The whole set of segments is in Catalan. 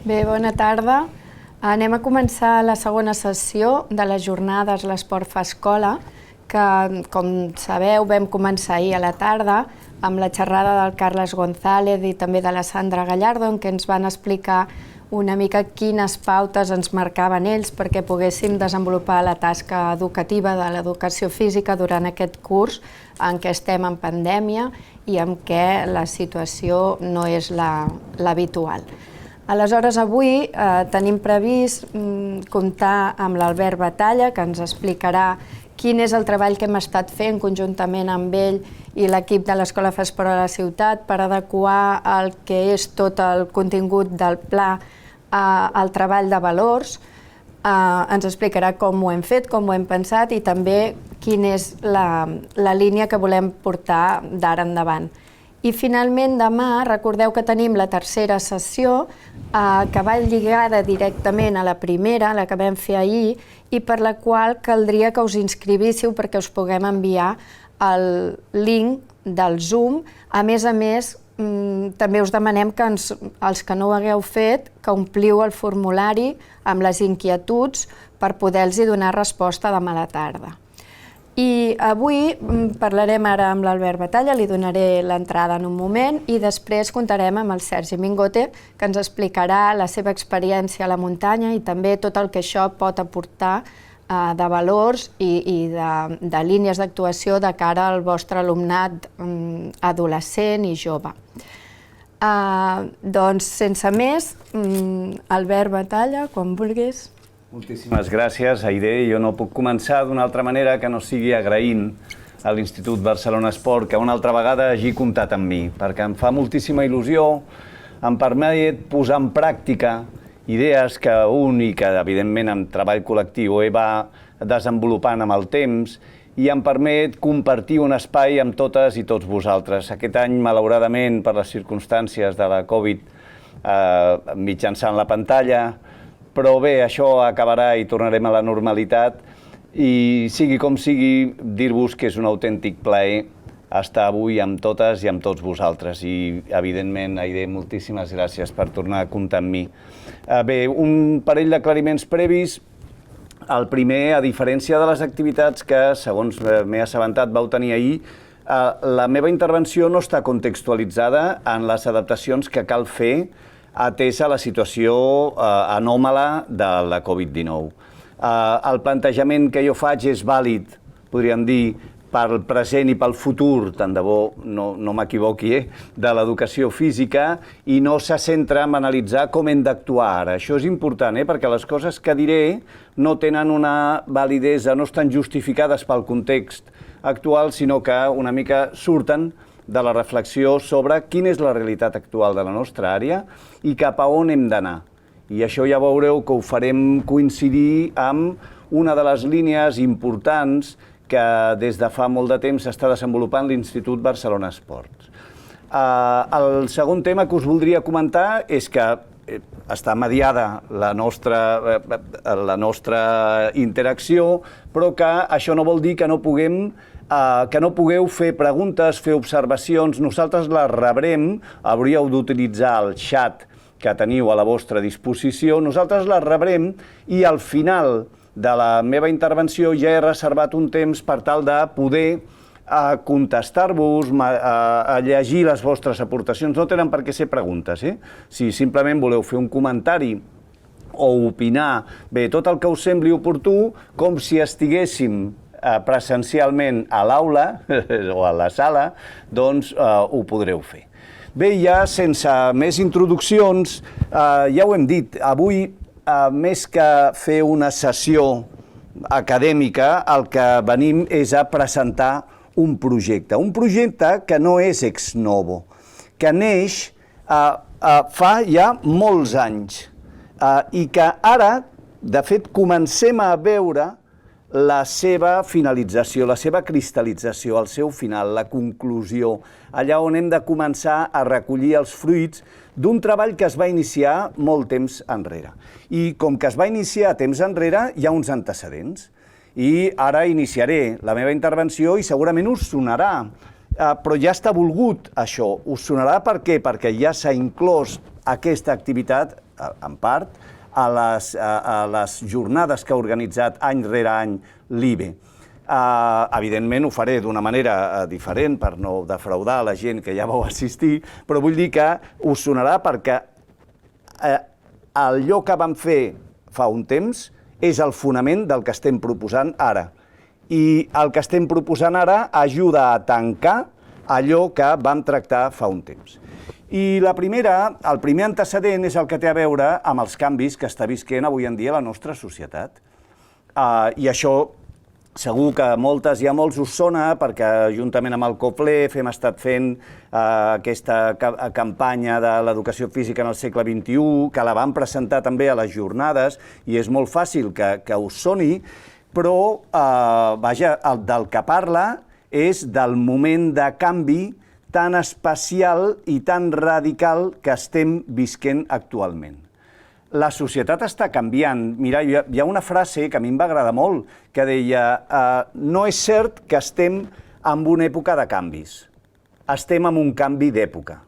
Bé, bona tarda. Anem a començar la segona sessió de les jornades L'Esport fa escola, que, com sabeu, vam començar ahir a la tarda amb la xerrada del Carles González i també de la Sandra Gallardo, en què ens van explicar una mica quines pautes ens marcaven ells perquè poguéssim desenvolupar la tasca educativa de l'educació física durant aquest curs en què estem en pandèmia i en què la situació no és l'habitual. Aleshores, avui tenim previst comptar amb l'Albert Batalla, que ens explicarà quin és el treball que hem estat fent conjuntament amb ell i l'equip de l'Escola Fa Esport a la ciutat per adequar el que és tot el contingut del pla al treball de valors. Ens explicarà com ho hem fet, com ho hem pensat i també quina és la línia que volem portar d'ara endavant. I finalment demà recordeu que tenim la tercera sessió que va lligada directament a la primera, la que vam fer ahir, i per la qual caldria que us inscrivíssiu perquè us puguem enviar el link del Zoom. A més, també us demanem que els que no ho hagueu fet, que ompliu el formulari amb les inquietuds per poder-los donar resposta demà a la tarda. I avui parlarem ara amb l'Albert Batalla, li donaré l'entrada en un moment i després comptarem amb el Sergi Mingote, que ens explicarà la seva experiència a la muntanya i també tot el que això pot aportar de valors i de línies d'actuació de cara al vostre alumnat adolescent i jove. Doncs, sense més, Albert Batalla, quan vulguis. Moltíssimes gràcies, Aidé. Jo no puc començar d'una altra manera que no sigui agraint a l'Institut Barcelona Esport que una altra vegada hagi comptat amb mi, perquè em fa moltíssima il·lusió, em permet posar en pràctica idees que i que evidentment en treball col·lectiu va desenvolupant amb el temps i em permet compartir un espai amb totes i tots vosaltres. Aquest any, malauradament, per les circumstàncies de la Covid, mitjançant la pantalla, però bé, això acabarà i tornarem a la normalitat i sigui com sigui, dir-vos que és un autèntic plaer estar avui amb totes i amb tots vosaltres i, evidentment, Aidé, moltíssimes gràcies per tornar a comptar amb mi. Bé, un parell d'aclariments previs. El primer, a diferència de les activitats que, segons m'he assabentat, vau tenir ahir, la meva intervenció no està contextualitzada en les adaptacions que cal fer atesa la situació anòmala de la Covid-19. El plantejament que jo faig és vàlid, podríem dir, pel present i pel futur, tant de bo no m'equivoqui, de l'educació física i no se centra en analitzar com hem d'actuar ara. Això és important, perquè les coses que diré no tenen una validesa, no estan justificades pel context actual, sinó que una mica surten de la reflexió sobre quina és la realitat actual de la nostra àrea i cap a on hem d'anar. I això ja veureu que ho farem coincidir amb una de les línies importants que des de fa molt de temps s'està desenvolupant l'Institut Barcelona Esport. El segon tema que us voldria comentar és que està mediada la nostra interacció, però que això no vol dir que no pugueu fer preguntes, fer observacions. Nosaltres les rebrem, hauríeu d'utilitzar el xat que teniu a la vostra disposició. Nosaltres les rebrem i al final de la meva intervenció ja he reservat un temps per tal de poder contestar-vos, a llegir les vostres aportacions. No tenen per què ser preguntes, Si simplement voleu fer un comentari o opinar, bé, tot el que us sembli oportú, com si estiguéssim presencialment a l'aula o a la sala, doncs ho podreu fer. Bé, ja sense més introduccions, ja ho hem dit, avui, més que fer una sessió acadèmica, el que venim és a presentar un projecte que no és ex novo, que neix fa ja molts anys i que ara, de fet, comencem a veure la seva finalització, la seva cristal·lització, el seu final, la conclusió, allà on hem de començar a recollir els fruits d'un treball que es va iniciar molt temps enrere. I com que es va iniciar temps enrere, hi ha uns antecedents. I ara iniciaré la meva intervenció i segurament us sonarà, però ja està volgut això. Us sonarà per què? Perquè ja s'ha inclòs aquesta activitat en part, a les jornades que ha organitzat any rere any l'IBE. Evidentment ho faré d'una manera diferent per no defraudar la gent que ja vau assistir, però vull dir que us sonarà perquè allò que vam fer fa un temps és el fonament del que estem proposant ara. I el que estem proposant ara ajuda a tancar allò que vam tractar fa un temps. I el primer antecedent és el que té a veure amb els canvis que està visquent avui en dia la nostra societat. I això segur que a moltes i a molts us sona perquè juntament amb el COPLEF hem estat fent aquesta campanya de l'educació física en el segle XXI, que la vam presentar també a les jornades i és molt fàcil que us soni, però vaja, del que parla és del moment de canvi tan especial i tan radical que estem visquent actualment. La societat està canviant. Mira, hi ha una frase que a mi em va agradar molt, que deia no és cert que estem en una època de canvis, estem en un canvi d'època.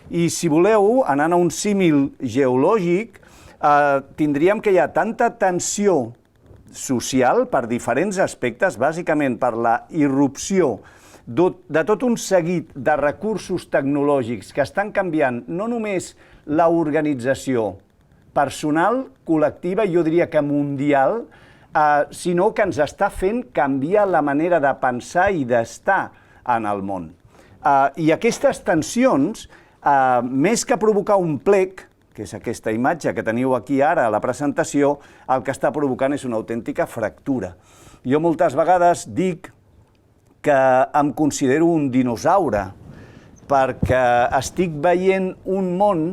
I si voleu, anant a un símil geològic, tindríem que hi ha tanta tensió social per diferents aspectes, bàsicament per la irrupció de tot un seguit de recursos tecnològics que estan canviant no només l'organització personal, col·lectiva, jo diria que mundial, sinó que ens està fent canviar la manera de pensar i d'estar en el món. I aquestes tensions, més que provocar un plec, que és aquesta imatge que teniu aquí ara a la presentació, el que està provocant és una autèntica fractura. Jo moltes vegades dic que em considero un dinosaure, perquè estic veient un món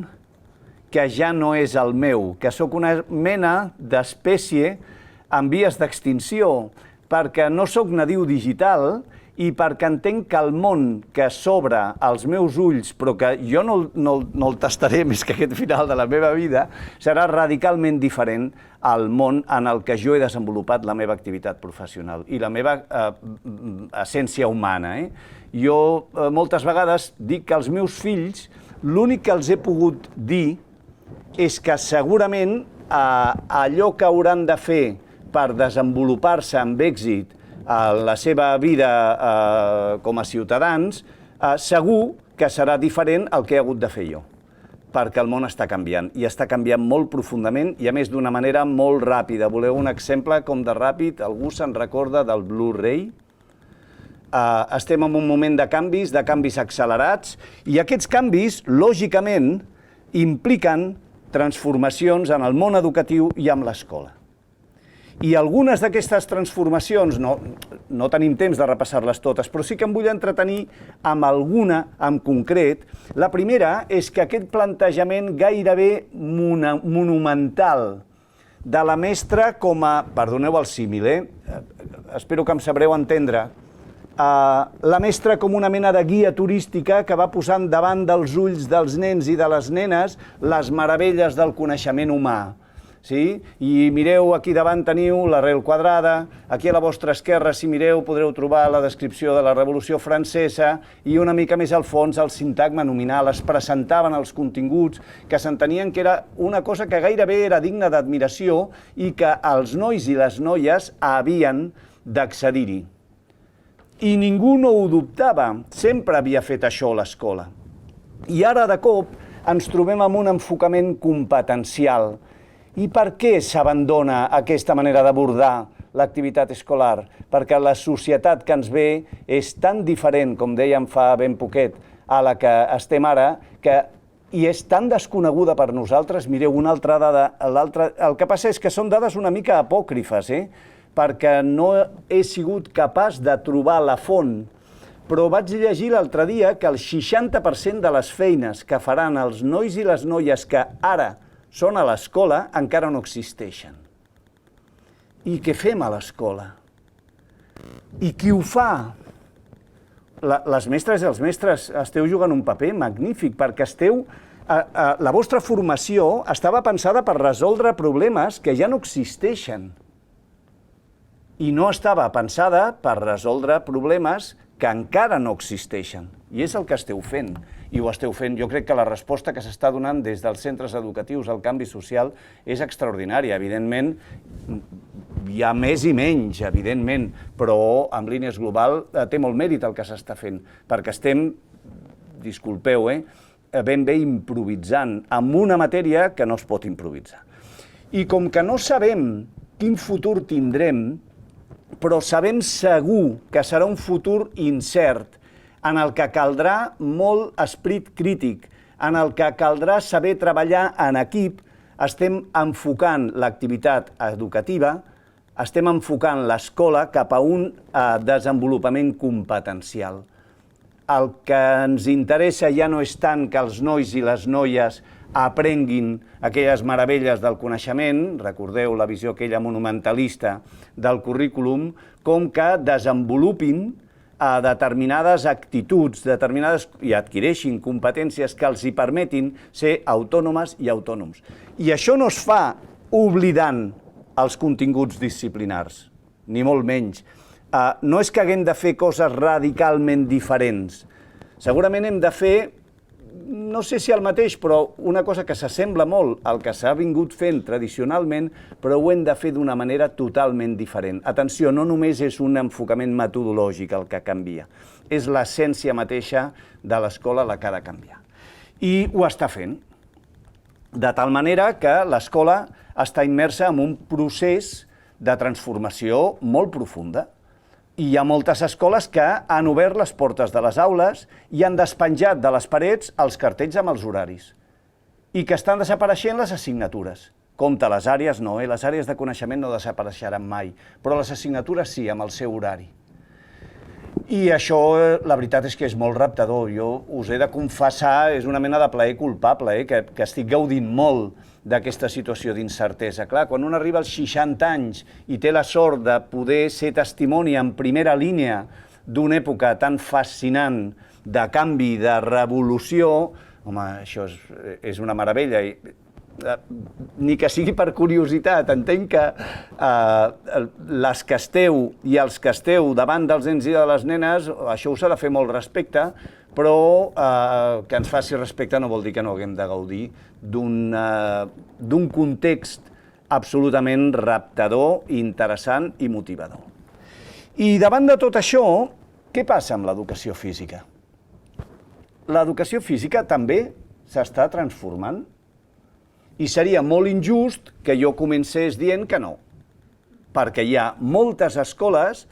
que ja no és el meu, que sóc una mena d'espècie en vies d'extinció, perquè no sóc nadiu digital i perquè entenc que el món que s'obre als meus ulls, però que jo no el tastaré més que aquest final de la meva vida, serà radicalment diferent al món en el que jo he desenvolupat la meva activitat professional i la meva essència humana. Jo moltes vegades dic que als meus fills l'únic que els he pogut dir és que segurament allò que hauran de fer per desenvolupar-se amb èxit a la seva vida com a ciutadans, segur que serà diferent al que he hagut de fer jo, perquè el món està canviant, i està canviant molt profundament, i a més d'una manera molt ràpida. Voleu un exemple com de ràpid? Algú se'n recorda del Blu-ray? Estem en un moment de canvis accelerats, i aquests canvis, lògicament, impliquen transformacions en el món educatiu i en l'escola. I algunes d'aquestes transformacions, no tenim temps de repassar-les totes, però sí que em vull entretenir amb alguna en concret. La primera és que aquest plantejament gairebé monumental de la mestra com a, perdoneu el símil, espero que em sabreu entendre, la mestra com una mena de guia turística que va posant davant dels ulls dels nens i de les nenes les meravelles del coneixement humà. Sí? I mireu, aquí davant teniu l'arrel quadrada, aquí a la vostra esquerra, si mireu, podreu trobar la descripció de la Revolució Francesa i una mica més al fons el sintagma nominal. Es presentaven els continguts que s'entenien que era una cosa que gairebé era digna d'admiració i que els nois i les noies havien d'accedir-hi. I ningú no ho dubtava, sempre havia fet això a l'escola. I ara, de cop, ens trobem amb un enfocament competencial. I per què s'abandona aquesta manera d'abordar l'activitat escolar? Perquè la societat que ens ve és tan diferent, com dèiem fa ben poquet, a la que estem ara, i és tan desconeguda per nosaltres. Mireu, una altra dada. El que passa és que són dades una mica apòcrifes, perquè no he sigut capaç de trobar la font, però vaig llegir l'altre dia que el 60% de les feines que faran els nois i les noies que ara són a l'escola encara no existeixen. I què fem a l'escola? I qui ho fa? Les mestres i els mestres esteu jugant un paper magnífic, perquè la vostra formació estava pensada per resoldre problemes que ja no existeixen. I no estava pensada per resoldre problemes que encara no existeixen. I és el que esteu fent, i ho esteu fent. Jo crec que la resposta que s'està donant des dels centres educatius al canvi social és extraordinària. Evidentment, hi ha més i menys, evidentment, però en línies global té molt mèrit el que s'està fent, perquè estem, disculpeu, ben bé improvisant amb una matèria que no es pot improvisar. I com que no sabem quin futur tindrem, però sabem segur que serà un futur incert, en el que caldrà molt esprit crític, en el que caldrà saber treballar en equip, estem enfocant l'activitat educativa, estem enfocant l'escola cap a un desenvolupament competencial. El que ens interessa ja no és tant que els nois i les noies aprenguin aquelles meravelles del coneixement, recordeu la visió aquella monumentalista del currículum, com que desenvolupin determinades actituds, i adquireixin competències que els hi permetin ser autònomes i autònoms. I això no es fa oblidant els continguts disciplinars, ni molt menys. No és que haguem de fer coses radicalment diferents. Segurament hem de fer, no sé si el mateix, però una cosa que s'assembla molt al que s'ha vingut fent tradicionalment, però ho hem de fer d'una manera totalment diferent. Atenció, no només és un enfocament metodològic el que canvia, és l'essència mateixa de l'escola la que ha de canviar. I ho està fent, de tal manera que l'escola està immersa en un procés de transformació molt profunda. I hi ha moltes escoles que han obert les portes de les aules i han despenjat de les parets els cartells amb els horaris. I que estan desapareixent les assignatures. Compte, les àrees no, les àrees de coneixement no desapareixeran mai, però les assignatures sí, amb el seu horari. I això, la veritat és que és molt reptador. Jo us he de confessar, és una mena de plaer culpable, que estic gaudint molt d'aquesta situació d'incertesa. Clar, quan un arriba als 60 anys i té la sort de poder ser testimoni en primera línia d'una època tan fascinant de canvi, de revolució, home, això és una meravella. Ni que sigui per curiositat, entenc que les que esteu i els que esteu davant dels nens i de les nenes, això us ha de fer molt respecte, però que ens faci respecte no vol dir que no haguem de gaudir d'un context absolutament reptador, interessant i motivador. I davant de tot això, què passa amb l'educació física? L'educació física també s'està transformant i seria molt injust que jo comencés dient que no, perquè hi ha moltes escoles,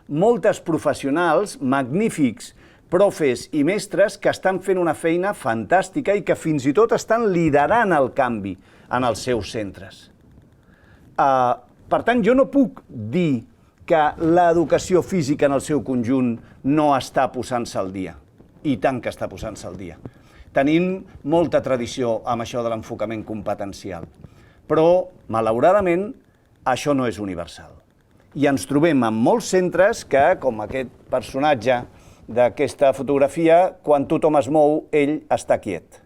moltes professionals magnífics, profes i mestres que estan fent una feina fantàstica i que fins i tot estan liderant el canvi en els seus centres. Per tant, jo no puc dir que l'educació física en el seu conjunt no està posant-se al dia. I tant que està posant-se al dia. Tenim molta tradició amb això de l'enfocament competencial, però, malauradament, això no és universal. I ens trobem en molts centres que, com aquest personatge d'aquesta fotografia, quan tothom es mou, ell està quiet.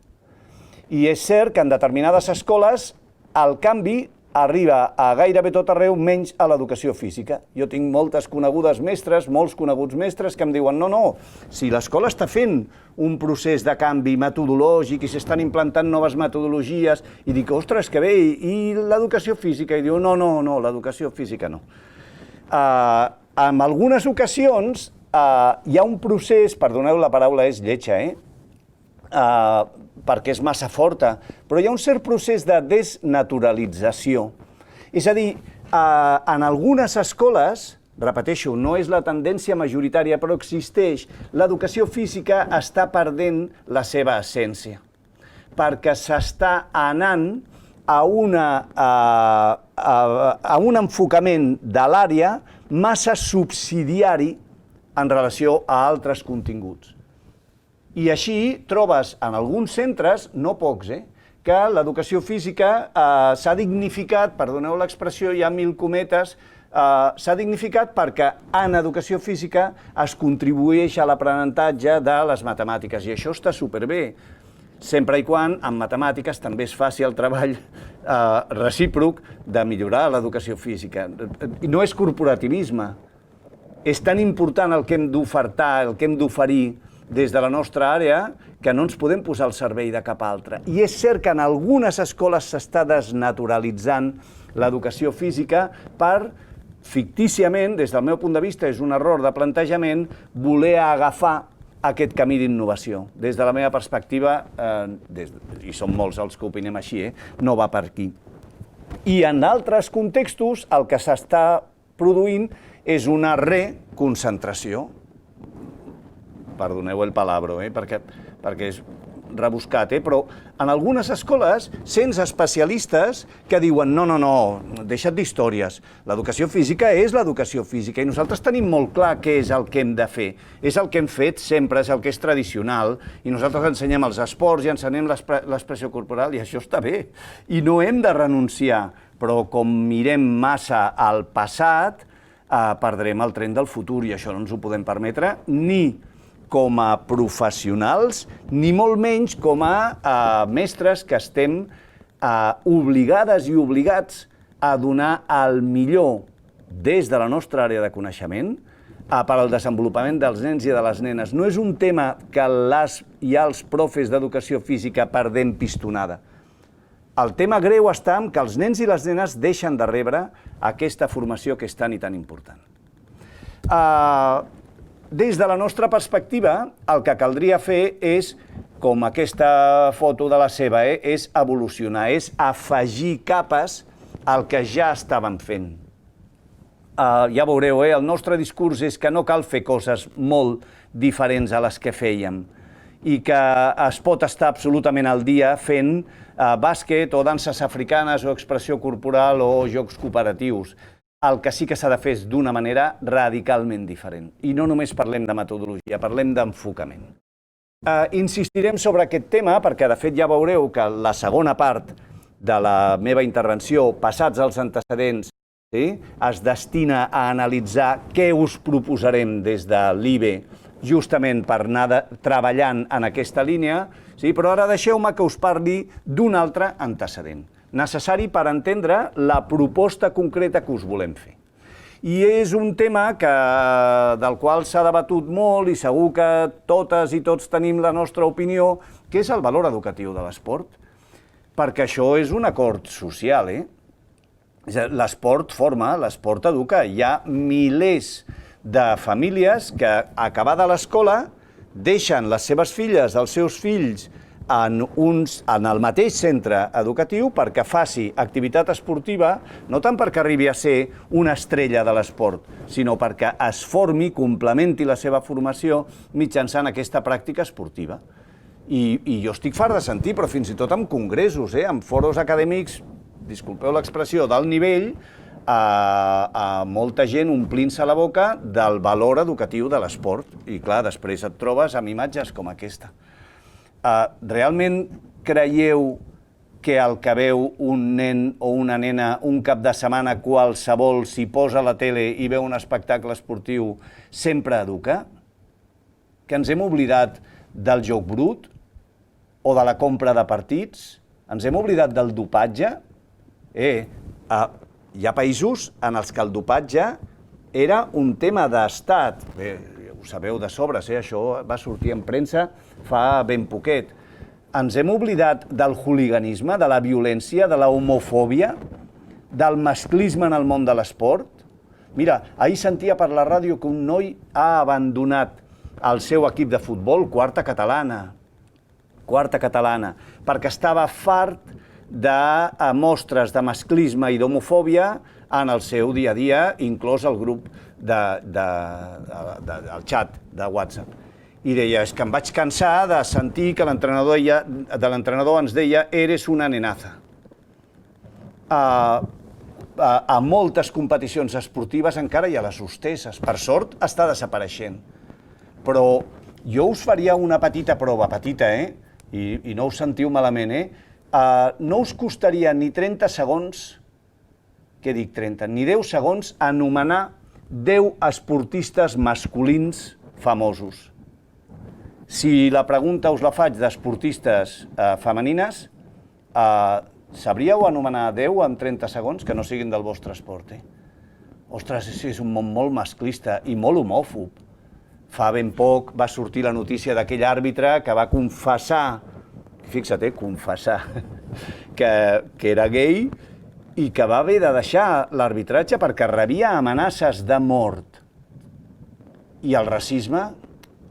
I és cert que en determinades escoles el canvi arriba a gairebé tot arreu, menys a l'educació física. Jo tinc moltes conegudes mestres, molts coneguts mestres que em diuen no, si l'escola està fent un procés de canvi metodològic i s'estan implantant noves metodologies, i dic, ostres, que bé, i l'educació física? I diu, no, l'educació física no. En algunes ocasions hi ha un procés, perdoneu, la paraula és lletja, perquè és massa forta, però hi ha un cert procés de desnaturalització. És a dir, en algunes escoles, repeteixo, no és la tendència majoritària, però existeix, l'educació física està perdent la seva essència, perquè s'està anant a un enfocament de l'àrea massa subsidiari en relació a altres continguts. I així trobes en alguns centres, no pocs, que l'educació física s'ha dignificat, perdoneu l'expressió, hi ha 1000 cometes, s'ha dignificat perquè en educació física es contribueix a l'aprenentatge de les matemàtiques, i això està superbé, sempre i quan en matemàtiques també es faci el treball recíproc de millorar l'educació física. No és corporativisme, és tan important el que hem d'ofertar, el que hem d'oferir, des de la nostra àrea que no ens podem posar al servei de cap altre. I és cert que en algunes escoles s'està desnaturalitzant l'educació física per, fictíciament, des del meu punt de vista, és un error de plantejament, voler agafar aquest camí d'innovació. Des de la meva perspectiva, i som molts els que opinem així, no va per aquí. I en altres contextos el que s'està produint és una reconcentració. Perdoneu el palabro, perquè és rebuscat, però en algunes escoles sents especialistes que diuen no, deixa't d'històries, l'educació física és l'educació física i nosaltres tenim molt clar què és el que hem de fer. És el que hem fet sempre, és el que és tradicional i nosaltres ensenyem els esports i ensenyem l'expressió corporal i això està bé. I no hem de renunciar, però com mirem massa al passat, perdrem el tren del futur i això no ens ho podem permetre ni com a professionals, ni molt menys com a mestres que estem obligades i obligats a donar el millor des de la nostra àrea de coneixement per al desenvolupament dels nens i de les nenes. No és un tema que les i els profes d'educació física perdem pistonada. El tema greu està en que els nens i les nenes deixen de rebre aquesta formació que és tan i tan important. Des de la nostra perspectiva, el que caldria fer és, com aquesta foto de la seva, és evolucionar, és afegir capes al que ja estaven fent. Ja veureu, el nostre discurs és que no cal fer coses molt diferents a les que fèiem i que es pot estar absolutament al dia fent bàsquet o danses africanes o expressió corporal o jocs cooperatius. El que sí que s'ha de fer és d'una manera radicalment diferent. I no només parlem de metodologia, parlem d'enfocament. Insistirem sobre aquest tema perquè, de fet, ja veureu que la segona part de la meva intervenció, passats els antecedents, es destina a analitzar què us proposarem des de l'IBE justament per anar treballant en aquesta línia, però ara deixeu-me que us parli d'un altre antecedent necessari per entendre la proposta concreta que us volem fer. I és un tema del qual s'ha debatut molt i segur que totes i tots tenim la nostra opinió, que és el valor educatiu de l'esport, perquè això és un acord social. L'esport forma, l'esport educa. Hi ha milers de famílies que, acabada l'escola, deixen les seves filles, els seus fills, en el mateix centre educatiu perquè faci activitat esportiva, no tant perquè arribi a ser una estrella de l'esport, sinó perquè es formi, complementi la seva formació mitjançant aquesta pràctica esportiva. I jo estic fart de sentir, però fins i tot en congressos, en foros acadèmics, disculpeu l'expressió, d'alt nivell, a molta gent omplint-se la boca del valor educatiu de l'esport. I clar, després et trobes amb imatges com aquesta. Realment creieu que el que veu un nen o una nena un cap de setmana qualsevol s'hi posa a la tele i veu un espectacle esportiu sempre educa? Que ens hem oblidat del joc brut o de la compra de partits? Ens hem oblidat del dopatge? Hi ha països en els que el dopatge era un tema d'estat. Bé, ho sabeu de sobres, això va sortir en premsa fa ben poquet. Ens hem oblidat del hooliganisme, de la violència, de la homofòbia, del masclisme en el món de l'esport. Mira, ahir sentia per la ràdio que un noi ha abandonat el seu equip de futbol, quarta catalana, perquè estava fart de mostres de masclisme i d'homofòbia en el seu dia a dia, inclòs el grup del xat de WhatsApp. I deia, és que em vaig cansar de sentir que l'entrenador ens deia «eres una nenaza». A moltes competicions esportives encara hi ha les hostesses. Per sort està desapareixent. Però jo us faria una petita prova, petita, i no us sentiu malament, no us costaria ni 30 segons, què dic 30, ni 10 segons, anomenar 10 esportistes masculins famosos. Si la pregunta us la faig d'esportistes femenines, sabríeu anomenar 10 en 30 segons que no siguin del vostre esport? Ostres, és un món molt masclista i molt homòfob. fa ben poc va sortir la notícia d'aquell àrbitre que va confessar, fixa't, confessar, que era gay i que va haver de deixar l'arbitratge perquè rebia amenaces de mort. I el racisme,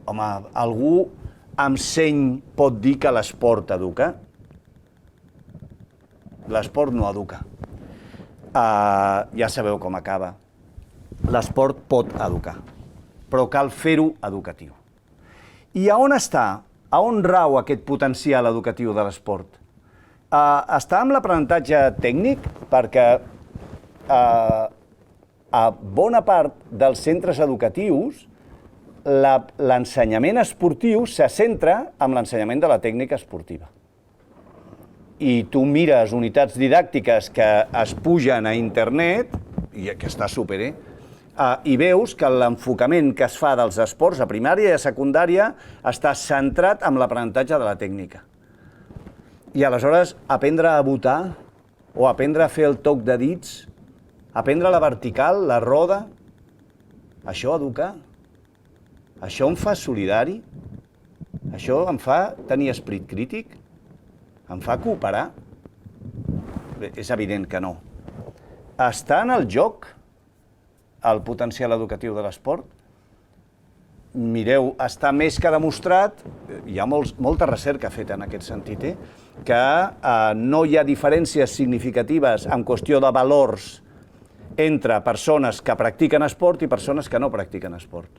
home, algú amb seny pot dir que l'esport educa? L'esport no educa. Ja sabeu com acaba. L'esport pot educar, però cal fer-ho educatiu. I a on està? A on rau aquest potencial educatiu de l'esport? Està en l'aprenentatge tècnic, perquè a bona part dels centres educatius l'ensenyament esportiu se centra en l'ensenyament de la tècnica esportiva. I tu mires unitats didàctiques que es pugen a internet, i que està súper, i veus que l'enfocament que es fa dels esports a primària i a secundària està centrat en l'aprenentatge de la tècnica. I aleshores aprendre a botar, o aprendre a fer el toc de dits, aprendre la vertical, la roda, això educar. Això em fa solidari, això em fa tenir esperit crític, em fa cooperar. Bé, és evident que no. Està en el joc el potencial educatiu de l'esport? Mireu, està més que demostrat, hi ha molta recerca feta en aquest sentit, que no hi ha diferències significatives en qüestió de valors entre persones que practiquen esport i persones que no practiquen esport.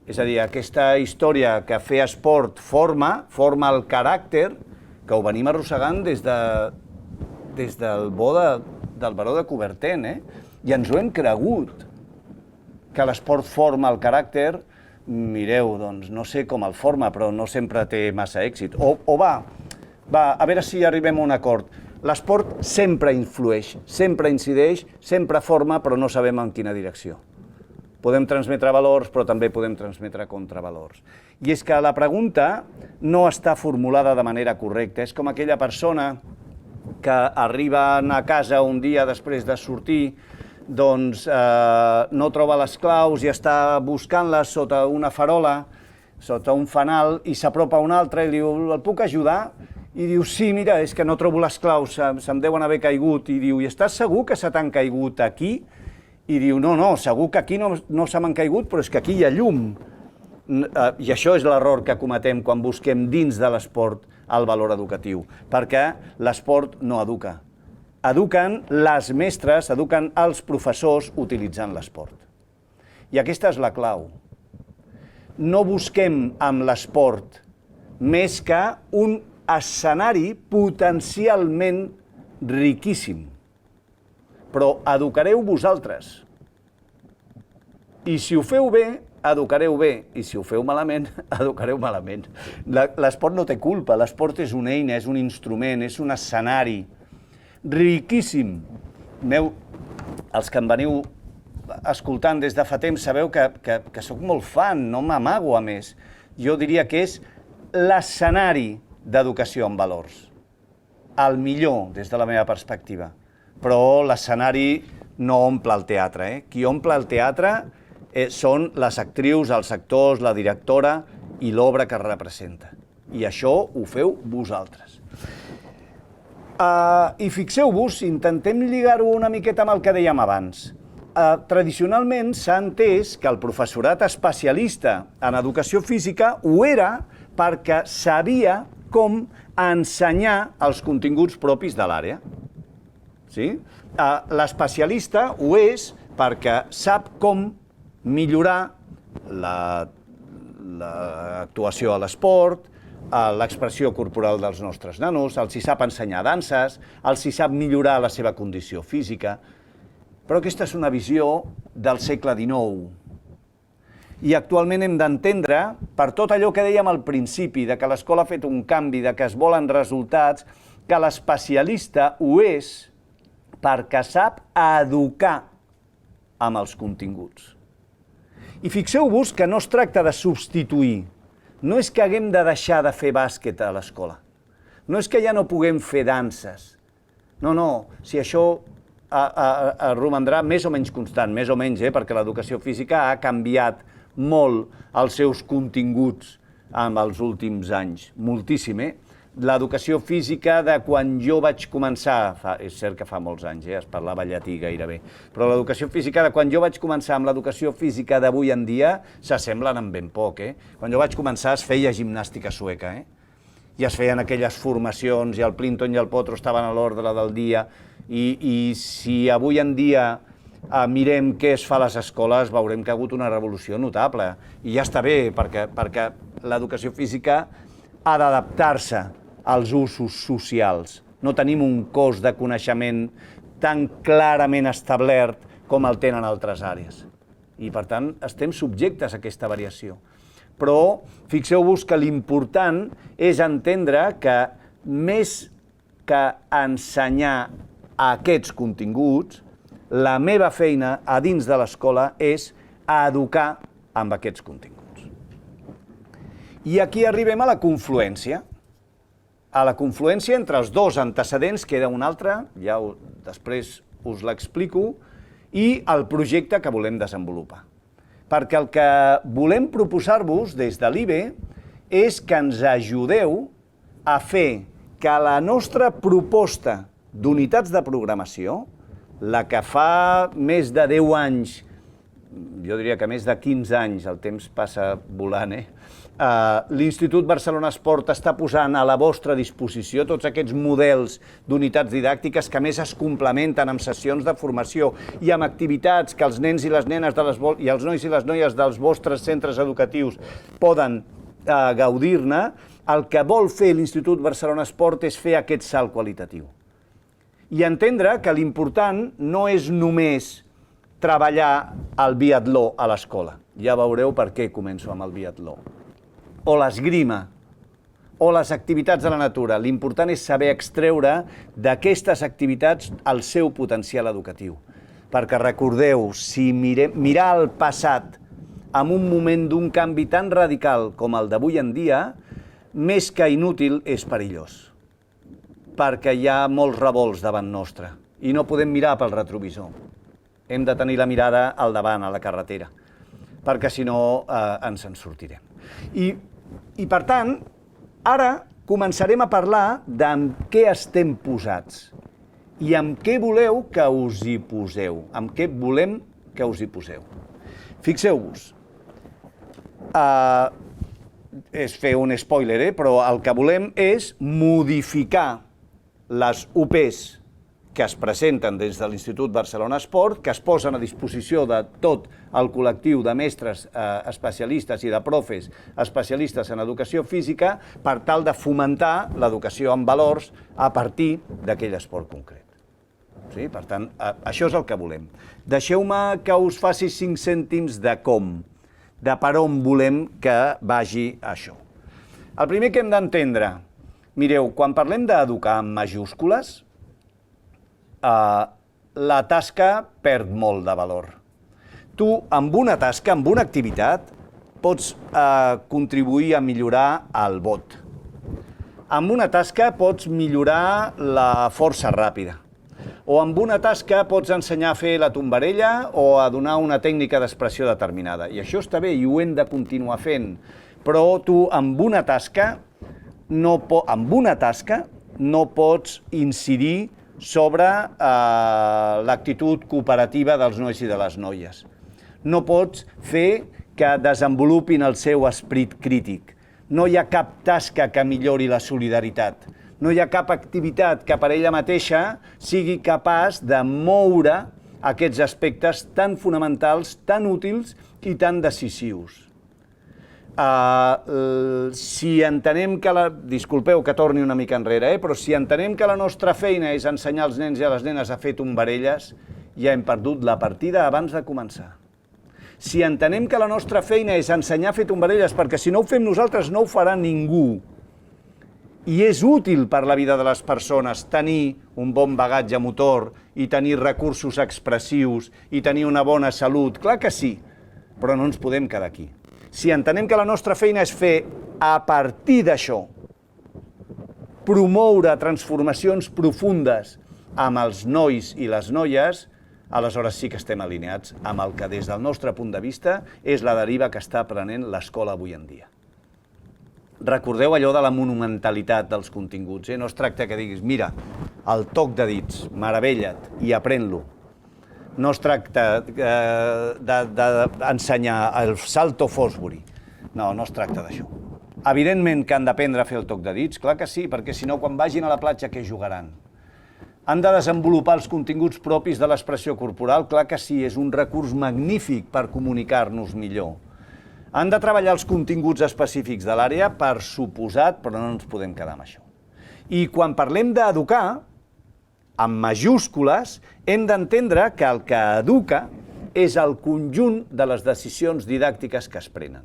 És a dir, aquesta història que fer esport forma el caràcter que ho venim arrossegant des del del baró de Coubertin, i ens ho hem cregut, que l'esport forma el caràcter. Mireu, doncs, no sé com el forma, però no sempre té massa èxit. O va, a veure si arribem a un acord. L'esport sempre influeix, sempre incideix, sempre forma, però no sabem en quina direcció. Podem transmetre valors, però també podem transmetre contravalors. I és que la pregunta no està formulada de manera correcta. És com aquella persona que arriba a casa un dia després de sortir, doncs no troba les claus i està buscant-les sota una farola, sota un fanal, i s'apropa a un altre i li diu, el puc ajudar? I diu, sí, mira, és que no trobo les claus, se'm deuen haver caigut. I diu, i estàs segur que se t'han caigut aquí? I diu, no, segur que aquí no se m'han caigut, però és que aquí hi ha llum. I això és l'error que cometem quan busquem dins de l'esport el valor educatiu, perquè l'esport no educa. Eduquen les mestres, eduquen els professors utilitzant l'esport. I aquesta és la clau. No busquem amb l'esport més que un escenari potencialment riquíssim. Però educareu vosaltres. I si ho feu bé, educareu bé. I si ho feu malament, educareu malament. L'esport no té culpa, l'esport és una eina, és un instrument, és un escenari riquíssim. Els que em veniu escoltant des de fa temps sabeu que sóc molt fan, no m'amago a més. Jo diria que és l'escenari d'educació en valors. El millor des de la meva perspectiva. Però l'escenari no omple el teatre. Qui omple el teatre són les actrius, els actors, la directora i l'obra que representa. I això ho feu vosaltres. I fixeu-vos, intentem lligar-ho una miqueta amb el que dèiem abans. Tradicionalment s'ha entès que el professorat especialista en educació física ho era perquè sabia com ensenyar els continguts propis de l'àrea. L'especialista ho és perquè sap com millorar l'actuació a l'esport, l'expressió corporal dels nostres nanos, els hi sap ensenyar danses, els hi sap millorar la seva condició física. Però aquesta és una visió del segle XIX. I actualment hem d'entendre, per tot allò que dèiem al principi, de que l'escola ha fet un canvi, de que es volen resultats, que l'especialista ho és perquè sap educar amb els continguts. I fixeu-vos que no es tracta de substituir. No és que haguem de deixar de fer bàsquet a l'escola. No és que ja no puguem fer danses. No, si això romandrà més o menys constant, més o menys, perquè l'educació física ha canviat molt els seus continguts en els últims anys, moltíssim, L'educació física de quan jo vaig començar, és cert que fa molts anys, es parlava llatí gairebé, però l'educació física de quan jo vaig començar amb l'educació física d'avui en dia s'assemblen en ben poc. Quan jo vaig començar es feia gimnàstica sueca, i es feien aquelles formacions, i el Plinton i el Potro estaven a l'ordre del dia, i si avui en dia mirem què es fa a les escoles, veurem que ha hagut una revolució notable. I ja està bé, perquè l'educació física ha d'adaptar-se als usos socials. No tenim un cos de coneixement tan clarament establert com el tenen altres àrees. I, per tant, estem subjectes a aquesta variació. Però fixeu-vos que l'important és entendre que més que ensenyar aquests continguts, la meva feina a dins de l'escola és educar amb aquests continguts. I aquí arribem a la confluència. A la confluència entre els dos antecedents, queda un altre, ja després us l'explico, i el projecte que volem desenvolupar. Perquè el que volem proposar-vos des de l'IBE és que ens ajudeu a fer que la nostra proposta d'unitats de programació, la que fa més de 10 anys, jo diria que més de 15 anys, el temps passa volant, l'Institut Barcelona Esport està posant a la vostra disposició tots aquests models d'unitats didàctiques que més es complementen amb sessions de formació i amb activitats que els nens i les nenes i els nois i les noies dels vostres centres educatius poden gaudir-ne. El que vol fer l'Institut Barcelona Esport és fer aquest salt qualitatiu i entendre que l'important no és només treballar el biatló a l'escola. Ja veureu per què començo amb el biatló. O l'esgrima, o les activitats de la natura. L'important és saber extreure d'aquestes activitats el seu potencial educatiu. Perquè recordeu, si mirar el passat en un moment d'un canvi tan radical com el d'avui en dia, més que inútil és perillós. Perquè hi ha molts revolts davant nostre i no podem mirar pel retrovisor. Hem de tenir la mirada al davant, a la carretera, perquè si no ens en sortirem. I per tant, ara començarem a parlar d'en què estem posats i amb què voleu que us hi poseu, amb què volem que us hi poseu. Fixeu-vos, és fer un spoiler, però el que volem és modificar les UPs que es presenten des de l'Institut Barcelona Esport, que es posen a disposició de tot el col·lectiu de mestres especialistes i de profes especialistes en educació física per tal de fomentar l'educació en valors a partir d'aquell esport concret. Sí? Per tant, això és el que volem. Deixeu-me que us faci 5 cèntims de com, de per on volem que vagi això. El primer que hem d'entendre, mireu, quan parlem d'educar en majúscules, la tasca perd molt de valor. Tu, amb una tasca, amb una activitat, pots contribuir a millorar el vot. Amb una tasca pots millorar la força ràpida. O amb una tasca pots ensenyar a fer la tombarella o a donar una tècnica d'expressió determinada. I això està bé i ho hem de continuar fent. Però tu, amb una tasca no pots incidir sobre l'actitud cooperativa dels nois i de les noies. No pots fer que desenvolupin el seu esperit crític. No hi ha cap tasca que millori la solidaritat. No hi ha cap activitat que per ella mateixa sigui capaç de moure aquests aspectes tan fonamentals, tan útils i tan decisius. Si entenem que disculpeu que torni una mica enrere, però si entenem que la nostra feina és ensenyar als nens i a les nenes a fer tombarelles, ja hem perdut la partida abans de començar. Si entenem que la nostra feina és ensenyar a fer tombarelles, perquè si no ho fem nosaltres no ho farà ningú, i és útil per la vida de les persones tenir un bon bagatge motor i tenir recursos expressius i tenir una bona salut, clar que sí, però no ens podem quedar aquí. Si entenem que la nostra feina és fer, a partir d'això, promoure transformacions profundes amb els nois i les noies, aleshores sí que estem alineats amb el que des del nostre punt de vista és la deriva que està prenent l'escola avui en dia. Recordeu allò de la monumentalitat dels continguts, no es tracta que diguis, mira, el toc de dits, meravella't i aprèn-lo. No es tracta d'ensenyar el salto Fosbury, no es tracta d'això. Evidentment que han d'aprendre a fer el toc de dits, clar que sí, perquè si no quan vagin a la platja què jugaran? Han de desenvolupar els continguts propis de l'expressió corporal, clar que sí, és un recurs magnífic per comunicar-nos millor. Han de treballar els continguts específics de l'àrea, per suposat, però no ens podem quedar amb això. I quan parlem d'educar, amb majúscules, hem d'entendre que el que educa és el conjunt de les decisions didàctiques que es prenen.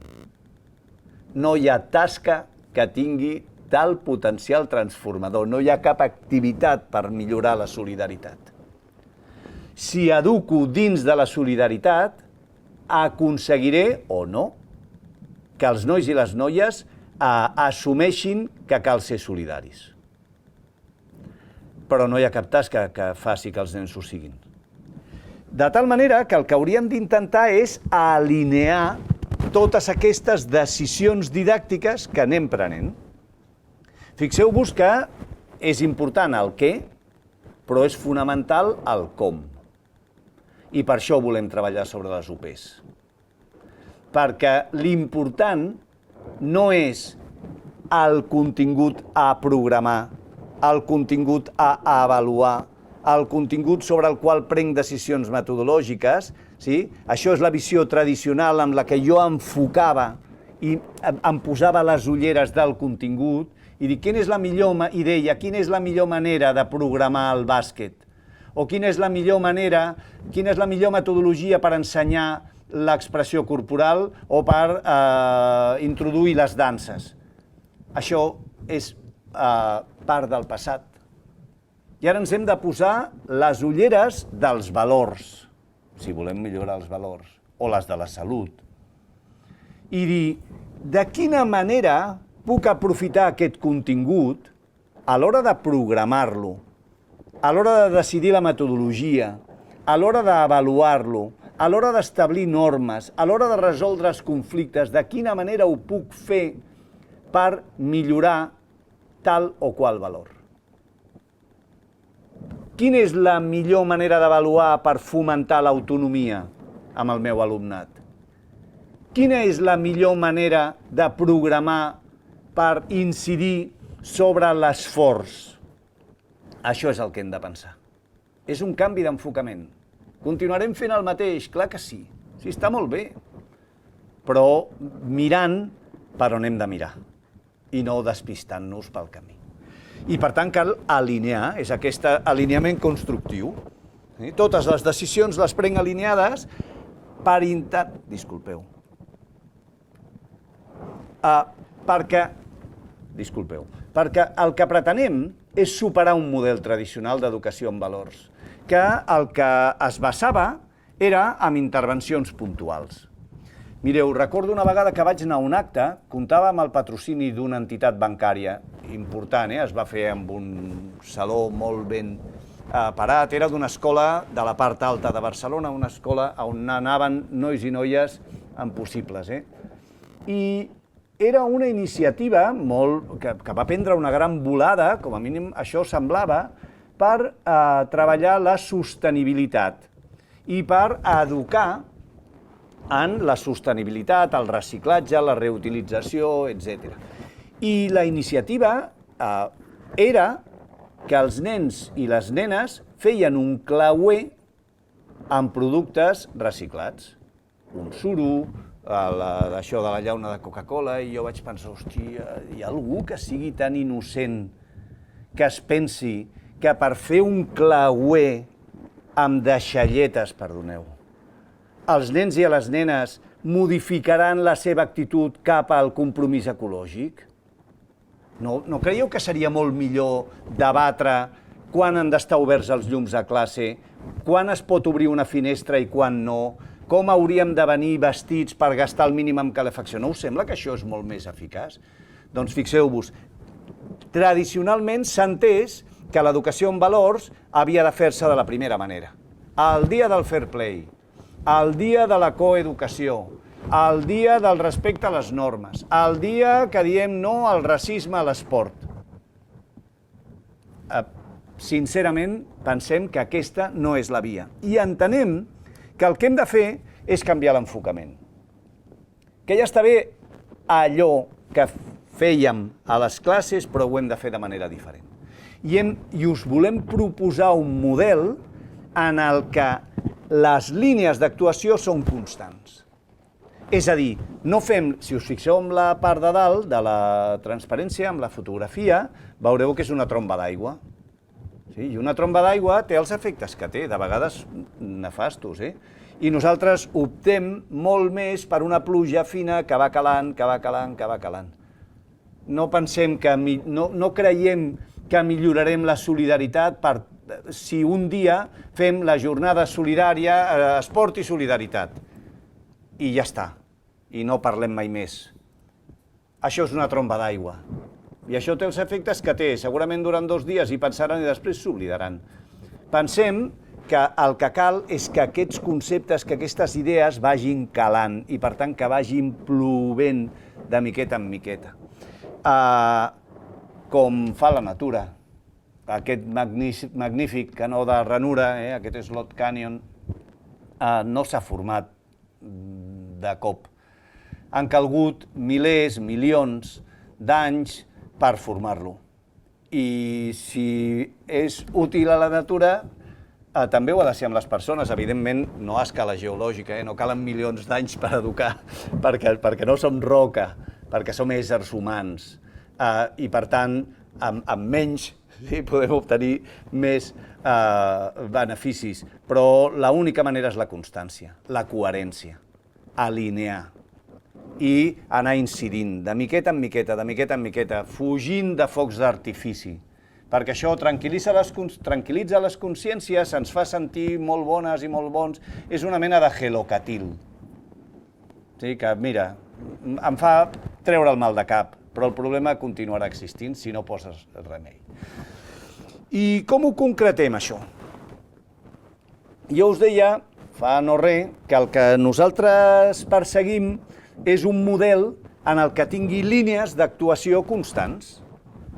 No hi ha tasca que tingui tal potencial transformador, no hi ha cap activitat per millorar la solidaritat. Si educo dins de la solidaritat, aconseguiré, o no, que els nois i les noies assumeixin que cal ser solidaris. Però no hi ha cap tasca que faci que els nens ho siguin. De tal manera que el que hauríem d'intentar és alinear totes aquestes decisions didàctiques que anem prenent. Fixeu-vos que és important el què, però és fonamental el com. I per això volem treballar sobre les UPs. Perquè l'important no és el contingut a programar, el contingut a avaluar, el contingut sobre el qual prenc decisions metodològiques, sí? Això és la visió tradicional amb la que jo enfocava i em posava les ulleres del contingut i dic, quina és la millor idea, quina és la millor manera de programar el bàsquet? O quina és la millor manera, quina és la millor metodologia per ensenyar l'expressió corporal o per introduir les danses? Això és part del passat. I ara ens hem de posar les ulleres dels valors, si volem millorar els valors, o les de la salut. I dir, de quina manera puc aprofitar aquest contingut a l'hora de programar-lo, a l'hora de decidir la metodologia, a l'hora d'avaluar-lo, a l'hora d'establir normes, a l'hora de resoldre els conflictes, de quina manera ho puc fer per millorar tal o qual valor. Quina és la millor manera d'avaluar per fomentar l'autonomia amb el meu alumnat? Quina és la millor manera de programar per incidir sobre l'esforç? Això és el que hem de pensar. És un canvi d'enfocament. Continuarem fent el mateix? Clar que sí. Sí, està molt bé. Però mirant per on hem de mirar i no despistant-nos pel camí. I per tant cal alinear, és aquest alineament constructiu. Totes les decisions les prenc alineades per Disculpeu. Perquè el que pretenem és superar un model tradicional d'educació en valors, que el que es basava era en intervencions puntuals. Mireu, recordo una vegada que vaig anar a un acte, comptava amb el patrocini d'una entitat bancària important, es va fer amb un saló molt ben parat, era d'una escola de la part alta de Barcelona, una escola on anaven nois i noies amb possibles. I era una iniciativa que va prendre una gran volada, com a mínim això semblava, per treballar la sostenibilitat i per educar en la sostenibilitat, el reciclatge, la reutilització, etc. I la iniciativa era que els nens i les nenes feien un clauer amb productes reciclats. Un suro, això de la llauna de Coca-Cola, i jo vaig pensar, hòstia, hi ha algú que sigui tan innocent que es pensi que per fer un clauer amb deixalletes, perdoneu, els nens i les nenes modificaran la seva actitud cap al compromís ecològic? No creieu que seria molt millor debatre quan han d'estar oberts els llums a classe, quan es pot obrir una finestra i quan no, com hauríem de venir vestits per gastar el mínim en calefacció? No us sembla que això és molt més eficaç? Doncs fixeu-vos, tradicionalment s'ha entès que l'educació en valors havia de fer-se de la primera manera. el dia del fair play, el dia de la coeducació, el dia del respecte a les normes, el dia que diem no al racisme a l'esport. Sincerament, pensem que aquesta no és la via. I entenem que el que hem de fer és canviar l'enfocament. Que ja està bé allò que fèiem a les classes, però ho hem de fer de manera diferent. I us volem proposar un model en el que les línies d'actuació són constants. És a dir, no fem, si us fixeu en la part de dalt de la transparència, amb la fotografia, veureu que és una tromba d'aigua. I una tromba d'aigua té els efectes que té, de vegades nefastos. I nosaltres optem molt més per una pluja fina que va calant, que va calant, que va calant. No pensem que, no creiem que millorarem la solidaritat si un dia fem la jornada solidària, esport i solidaritat. I ja està. I no parlem mai més. Això és una tromba d'aigua. I això té els efectes que té. Segurament durant 2 dies hi pensaran i després s'oblidaran. Pensem que el que cal és que aquests conceptes, que aquestes idees vagin calant i, per tant, que vagin plovent de miqueta en miqueta. Com fa la natura. Aquest magnífic canó de ranura, aquest Slot Canyon, no s'ha format de cop. Han calgut milers, milions d'anys per formar-lo. I si és útil a la natura, també ho ha de ser amb les persones. Evidentment, no a escala geològica, no calen milions d'anys per educar, perquè no som roca, perquè som éssers humans. I, per tant, amb menys podem obtenir més beneficis. Però l'única manera és la constància, la coherència, alinear i anar incidint de miqueta en miqueta, de miqueta en miqueta, fugint de focs d'artifici, perquè això tranquil·litza les consciències, ens fa sentir molt bones i molt bons, és una mena de gelocatil. Que, mira, em fa treure el mal de cap, però el problema continuarà existint si no poses remei. I com ho concretem, això? Jo us deia, fa no res, que el que nosaltres perseguim és un model en el que tingui línies d'actuació constants.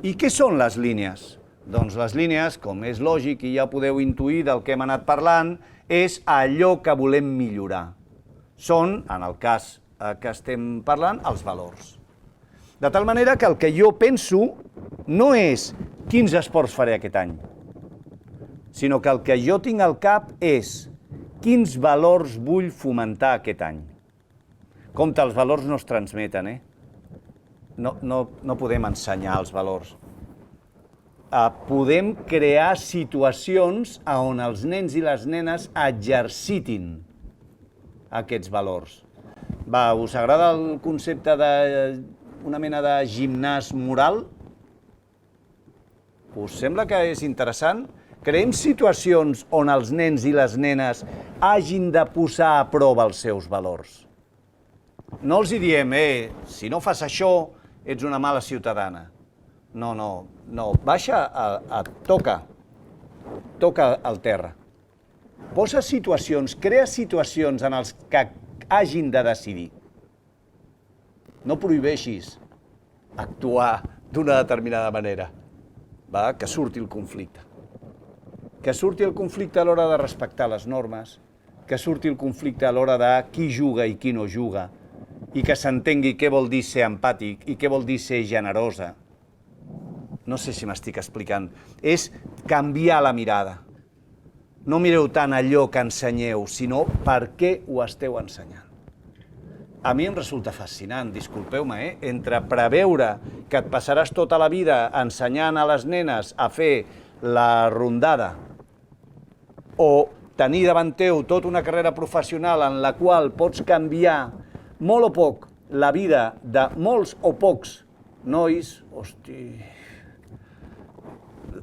I què són les línies? Doncs les línies, com és lògic i ja podeu intuir del que hem anat parlant, és allò que volem millorar. Són, en el cas que estem parlant, els valors. De tal manera que el que jo penso no és quins esports faré aquest any, sinó que el que jo tinc al cap és quins valors vull fomentar aquest any. Compte, els valors no es transmeten, No podem ensenyar els valors. Podem crear situacions on els nens i les nenes exercitin aquests valors. Us agrada el concepte d'una mena de gimnàs moral? Us sembla que és interessant? Creem situacions on els nens i les nenes hagin de posar a prova els seus valors. No els diem, si no fas això, ets una mala ciutadana. No, baixa, toca el terra. Posa situacions, crea situacions en els que hagin de decidir. No prohibeixis actuar d'una determinada manera. Que surti el conflicte. Que surti el conflicte a l'hora de respectar les normes, que surti el conflicte a l'hora de qui juga i qui no juga, i que s'entengui què vol dir ser empàtic i què vol dir ser generosa. No sé si m'estic explicant. És canviar la mirada. No mireu tant allò que ensenyeu, sinó per què ho esteu ensenyant. A mi em resulta fascinant, disculpeu-me, entre preveure que et passaràs tota la vida ensenyant a les nenes a fer la rondada o tenir davant teu tota una carrera professional en la qual pots canviar molt o poc la vida de molts o pocs nois,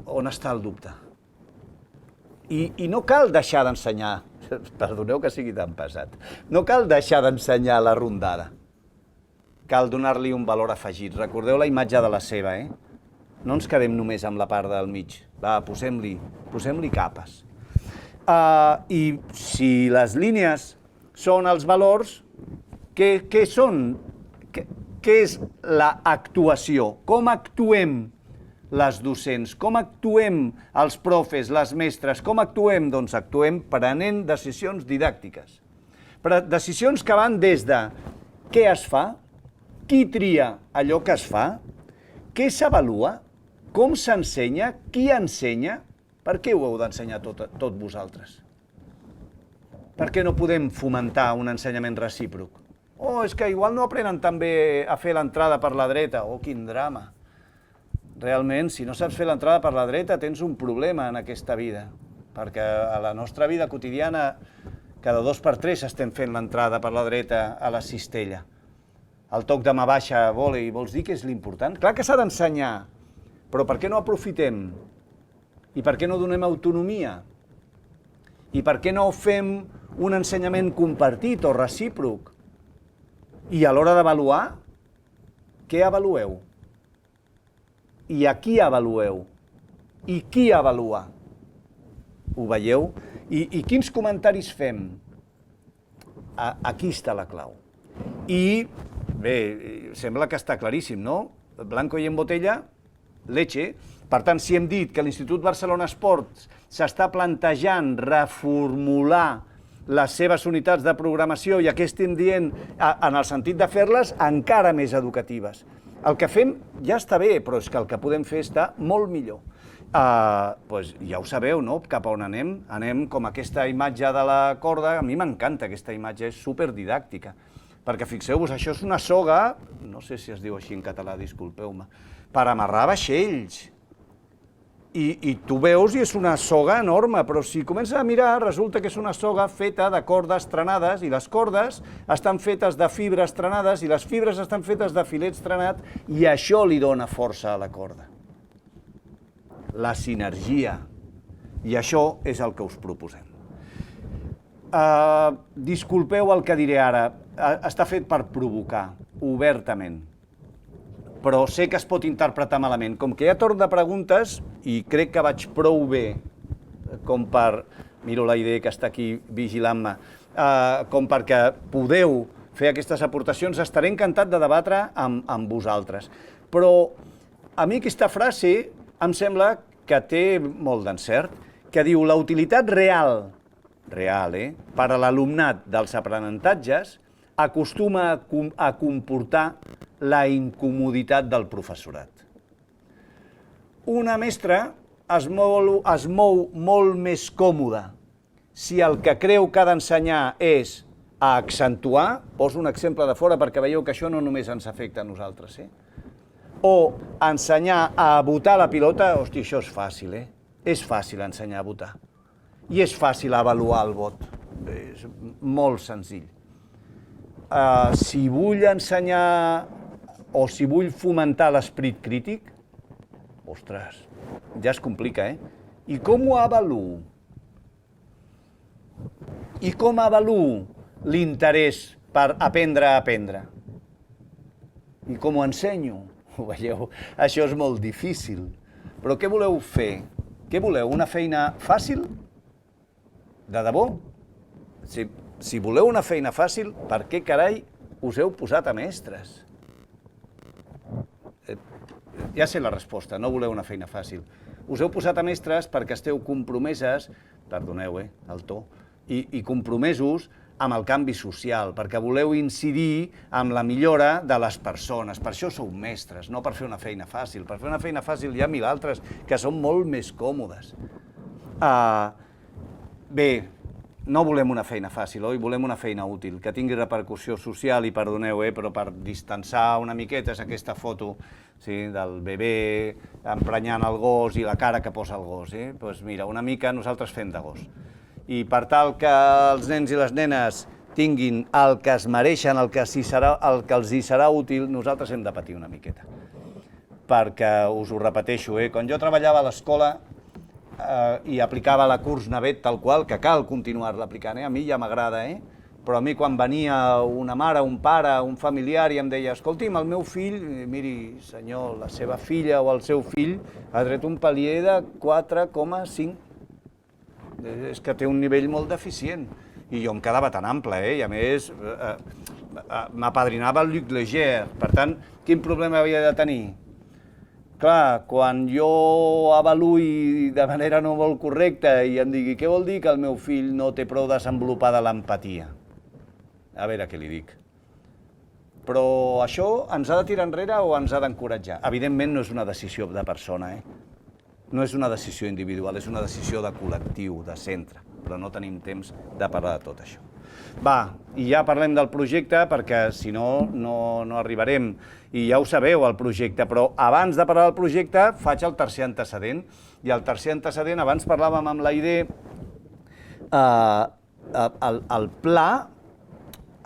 on està el dubte? I no cal deixar d'ensenyar, perdoneu que sigui tan pesat, no cal deixar d'ensenyar la rondada. Cal donar-li un valor afegit. Recordeu la imatge de la ceba, No ens quedem només amb la part del mig. Posem-li capes. I si les línies són els valors, què són? Què és l'actuació? Com actuem les docents? Com actuem els profes, les mestres? Com actuem? Doncs actuem prenent decisions didàctiques. Decisions que van des de què es fa, qui tria allò que es fa, què s'avalua, com s'ensenya, qui ensenya. Per què ho heu d'ensenyar tot vosaltres? Per què no podem fomentar un ensenyament recíproc? Oh, és que igual no aprenen tan bé a fer l'entrada per la dreta. Oh, quin drama. Realment, si no saps fer l'entrada per la dreta, tens un problema en aquesta vida. Perquè a la nostra vida quotidiana, cada 2 per 3 estem fent l'entrada per la dreta a la cistella. El toc de mà baixa, vòlei, vols dir que és l'important? Clar que s'ha d'ensenyar, però per què no aprofitem? I per què no donem autonomia? I per què no fem un ensenyament compartit o recíproc? I a l'hora d'avaluar, què avalueu? I a qui avalueu? I qui avalua? Ho veieu? I quins comentaris fem? Aquí està la clau. I, bé, sembla que està claríssim, no? Blanco y en botella, leche. Per tant, si hem dit que l'Institut Barcelona Esports s'està plantejant reformular les seves unitats de programació i aquí estem dient en el sentit de fer-les encara més educatives. El que fem ja està bé, però és que el que podem fer està molt millor. Ja ho sabeu, no? Cap a on anem? Anem com aquesta imatge de la corda. A mi m'encanta aquesta imatge, és superdidàctica. Perquè fixeu-vos, això és una soga, no sé si es diu així en català, disculpeu-me, per amarrar vaixells. I tu veus i és una soga enorme, però si comences a mirar resulta que és una soga feta de cordes trenades i les cordes estan fetes de fibres trenades i les fibres estan fetes de filets trenats i això li dona força a la corda. La sinergia. I això és el que us proposem. Disculpeu el que diré ara, està fet per provocar, obertament. Però sé que es pot interpretar malament. Com que hi ha torn de preguntes, i crec que vaig prou bé, com per... Miro la idea que està aquí vigilant-me, com perquè podeu fer aquestes aportacions, estaré encantat de debatre amb vosaltres. Però a mi aquesta frase em sembla que té molt d'encert, que diu la utilitat real, per a l'alumnat dels aprenentatges, acostuma a comportar la incomoditat del professorat. Una mestra es mou molt més còmoda si el que creu que ha d'ensenyar és a accentuar, poso un exemple de fora perquè veieu que això no només ens afecta a nosaltres, o ensenyar a botar la pilota, hosti, això és fàcil, És fàcil ensenyar a botar. I és fàcil avaluar el vot. És molt senzill. Si vull ensenyar o si vull fomentar l'esperit crític, ostres, ja es complica, I com ho avaluo? I com avaluo l'interès per aprendre a aprendre? I com ho ensenyo? Ho veieu? Això és molt difícil. Però què voleu fer? Què voleu? Una feina fàcil? De debò? Si voleu una feina fàcil, per què carai us heu posat a mestres? Ja sé la resposta, no voleu una feina fàcil. Us heu posat a mestres perquè esteu compromeses, perdoneu, el to, i compromesos amb el canvi social, perquè voleu incidir amb la millora de les persones. Per això sou mestres, no per fer una feina fàcil. Per fer una feina fàcil hi ha 1000 altres que són molt més còmodes. Bé, no volem una feina fàcil, oi? Volem una feina útil, que tingui repercussió social i perdoneu, però per distanciar una miqueta és aquesta foto del bebè emprenyant el gos i la cara que posa el gos. Doncs mira, una mica nosaltres fem de gos. I per tal que els nens i les nenes tinguin el que es mereixen, el que els hi serà útil, nosaltres hem de patir una miqueta. Perquè, us ho repeteixo, quan jo treballava a l'escola i aplicava la curs Navet tal qual, que cal continuar-la aplicant, a mi ja m'agrada, però a mi quan venia una mare, un pare, un familiar i em deia escolti'm, el meu fill, miri senyor, la seva filla o el seu fill ha tret un palier de 4,5. és que té un nivell molt deficient. I jo em quedava tan ample, i a més m'apadrinava el Luc Leger. Per tant, quin problema havia de tenir? Clar, quan jo avaluï de manera no molt correcta i em digui què vol dir que el meu fill no té prou desenvolupada l'empatia? A veure què li dic. Però això ens ha de tirar enrere o ens ha d'encoratjar? Evidentment no és una decisió de persona, No és una decisió individual, és una decisió de col·lectiu, de centre, però no tenim temps de parlar de tot això. Va, i ja parlem del projecte, perquè si no, no arribarem. I ja ho sabeu, el projecte, però abans de parlar del projecte faig el tercer antecedent. I el tercer antecedent, abans parlàvem amb la idea, el pla,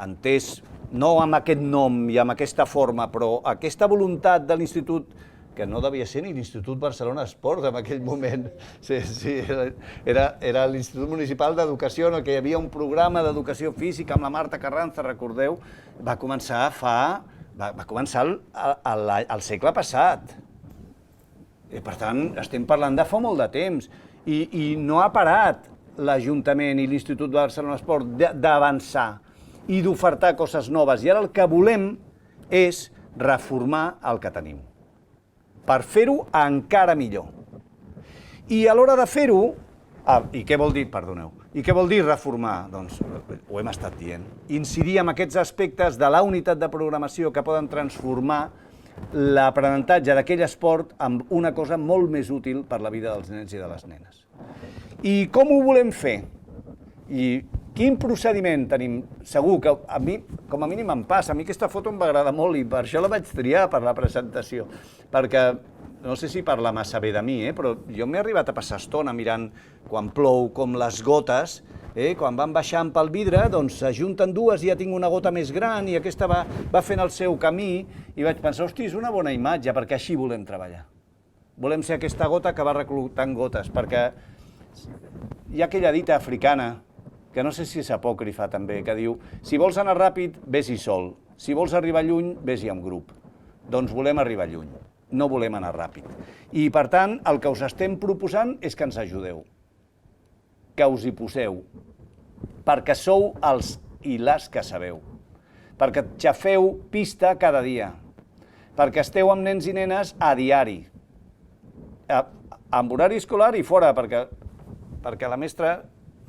entès no amb aquest nom i amb aquesta forma, però aquesta voluntat de l'Institut, que no devia ser ni l'Institut Barcelona Esport en aquell moment. Sí, era l'Institut Municipal d'Educació en què hi havia un programa d'educació física amb la Marta Carranza, recordeu? Va començar al segle passat. Per tant, estem parlant de fa molt de temps. I no ha parat l'Ajuntament i l'Institut Barcelona Esport d'avançar i d'ofertar coses noves. I ara el que volem és reformar el que tenim, per fer-ho encara millor. I a l'hora de fer-ho, i què vol dir, perdoneu, i què vol dir reformar? Doncs ho hem estat dient. Incidir en aquests aspectes de la unitat de programació que poden transformar l'aprenentatge d'aquell esport en una cosa molt més útil per la vida dels nens i de les nenes. I com ho volem fer? I quin procediment tenim? Segur que a mi, com a mínim em passa, a mi aquesta foto em va agradar molt i per això la vaig triar per la presentació, perquè no sé si parla massa bé de mi, però jo m'he arribat a passar estona mirant quan plou, com les gotes, quan van baixant pel vidre, doncs s'ajunten dues i ja tinc una gota més gran i aquesta va fent el seu camí i vaig pensar, hosti, és una bona imatge, perquè així volem treballar. Volem ser aquesta gota que va reclutant gotes, perquè hi ha aquella dita africana, que no sé si és apòcrifa també, que diu si vols anar ràpid, vés-hi sol, si vols arribar lluny, vés-hi en grup. Doncs volem arribar lluny, no volem anar ràpid. I per tant, el que us estem proposant és que ens ajudeu, que us hi poseu, perquè sou els i les que sabeu, perquè xafeu pista cada dia, perquè esteu amb nens i nenes a diari, amb horari escolar i fora, perquè la mestra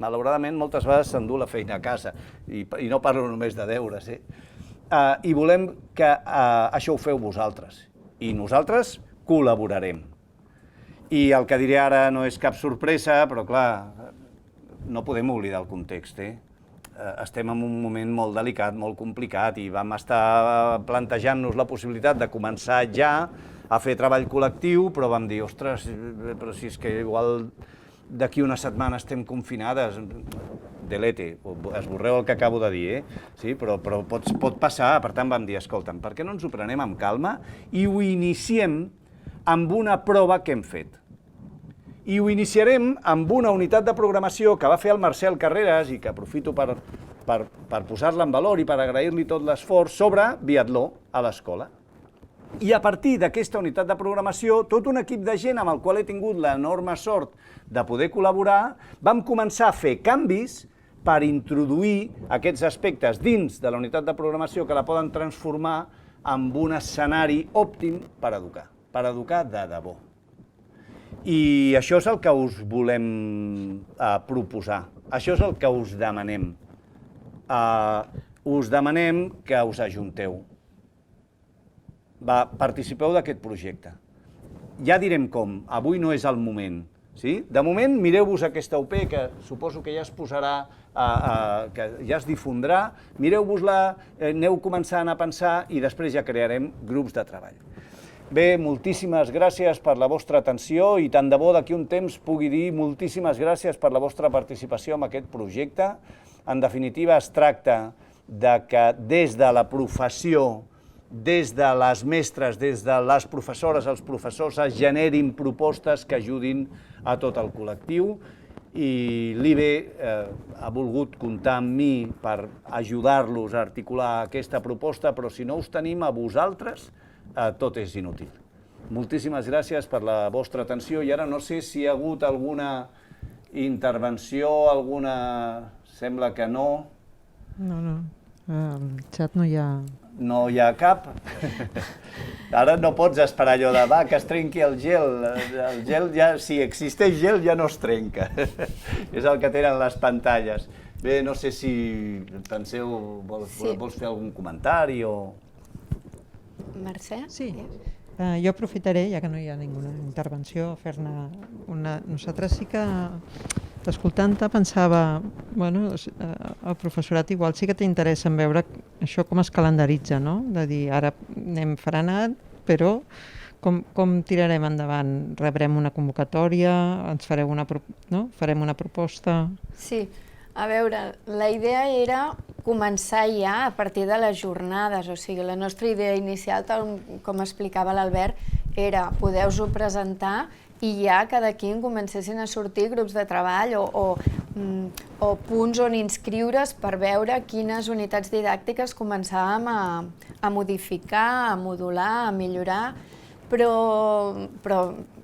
malauradament, moltes vegades s'endú la feina a casa, i no parlo només de deures, i volem que això ho feu vosaltres, i nosaltres col·laborarem. I el que diré ara no és cap sorpresa, però clar, no podem oblidar el context, Estem en un moment molt delicat, molt complicat, i vam estar plantejant-nos la possibilitat de començar ja a fer treball col·lectiu, però vam dir, ostres, però si és que igual d'aquí una setmana estem confinades, delete, esborreu el que acabo de dir, Sí, però pot passar, per tant vam dir, escolta'm, per què no ens ho prenem amb calma i ho iniciem amb una prova que hem fet. I ho iniciarem amb una unitat de programació que va fer el Marcel Carreras i que aprofito per posar-la en valor i per agrair-li tot l'esforç sobre biatló a l'escola. I a partir d'aquesta unitat de programació, tot un equip de gent amb el qual he tingut l'enorme sort de poder col·laborar, vam començar a fer canvis per introduir aquests aspectes dins de la unitat de programació que la poden transformar en un escenari òptim per educar de debò. I això és el que us volem proposar, això és el que us demanem. Us demanem que us ajunteu. Participeu d'aquest projecte. Ja direm com, avui no és el moment. De moment, mireu-vos aquesta UP, que suposo que ja es posarà, que ja es difondrà, mireu-vos-la, aneu començant a pensar i després ja crearem grups de treball. Bé, moltíssimes gràcies per la vostra atenció i tant de bo d'aquí un temps pugui dir moltíssimes gràcies per la vostra participació en aquest projecte. En definitiva, es tracta de que des de la professió, des de les mestres, des de les professores, els professors, es generin propostes que ajudin a tot el col·lectiu i l'IBE ha volgut comptar amb mi per ajudar-los a articular aquesta proposta, però si no us tenim a vosaltres, tot és inútil. Moltíssimes gràcies per la vostra atenció i ara no sé si hi ha hagut alguna Intervenció alguna? Sembla que no. No. Al xat no hi ha... No hi ha cap. Ara no pots esperar allò de va, que es trenqui el gel. El gel ja, si existeix gel, ja no es trenca. És el que tenen les pantalles. Bé, no sé si penseu, vols fer algun comentari o... Mercè? Sí. Jo aprofitaré, ja que no hi ha ninguna intervenció, a fer-ne una... Nosaltres sí que, escoltant-te, pensava, bueno, el professorat igual sí que t'interessa en veure això com es calendaritza, no? De dir, ara anem frenant, però com tirarem endavant? Rebrem una convocatòria? Ens fareu farem una proposta? Sí. A veure, la idea era començar ja a partir de les jornades, o sigui, la nostra idea inicial, tal com explicava l'Albert, era poder-vos-ho presentar i ja que d'aquí en comencessin a sortir grups de treball o punts on inscriure's per veure quines unitats didàctiques començàvem a modificar, a modular, a millorar, però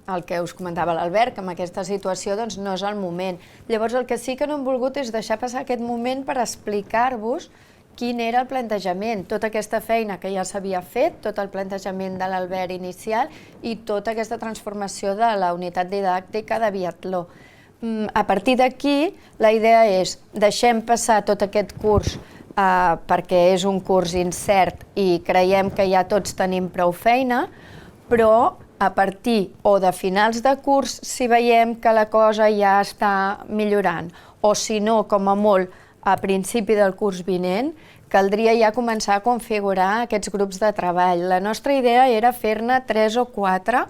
el que us comentava l'Albert, que en aquesta situació doncs, no és el moment. Llavors el que sí que no hem volgut és deixar passar aquest moment per explicar-vos quin era el plantejament, tota aquesta feina que ja s'havia fet, tot el plantejament de l'Albert inicial i tota aquesta transformació de la unitat didàctica de biatló. A partir d'aquí, la idea és deixem passar tot aquest curs perquè és un curs incert i creiem que ja tots tenim prou feina, però a partir o de finals de curs, si veiem que la cosa ja està millorant, o si no, com a molt, a principi del curs vinent, caldria ja començar a configurar aquests grups de treball. La nostra idea era fer-ne 3 o 4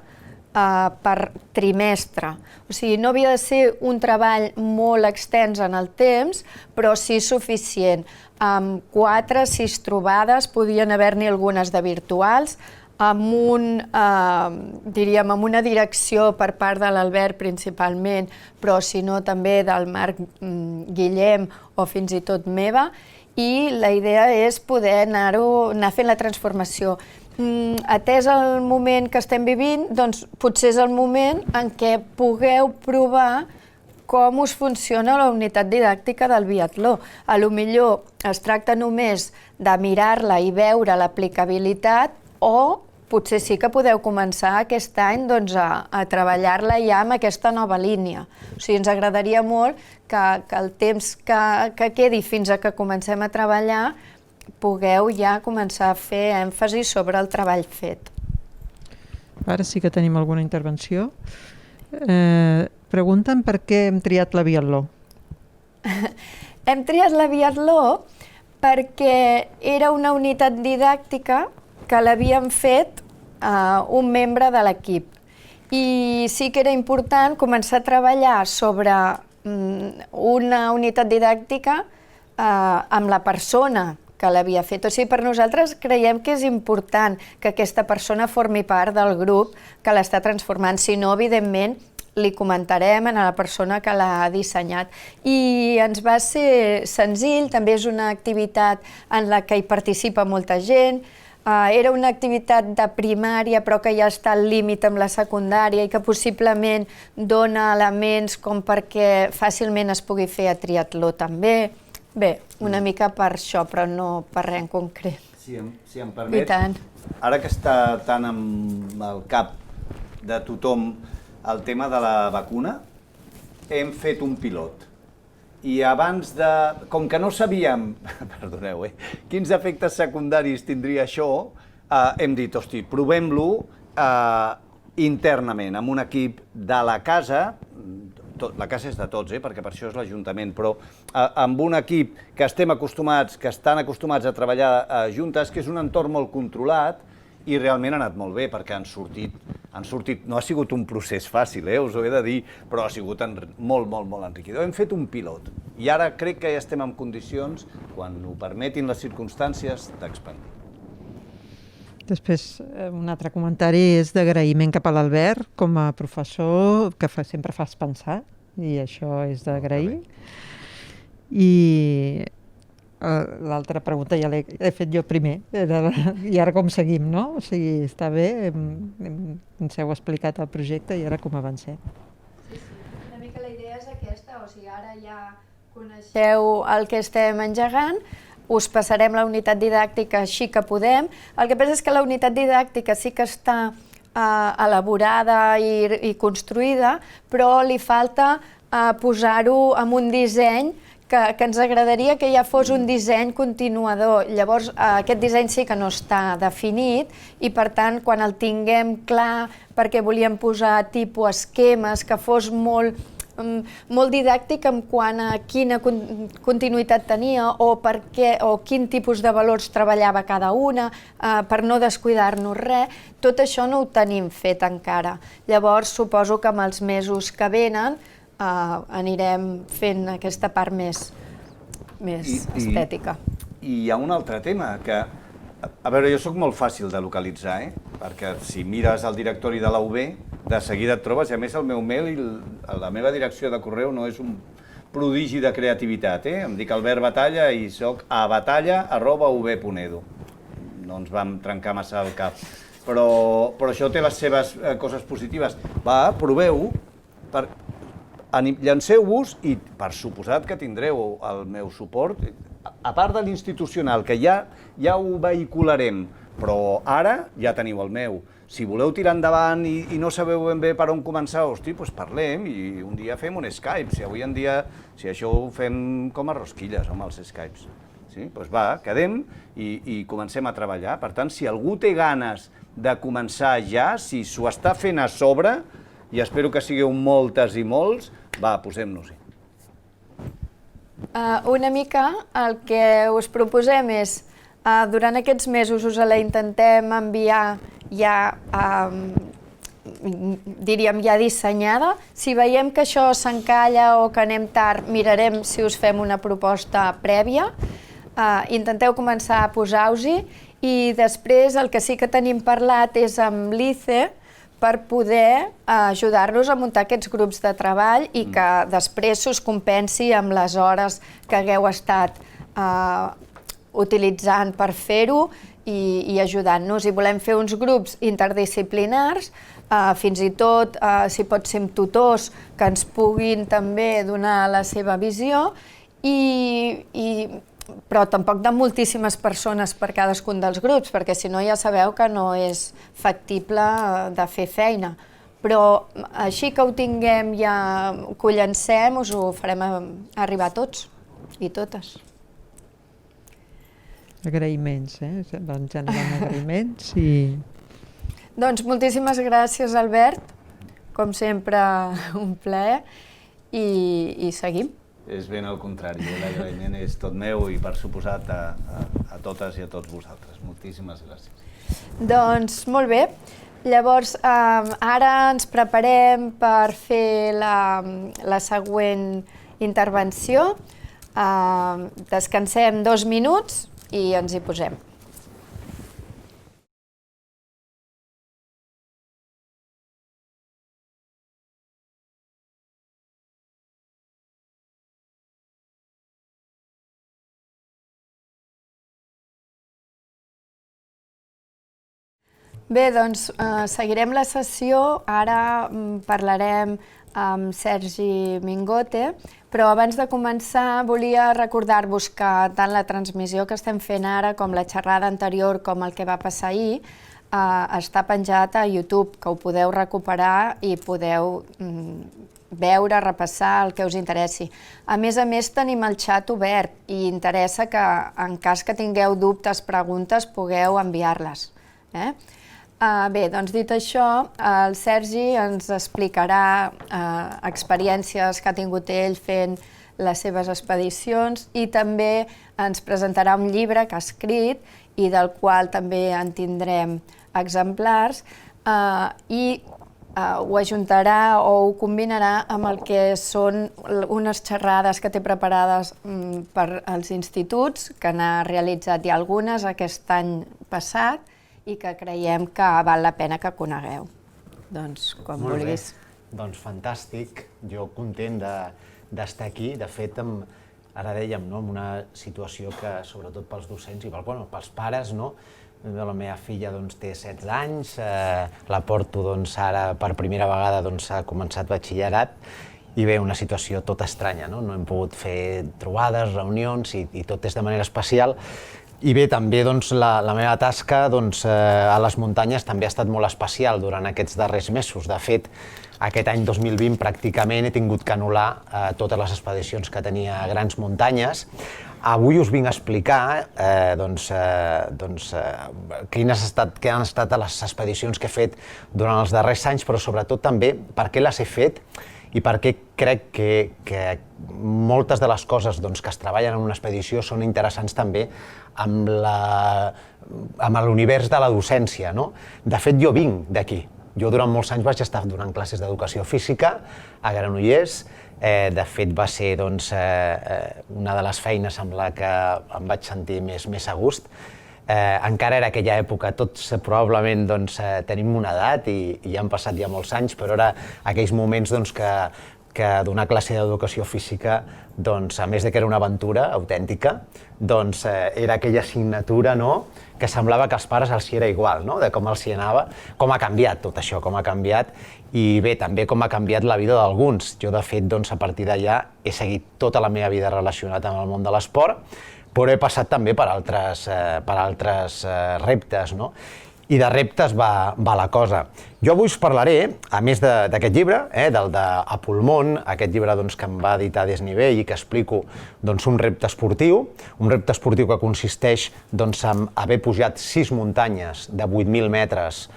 per trimestre. O sigui, no havia de ser un treball molt extens en el temps, però sí suficient. Amb 4 o 6 trobades, podien haver-n'hi algunes de virtuals, amb una direcció per part de l'Albert principalment, però si no també del Marc Guillem o fins i tot meva, i la idea és poder anar fent la transformació. Atès el moment que estem vivint, doncs potser és el moment en què pugueu provar com us funciona la unitat didàctica del biatló. Potser es tracta només de mirar-la i veure l'aplicabilitat, o potser sí que podeu començar aquest any a treballar-la ja amb aquesta nova línia. O sigui, ens agradaria molt que el temps que quedi fins a que comencem a treballar pugueu ja començar a fer èmfasi sobre el treball fet. Ara sí que tenim alguna intervenció. Pregunten per què hem triat la biatló. Hem triat la biatló perquè era una unitat didàctica que l'havíem fet un membre de l'equip. I sí que era important començar a treballar sobre una unitat didàctica amb la persona que l'havia fet. O sigui, per nosaltres creiem que és important que aquesta persona formi part del grup que l'està transformant. Si no, evidentment, li comentarem a la persona que l'ha dissenyat. I ens va ser senzill, també és una activitat en la que hi participa molta gent. Era una activitat de primària però que ja està al límit amb la secundària i que possiblement dona elements com perquè fàcilment es pugui fer a triatló també. Bé, una mica per això, però no per res en concret. Si em permets, ara que està tan amb el cap de tothom el tema de la vacuna, hem fet un pilot. I abans de... Com que no sabíem, perdoneu, quins efectes secundaris tindria això, hem dit, hosti, provem-lo internament, amb un equip de la casa, la casa és de tots, perquè per això és l'Ajuntament, però amb un equip que estan acostumats a treballar juntes, que és un entorn molt controlat, i realment ha anat molt bé, perquè han sortit, no ha sigut un procés fàcil, us ho he de dir, però ha sigut molt enriquidor. Hem fet un pilot, i ara crec que ja estem en condicions, quan ho permetin les circumstàncies, d'expandir. Després, un altre comentari és d'agraïment cap a l'Albert, com a professor, que sempre fas pensar, i això és d'agrair. I l'altra pregunta ja l'he fet jo primer, i ara com seguim, no? O sigui, està bé, ens heu explicat el projecte i ara com avancem. Sí, una mica la idea és aquesta, ara ja coneixeu el que estem engegant, us passarem la unitat didàctica així que podem. El que passa és que la unitat didàctica sí que està elaborada i construïda, però li falta posar-ho en un disseny que ens agradaria que ja fos un disseny continuador. Llavors, aquest disseny sí que no està definit i, per tant, quan el tinguem clar, perquè volíem posar tipus esquemes, que fos molt didàctic en quant a quina continuïtat tenia o quin tipus de valors treballava cada una, per no descuidar-nos res, tot això no ho tenim fet encara. Llavors, suposo que amb els mesos que venen anirem fent aquesta part més estètica. I hi ha un altre tema que, a veure, jo sóc molt fàcil de localitzar, perquè si mires el directori de la UB, de seguida et trobes, i a més el meu mail i la meva direcció de correu no és un prodigi de creativitat, em dic Albert Batalla i soc a batalla@ub.edu. No ens vam trencar massa el cap, però això té les seves coses positives. Va, proveu-ho, llanceu-vos i per suposat que tindreu el meu suport, a part de l'institucional, que ja ho vehicularem, però ara ja teniu el meu. Si voleu tirar endavant i no sabeu ben bé per on començar, hosti, doncs parlem i un dia fem un Skype. Si avui en dia, si això ho fem com a rosquilles, home, els Skypes. Doncs va, quedem i comencem a treballar. Per tant, si algú té ganes de començar ja, si s'ho està fent a sobre, i espero que sigueu moltes i molts, va, posem-nos-hi. Una mica el que us proposem és, durant aquests mesos us la intentem enviar ja, diríem, ja dissenyada. Si veiem que això s'encalla o que anem tard, mirarem si us fem una proposta prèvia. Intenteu començar a posar-vos-hi i després el que sí que tenim parlat és amb l'ICE per poder ajudar-los a muntar aquests grups de treball i que després us compensi amb les hores que hagueu estat utilitzant per fer-ho i ajudant-nos. I volem fer uns grups interdisciplinars, fins i tot, si pot ser amb tutors, que ens puguin també donar la seva visió, però tampoc de moltíssimes persones per cadascun dels grups, perquè si no ja sabeu que no és factible de fer feina. Però així que ho tinguem, ja que ho llancem, us ho farem arribar a tots i totes. Agraïments, van generant agraïments i... Doncs moltíssimes gràcies, Albert. Com sempre, un plaer. I seguim. És ben al contrari, l'agraïment és tot meu i per suposat a totes i a tots vosaltres. Moltíssimes gràcies. Doncs molt bé. Llavors, ara ens preparem per fer la següent intervenció. Descansem 2 minuts i ens hi posem. Bé, doncs seguirem la sessió. Ara parlarem amb Sergi Mingote, però abans de començar volia recordar-vos que tant la transmissió que estem fent ara com la xerrada anterior com el que va passar ahir està penjat a YouTube, que ho podeu recuperar i podeu veure, repassar el que us interessi. A més, tenim el xat obert i interessa que en cas que tingueu dubtes, preguntes, pugueu enviar-les. Bé, doncs dit això, el Sergi ens explicarà experiències que ha tingut ell fent les seves expedicions i també ens presentarà un llibre que ha escrit i del qual també en tindrem exemplars i ho ajuntarà o ho combinarà amb el que són unes xerrades que té preparades per als instituts, que n'ha realitzat ja algunes aquest any passat, i que creiem que val la pena que conegueu. Doncs, quan vulguis. Doncs fantàstic, jo content d'estar aquí. De fet, ara dèiem, en una situació que, sobretot pels docents i pels pares, la meva filla té 16 anys, la porto ara per primera vegada, ha començat batxillerat, i bé, una situació tot estranya, no? No hem pogut fer trobades, reunions i tot és de manera especial. I bé, també la meva tasca a les muntanyes també ha estat molt especial durant aquests darrers mesos. De fet, aquest any 2020 pràcticament he tingut que anul·lar totes les expedicions que tenia a grans muntanyes. Avui us vinc a explicar quines han estat les expedicions que he fet durant els darrers anys, però sobretot també per què les he fet i per què crec que moltes de les coses que es treballen en una expedició són interessants també amb l'univers de la docència. De fet, jo vinc d'aquí. Jo durant molts anys vaig estar donant classes d'educació física a Granollers. De fet, va ser una de les feines amb la que em vaig sentir més a gust. Encara era aquella època, tots probablement tenim una edat i han passat ja molts anys, però era aquells moments que donar classe d'educació física, a més que era una aventura autèntica, era aquella assignatura que semblava que als pares els hi era igual, de com els hi anava, com ha canviat tot això, com ha canviat, i bé, també com ha canviat la vida d'alguns. Jo, de fet, a partir d'allà he seguit tota la meva vida relacionat amb el món de l'esport, però he passat també per altres reptes, i de reptes va la cosa. Jo avui us parlaré, a més d'aquest llibre, del d'A pulmón, aquest llibre que em va editar Desnivell i que explico un repte esportiu que consisteix en haver pujat 6 muntanyes de 8.000 metres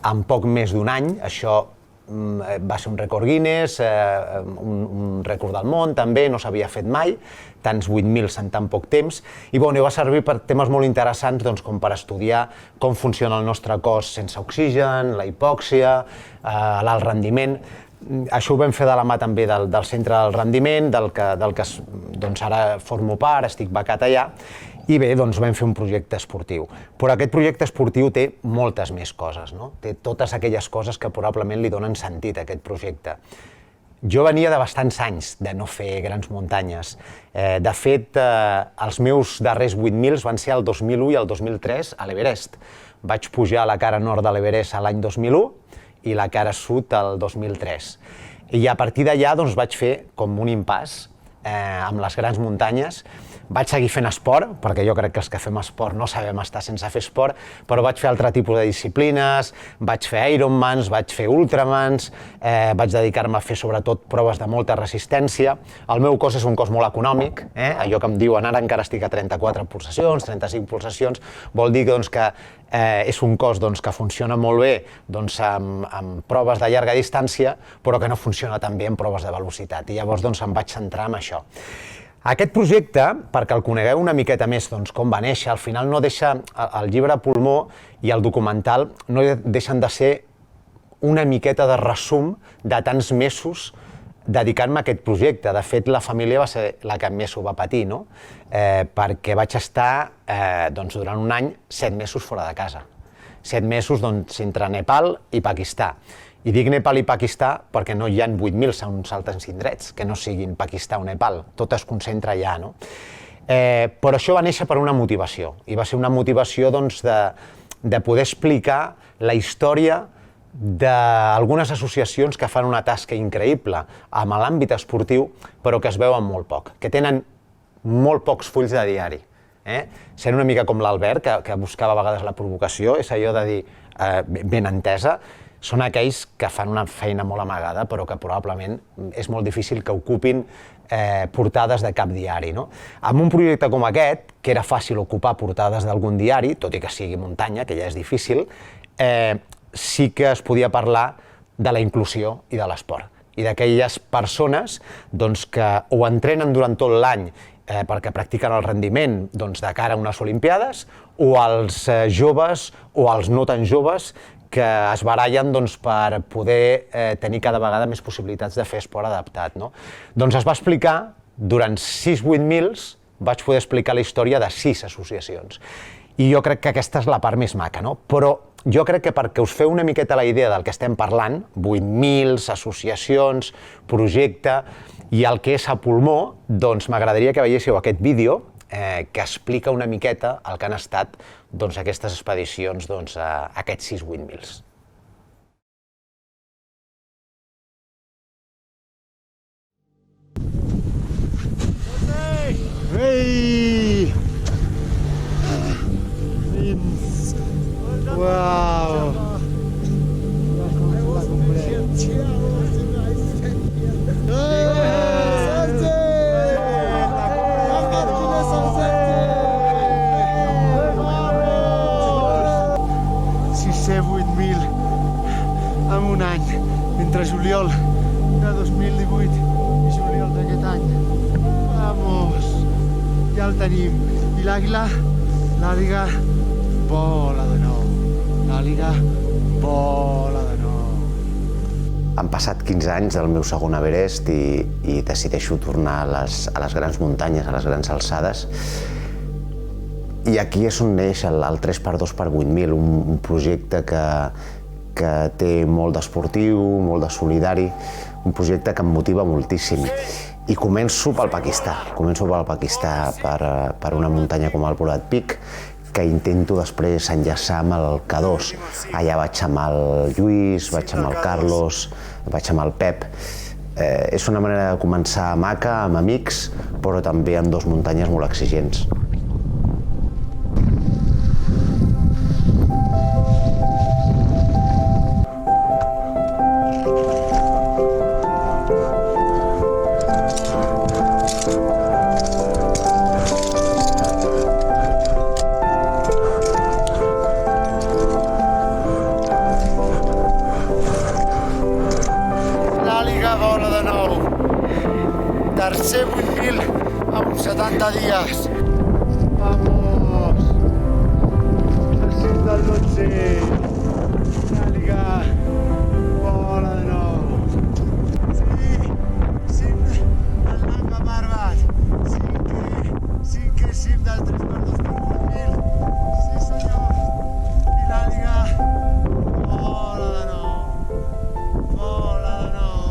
en poc més d'un any. Això va ser un rècord Guinness, un rècord del món també, no s'havia fet mai, tants 8.000 en tan poc temps, i va servir per temes molt interessants com per estudiar com funciona el nostre cos sense oxigen, la hipòxia, l'alt rendiment. Això ho vam fer de la mà també del Centre del Rendiment, del que ara formo part, estic becat allà, i bé, vam fer un projecte esportiu. Però aquest projecte esportiu té moltes més coses, té totes aquelles coses que probablement li donen sentit a aquest projecte. Jo venia de bastants anys de no fer grans muntanyes. De fet, els meus darrers 8.000 van ser el 2001 i el 2003 a l'Everest. Vaig pujar a la cara nord de l'Everest l'any 2001 i la cara sud el 2003. I a partir d'allà vaig fer com un impàs amb les grans muntanyes. Vaig seguir fent esport, perquè jo crec que els que fem esport no sabem estar sense fer esport, però vaig fer altre tipus de disciplines, vaig fer Ironmans, vaig fer Ultramans, vaig dedicar-me a fer sobretot proves de molta resistència. El meu cos és un cos molt econòmic, allò que em diuen ara encara estic a 34 pulsacions, 35 pulsacions, vol dir que és un cos que funciona molt bé amb proves de llarga distància, però que no funciona tan bé en proves de velocitat, i llavors em vaig centrar en això. Aquest projecte, perquè el conegueu una miqueta més com va néixer, al final no deixa, el llibre Pulmó i el documental no deixen de ser una miqueta de resum de tants mesos dedicant-me a aquest projecte. De fet, la família va ser la que més ho va patir, perquè vaig estar durant un any 7 mesos fora de casa. 7 mesos entre Nepal i Pakistà. I dic Nepal i Pakistà perquè no hi ha 8.000 a uns altres indrets que no siguin Pakistà o Nepal, tot es concentra allà. Però això va néixer per una motivació, i va ser una motivació de poder explicar la història d'algunes associacions que fan una tasca increïble en l'àmbit esportiu, però que es veuen molt poc, que tenen molt pocs fulls de diari. Sent una mica com l'Albert, que buscava a vegades la provocació, és allò de dir ben entesa, són aquells que fan una feina molt amagada, però que probablement és molt difícil que ocupin portades de cap diari. Amb un projecte com aquest, que era fàcil ocupar portades d'algun diari, tot i que sigui muntanya, que ja és difícil, sí que es podia parlar de la inclusió i de l'esport, i d'aquelles persones que ho entrenen durant tot l'any perquè practiquen el rendiment de cara a unes Olimpiades, o els joves o els no tan joves que es barallen per poder tenir cada vegada més possibilitats de fer esport adaptat. Doncs es va explicar, durant 6-8.000, vaig poder explicar la història de 6 associacions. I jo crec que aquesta és la part més maca, però jo crec que perquè us feu una miqueta la idea del que estem parlant, 8.000 associacions, projecte, i el que és A pulmó, doncs m'agradaria que veiéssiu aquest vídeo que explica una miqueta el que han estat aquestes expedicions a aquests 6-8.000. Ei! Fins! Uau! En un any, entre juliol de 2018 i juliol d'aquest any. Vamos! Ja el tenim. I l'àguila vola de nou. L'àguila vola de nou. Han passat 15 anys del meu segon Everest i decideixo tornar a les grans muntanyes, a les grans alçades. I aquí és on neix el 3x2x8000, un projecte que té molt d'esportiu, molt de solidari, un projecte que em motiva moltíssim. I començo pel Pakistà per una muntanya com el Bulat Peak, que intento després enllaçar amb el K2. Allà vaig amb el Lluís, vaig amb el Carlos, vaig amb el Pep. És una manera de començar maca, amb amics, però també amb dues muntanyes molt exigents. Tercer 8.000 amb 70 dies. Vamos! El cim del 12. L'àliga vola de nou. Sí, cim del Nanga Parbat. Cinquè cim del 3x2.000. Sí, senyor. I l'àliga vola de nou. Vola de nou.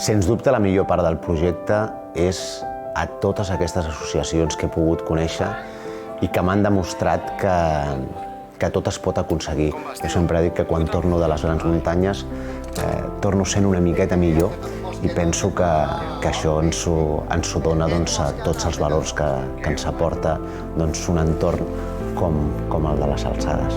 Sens dubte, la millor part del projecte és a totes aquestes associacions que he pogut conèixer i que m'han demostrat que tot es pot aconseguir. Jo sempre he dit que quan torno de les grans muntanyes torno sent una miqueta millor i penso que això ens ho dona a tots els valors que ens aporta un entorn com el de les alçades.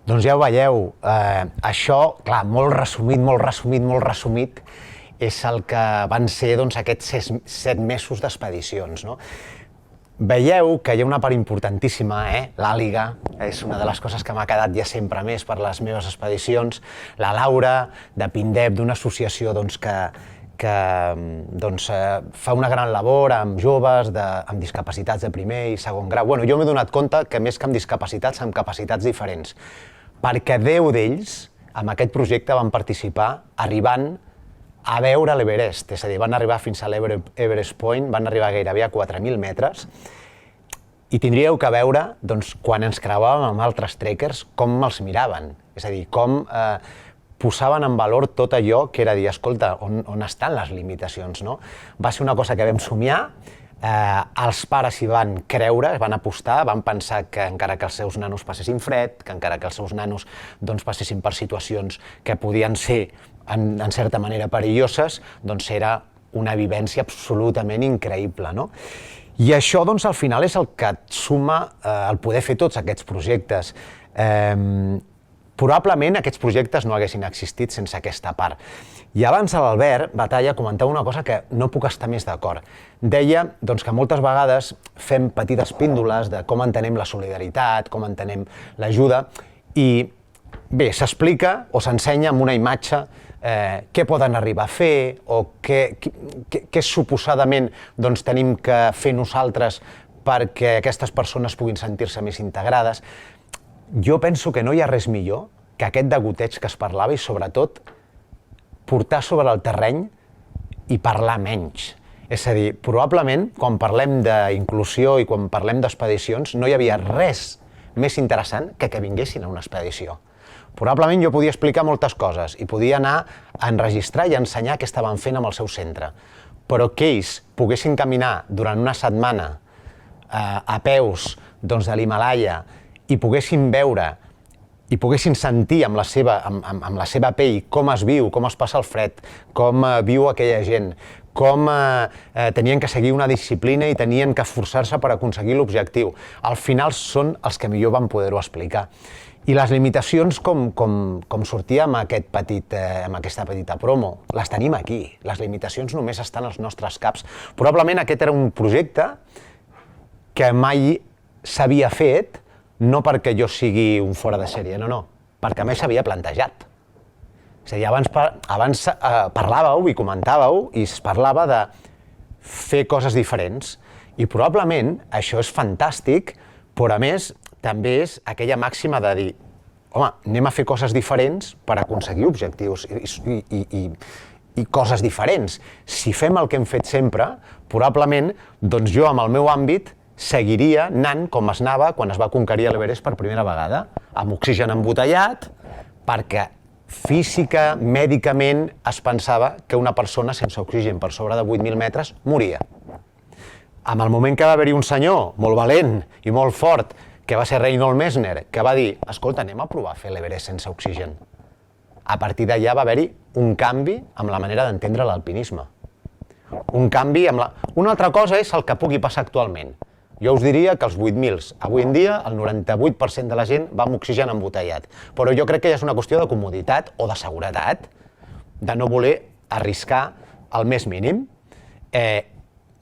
Doncs ja ho veieu, això, clar, molt resumit, és el que van ser aquests 7 mesos d'expedicions. Veieu que hi ha una part importantíssima, l'àliga, és una de les coses que m'ha quedat ja sempre més per les meves expedicions, la Laura, de Pindep, d'una associació que fa una gran labor amb joves amb discapacitats de primer i segon grau. Jo m'he donat compte que més que amb discapacitats, amb capacitats diferents, perquè 10 d'ells, amb aquest projecte, van participar arribant a veure l'Everest, és a dir, van arribar fins a l'Everest Point, van arribar gairebé a 4.000 metres, i tindríeu que veure, quan ens creuàvem amb altres trekkers, com els miraven, és a dir, com posaven en valor tot allò que era dir, escolta, on estan les limitacions, no? Va ser una cosa que vam somiar, els pares hi van creure, es van apostar, van pensar que encara que els seus nanos passessin fred, que encara que els seus nanos passessin per situacions que podien ser, en certa manera, perilloses, era una vivència absolutament increïble, no? I això, al final, és el que et suma el poder fer tots aquests projectes. Probablement aquests projectes no haguessin existit sense aquesta part. I abans l'Albert Batalla comentava una cosa que no puc estar més d'acord. Deia que moltes vegades fem petites píndoles de com entenem la solidaritat, com entenem l'ajuda, i bé, s'explica o s'ensenya amb una imatge què poden arribar a fer o què suposadament tenim que fer nosaltres perquè aquestes persones puguin sentir-se més integrades. Jo penso que no hi ha res millor que aquest degoteig que es parlava i, sobretot, portar sobre el terreny i parlar menys. És a dir, probablement, quan parlem d'inclusió i quan parlem d'expedicions, no hi havia res més interessant que vinguessin a una expedició. Probablement jo podia explicar moltes coses i podia anar a enregistrar i a ensenyar què estaven fent amb el seu centre, però que ells poguessin caminar durant una setmana a peus de l'Himàlaia i poguessin veure i poguessin sentir amb la seva pell com es viu, com es passa el fred, com viu aquella gent, com tenien que seguir una disciplina i tenien que esforçar-se per aconseguir l'objectiu. Al final són els que millor van poder-ho explicar. I les limitacions, com sortia amb aquesta petita promo, les tenim aquí. Les limitacions només estan als nostres caps. Probablement aquest era un projecte que mai s'havia fet, no perquè jo sigui un fora de sèrie, no, perquè mai s'havia plantejat. És a dir, abans parlàveu i comentàveu i es parlava de fer coses diferents. I probablement això és fantàstic, però a més també és aquella màxima de dir home, anem a fer coses diferents per aconseguir objectius i coses diferents. Si fem el que hem fet sempre, probablement doncs jo amb el meu àmbit seguiria anant com es anava quan es va conquerir l'Everest per primera vegada, amb oxigen embotellat, perquè física, mèdicament, es pensava que una persona sense oxigen per sobre de 8.000 metres moria. En el moment que va haver-hi un senyor molt valent i molt fort, que va ser Reinhold Messner, que va dir escolta, anem a provar a fer l'Everest sense oxigen. A partir d'allà va haver-hi un canvi amb la manera d'entendre l'alpinisme. Un canvi amb la... Una altra cosa és el que pugui passar actualment. Jo us diria que els 8.000, avui en dia, el 98% de la gent va amb oxigen embotellat. Però jo crec que ja és una qüestió de comoditat o de seguretat, de no voler arriscar el més mínim.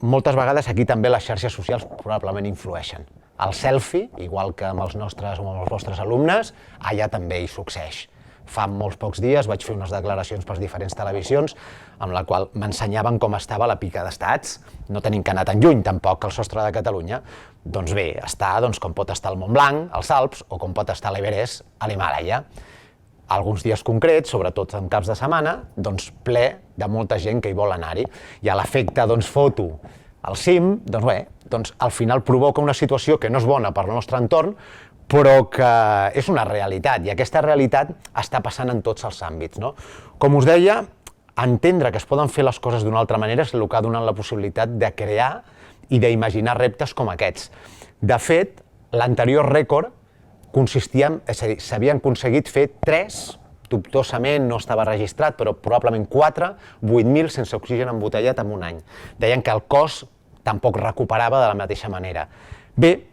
Moltes vegades aquí també les xarxes socials probablement influeixen. El selfie, igual que amb els nostres o amb els vostres alumnes, allà també hi succeeix. Fa molts pocs dies vaig fer unes declaracions per diferents televisions amb la qual m'ensenyaven com estava la pica d'estats. No tenim que anar tan lluny, tampoc, al sostre de Catalunya. Doncs bé, està com pot estar el Montblanc, els Alps, o com pot estar l'Everest a l'Himàlaia. Alguns dies concrets, sobretot en caps de setmana, doncs ple de molta gent que hi vol anar-hi. I a l'efecte foto al cim, doncs bé, al final provoca una situació que no és bona per al nostre entorn, però que és una realitat, i aquesta realitat està passant en tots els àmbits. Com us deia, entendre que es poden fer les coses d'una altra manera és el que ha donat la possibilitat de crear i d'imaginar reptes com aquests. De fet, l'anterior rècord consistia en, és a dir, s'havien aconseguit fer 3, dubtosament no estava registrat, però probablement 4, 8.000 sense oxigen embotellat en un any. Deien que el cos tampoc recuperava de la mateixa manera. Bé,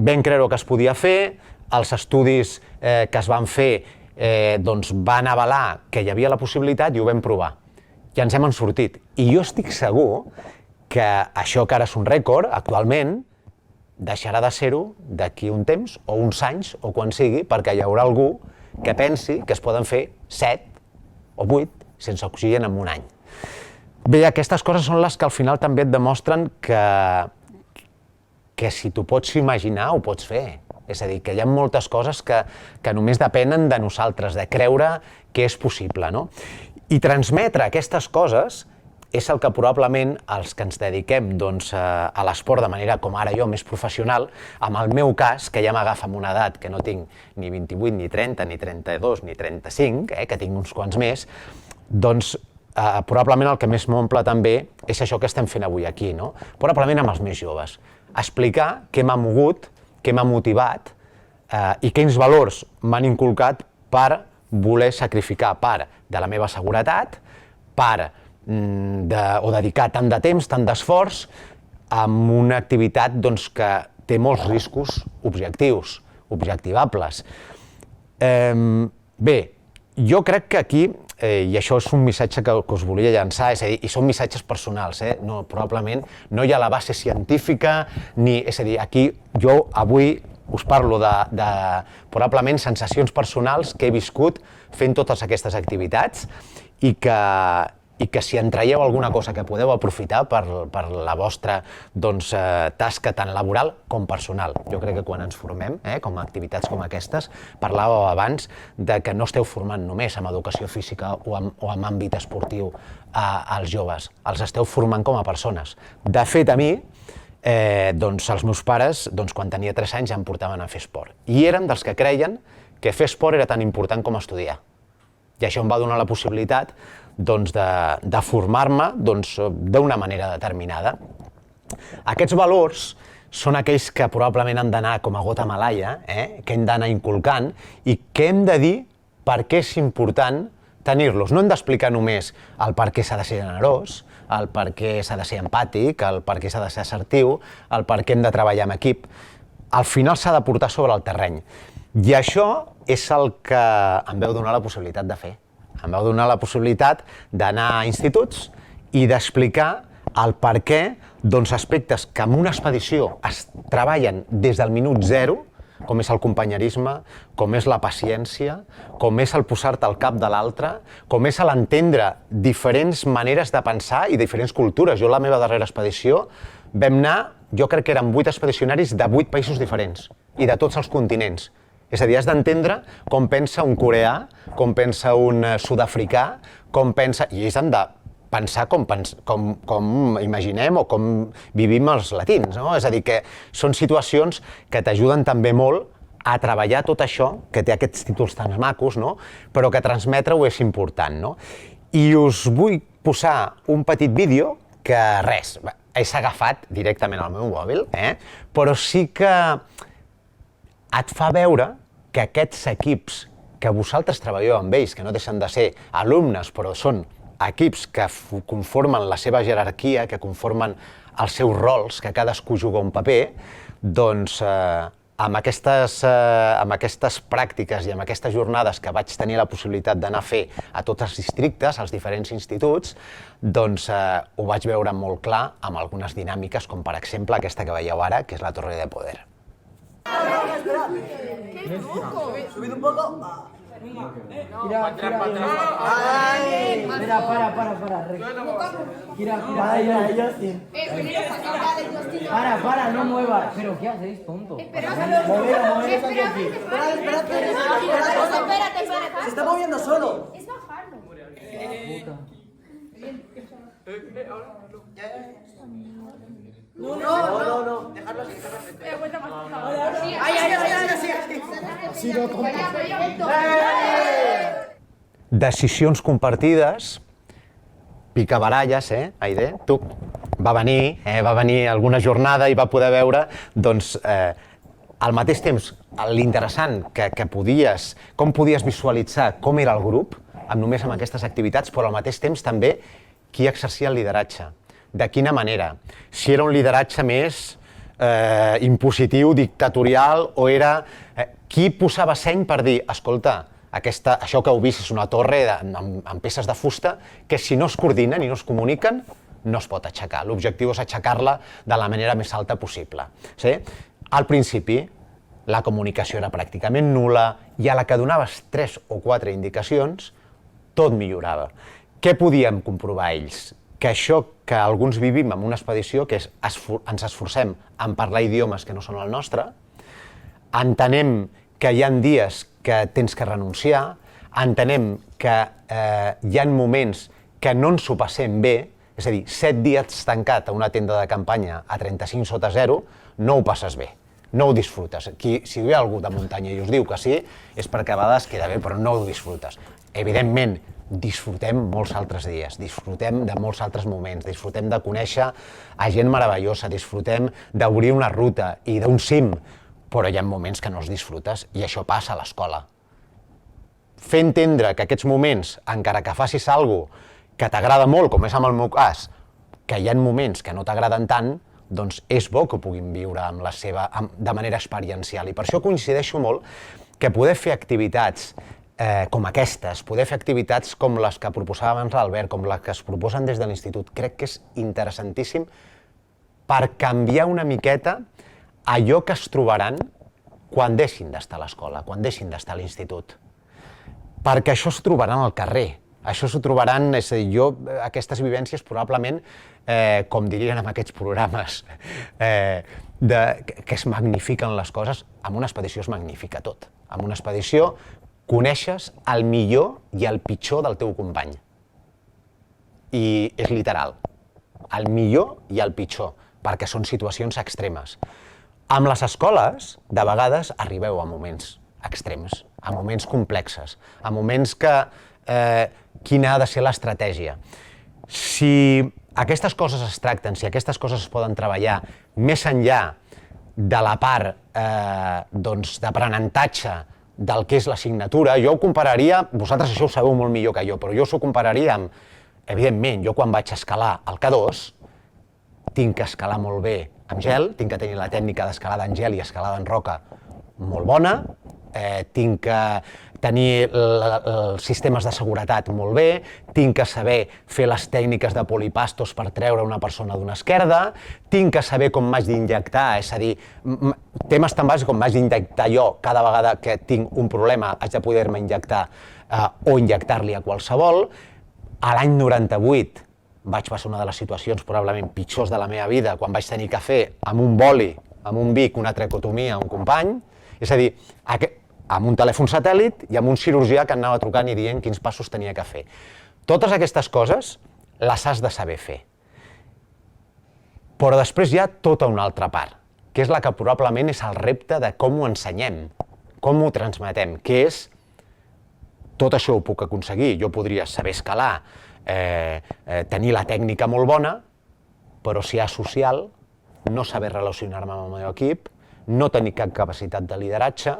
vam creure que es podia fer, els estudis que es van fer van avalar que hi havia la possibilitat i ho vam provar. I ens hem en sortit. I jo estic segur que això que ara és un rècord, actualment, deixarà de ser-ho d'aquí un temps, o uns anys, o quan sigui, perquè hi haurà algú que pensi que es poden fer 7 o 8 sense oxigen en un any. Bé, aquestes coses són les que al final també et demostren que si t'ho pots imaginar, ho pots fer. És a dir, que hi ha moltes coses que només depenen de nosaltres, de creure que és possible. I transmetre aquestes coses és el que probablement els que ens dediquem a l'esport de manera com ara jo, més professional, en el meu cas, que ja m'agafa amb una edat que no tinc ni 28, ni 30, ni 32, ni 35, que tinc uns quants més, doncs probablement el que més m'omple també és això que estem fent avui aquí, probablement amb els més joves. Explicar què m'ha mogut, què m'ha motivat i quins valors m'han inculcat per voler sacrificar part de la meva seguretat, o dedicar tant de temps, tant d'esforç amb una activitat que té molts riscos objectius, objectivables. Bé, jo crec que aquí, i això és un missatge que us volia llançar, és a dir, i són missatges personals, probablement no hi ha la base científica, és a dir, aquí jo avui us parlo de probablement sensacions personals que he viscut fent totes aquestes activitats i que si en traieu alguna cosa que podeu aprofitar per la vostra tasca tant laboral com personal. Jo crec que quan ens formem, com a activitats com aquestes, parlàveu abans de que no esteu formant només amb educació física o en àmbit esportiu als joves, els esteu formant com a persones. De fet, a mi, els meus pares, quan tenia 3 anys, ja em portaven a fer esport. I eren dels que creien que fer esport era tan important com estudiar. I això em va donar la possibilitat de formar-me d'una manera determinada. Aquests valors són aquells que probablement han d'anar com a gota malaia, que hem d'anar inculcant i que hem de dir per què és important tenir-los. No hem d'explicar només el per què s'ha de ser generós, el per què s'ha de ser empàtic, el per què s'ha de ser assertiu, el per què hem de treballar en equip. Al final s'ha de portar sobre el terreny. I això és el que em vau donar la possibilitat de fer. Em vau donar la possibilitat d'anar a instituts i d'explicar el per què aspectes que en una expedició es treballen des del minut zero, com és el companyerisme, com és la paciència, com és el posar-te al cap de l'altre, com és l'entendre diferents maneres de pensar i diferents cultures. Jo, la meva darrera expedició, vam anar, jo crec que eren 8 expedicionaris de 8 països diferents i de tots els continents. És a dir, has d'entendre com pensa un coreà, com pensa un sud-africà, com pensa... I ells han de pensar com imaginem o com vivim els latins, no? És a dir, que són situacions que t'ajuden també molt a treballar tot això, que té aquests títols tan macos, no? Però que transmetre-ho és important, no? I us vull posar un petit vídeo que res, és agafat directament al meu mòbil, però sí que et fa veure que aquests equips que vosaltres treballeu amb ells, que no deixen de ser alumnes, però són equips que conformen la seva jerarquia, que conformen els seus rols, que cadascú juga un paper, doncs amb aquestes pràctiques i amb aquestes jornades que vaig tenir la possibilitat d'anar a fer a tots els districtes, als diferents instituts, doncs ho vaig veure molt clar amb algunes dinàmiques, com per exemple aquesta que veieu ara, que és la Torre de Poder. Subid un poco. Gira. Espera, para. Gira. Justin. Para, no muevas. ¿Pero qué hacéis, tonto? Espérate. Se está moviendo solo. Es bajarlo. No. Dejarlo así, así. Decisions compartides, picabaralles, Aide? Tu va venir alguna jornada i va poder veure, doncs, al mateix temps, l'interessant que podies, com podies visualitzar com era el grup, només amb aquestes activitats, però al mateix temps també qui exercia el lideratge. De quina manera? Si era un lideratge més impositiu, dictatorial, o era qui posava seny per dir, escolta, això que heu vist és una torre amb peces de fusta que si no es coordinen i no es comuniquen no es pot aixecar. L'objectiu és aixecar-la de la manera més alta possible. Al principi la comunicació era pràcticament nul·la i a la que donaves 3 o 4 indicacions tot millorava. Què podíem comprovar ells? Que això que alguns vivim en una expedició, que és ens esforcem en parlar idiomes que no són el nostre, entenem que hi ha dies que tens que renunciar, entenem que hi ha moments que no ens ho passem bé, és a dir, 7 dies tancat a una tenda de campanya a 35 sota 0, no ho passes bé, no ho disfrutes. Si hi ha algú de muntanya i us diu que sí, és perquè a vegades queda bé, però no ho disfrutes. Evidentment, disfrutem molts altres dies, disfrutem de molts altres moments, disfrutem de conèixer a gent meravellosa, disfrutem d'obrir una ruta i d'un cim, però hi ha moments que no els disfrutes i això passa a l'escola. Fer entendre que aquests moments, encara que facis alguna cosa que t'agrada molt, com és en el meu cas, que hi ha moments que no t'agraden tant, doncs és bo que ho puguin viure de manera experiencial. I per això coincideixo molt que poder fer activitats com aquestes, poder fer activitats com les que proposava abans l'Albert, com les que es proposen des de l'Institut, crec que és interessantíssim per canviar una miqueta allò que es trobaran quan deixin d'estar a l'escola, quan deixin d'estar a l'institut. Perquè això es trobaran al carrer, això s'ho trobaran, és a dir, jo aquestes vivències probablement, com dirien en aquests programes, que es magnifiquen les coses, amb una expedició es magnifica tot. Amb una expedició coneixes el millor i el pitjor del teu company. I és literal, el millor i el pitjor, perquè són situacions extremes. Amb les escoles, de vegades, arribeu a moments extrems, a moments complexes, a moments que quina ha de ser l'estratègia. Si aquestes coses es tracten, si aquestes coses es poden treballar més enllà de la part d'aprenentatge del que és l'assignatura, jo ho compararia, vosaltres això ho sabeu molt millor que jo, però jo us ho compararia amb, evidentment, jo quan vaig escalar el K2, tinc que escalar molt bé amb gel, tinc que tenir la tècnica d'escalada en gel i escalada en roca molt bona, tinc que tenir els sistemes de seguretat molt bé, tinc que saber fer les tècniques de polipastos per treure una persona d'una esquerda, tinc que saber com m'haig d'injectar, és a dir, temes tan bàsics com m'haig d'injectar jo cada vegada que tinc un problema, haig de poder-me injectar o injectar-li a qualsevol. A l'any 98 vaig passar una de les situacions probablement pitjors de la meva vida, quan vaig tenir que fer amb un boli, amb un bic, una tracotomia a un company, és a dir, amb un telèfon satèl·lit i amb un cirurgià que anava trucant i dient quins passos tenia que fer. Totes aquestes coses les has de saber fer. Però després hi ha tota una altra part, que és la que probablement és el repte de com ho ensenyem, com ho transmetem, que és tot això ho puc aconseguir. Jo podria saber escalar, tenir la tècnica molt bona, però si hi ha social, no saber relacionar-me amb el meu equip, no tenir cap capacitat de lideratge,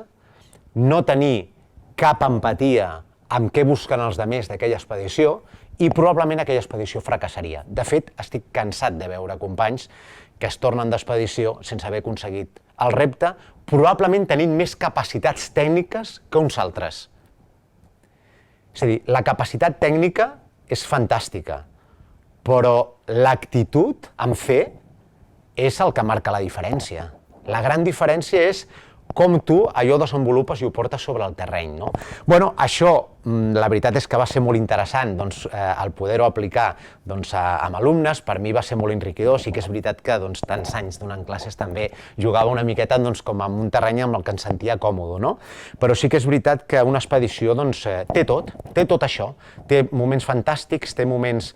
no tenir cap empatia amb què busquen els altres d'aquella expedició i probablement aquella expedició fracassaria. De fet, estic cansat de veure companys que es tornen d'expedició sense haver aconseguit el repte, probablement tenint més capacitats tècniques que uns altres. És a dir, la capacitat tècnica és fantàstica, però l'actitud en fer és el que marca la diferència. La gran diferència és com tu allò desenvolupes i ho portes sobre el terreny, no? Bueno, això, la veritat és que va ser molt interessant, doncs, el poder-ho aplicar amb alumnes, per mi va ser molt enriquidor, sí que és veritat que tants anys donant classes també jugava una miqueta com en un terreny amb el que em sentia còmode, no? Però sí que és veritat que una expedició té tot això, té moments fantàstics, té moments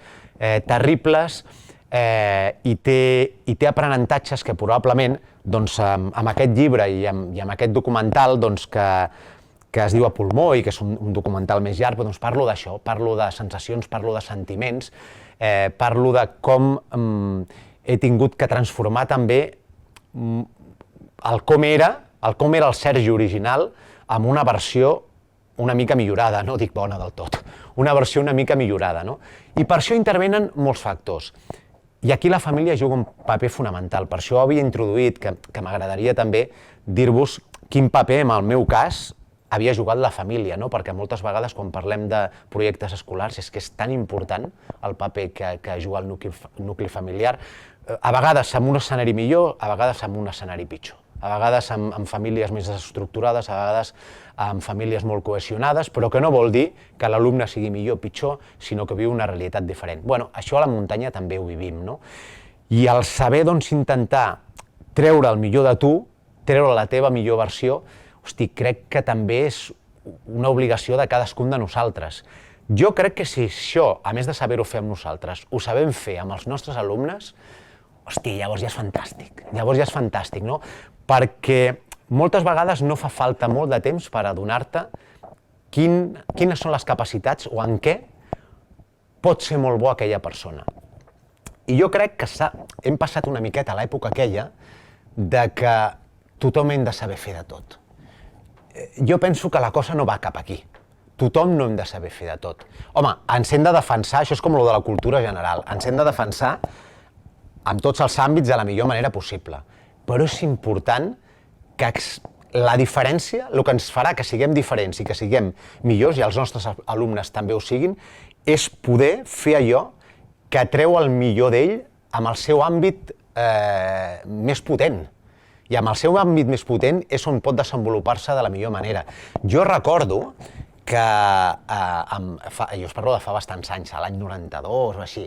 terribles, i té aprenentatges que probablement amb aquest llibre i amb aquest documental que es diu A pulmó i que és un documental més llarg, parlo d'això, parlo de sensacions, parlo de sentiments, parlo de com he tingut que transformar també el com era el Sergi original amb una versió una mica millorada, no dic bona del tot, una versió una mica millorada, no? I per això intervenen molts factors. I aquí la família juga un paper fonamental. Per això havia introduït, que m'agradaria també dir-vos quin paper, en el meu cas, havia jugat la família, no? Perquè moltes vegades quan parlem de projectes escolars és que és tan important el paper que juga el nucli familiar, a vegades amb un escenari millor, a vegades amb un escenari pitjor. A vegades amb famílies més desestructurades, a vegades amb famílies molt cohesionades, però que no vol dir que l'alumne sigui millor o pitjor, sinó que viu una realitat diferent. Bueno, això a la muntanya també ho vivim, no? I el saber, intentar treure el millor de tu, treure la teva millor versió, hosti, crec que també és una obligació de cadascun de nosaltres. Jo crec que si això, a més de saber-ho fer amb nosaltres, ho sabem fer amb els nostres alumnes, hosti, llavors ja és fantàstic, no? Perquè moltes vegades no fa falta molt de temps per adonar-te quines són les capacitats o en què pot ser molt bo aquella persona. I jo crec que hem passat una miqueta a l'època aquella de que tothom hem de saber fer de tot. Jo penso que la cosa no va cap aquí. Tothom no hem de saber fer de tot. Home, ens hem de defensar, això és com el de la cultura general, ens hem de defensar en tots els àmbits de la millor manera possible. Però és important que la diferència, el que ens farà que siguem diferents i que siguem millors, i els nostres alumnes també ho siguin, és poder fer allò que treu el millor d'ell amb el seu àmbit més potent. I amb el seu àmbit més potent és on pot desenvolupar-se de la millor manera. Jo recordo que, jo us parlo de fa bastants anys, a l'any 92 o així,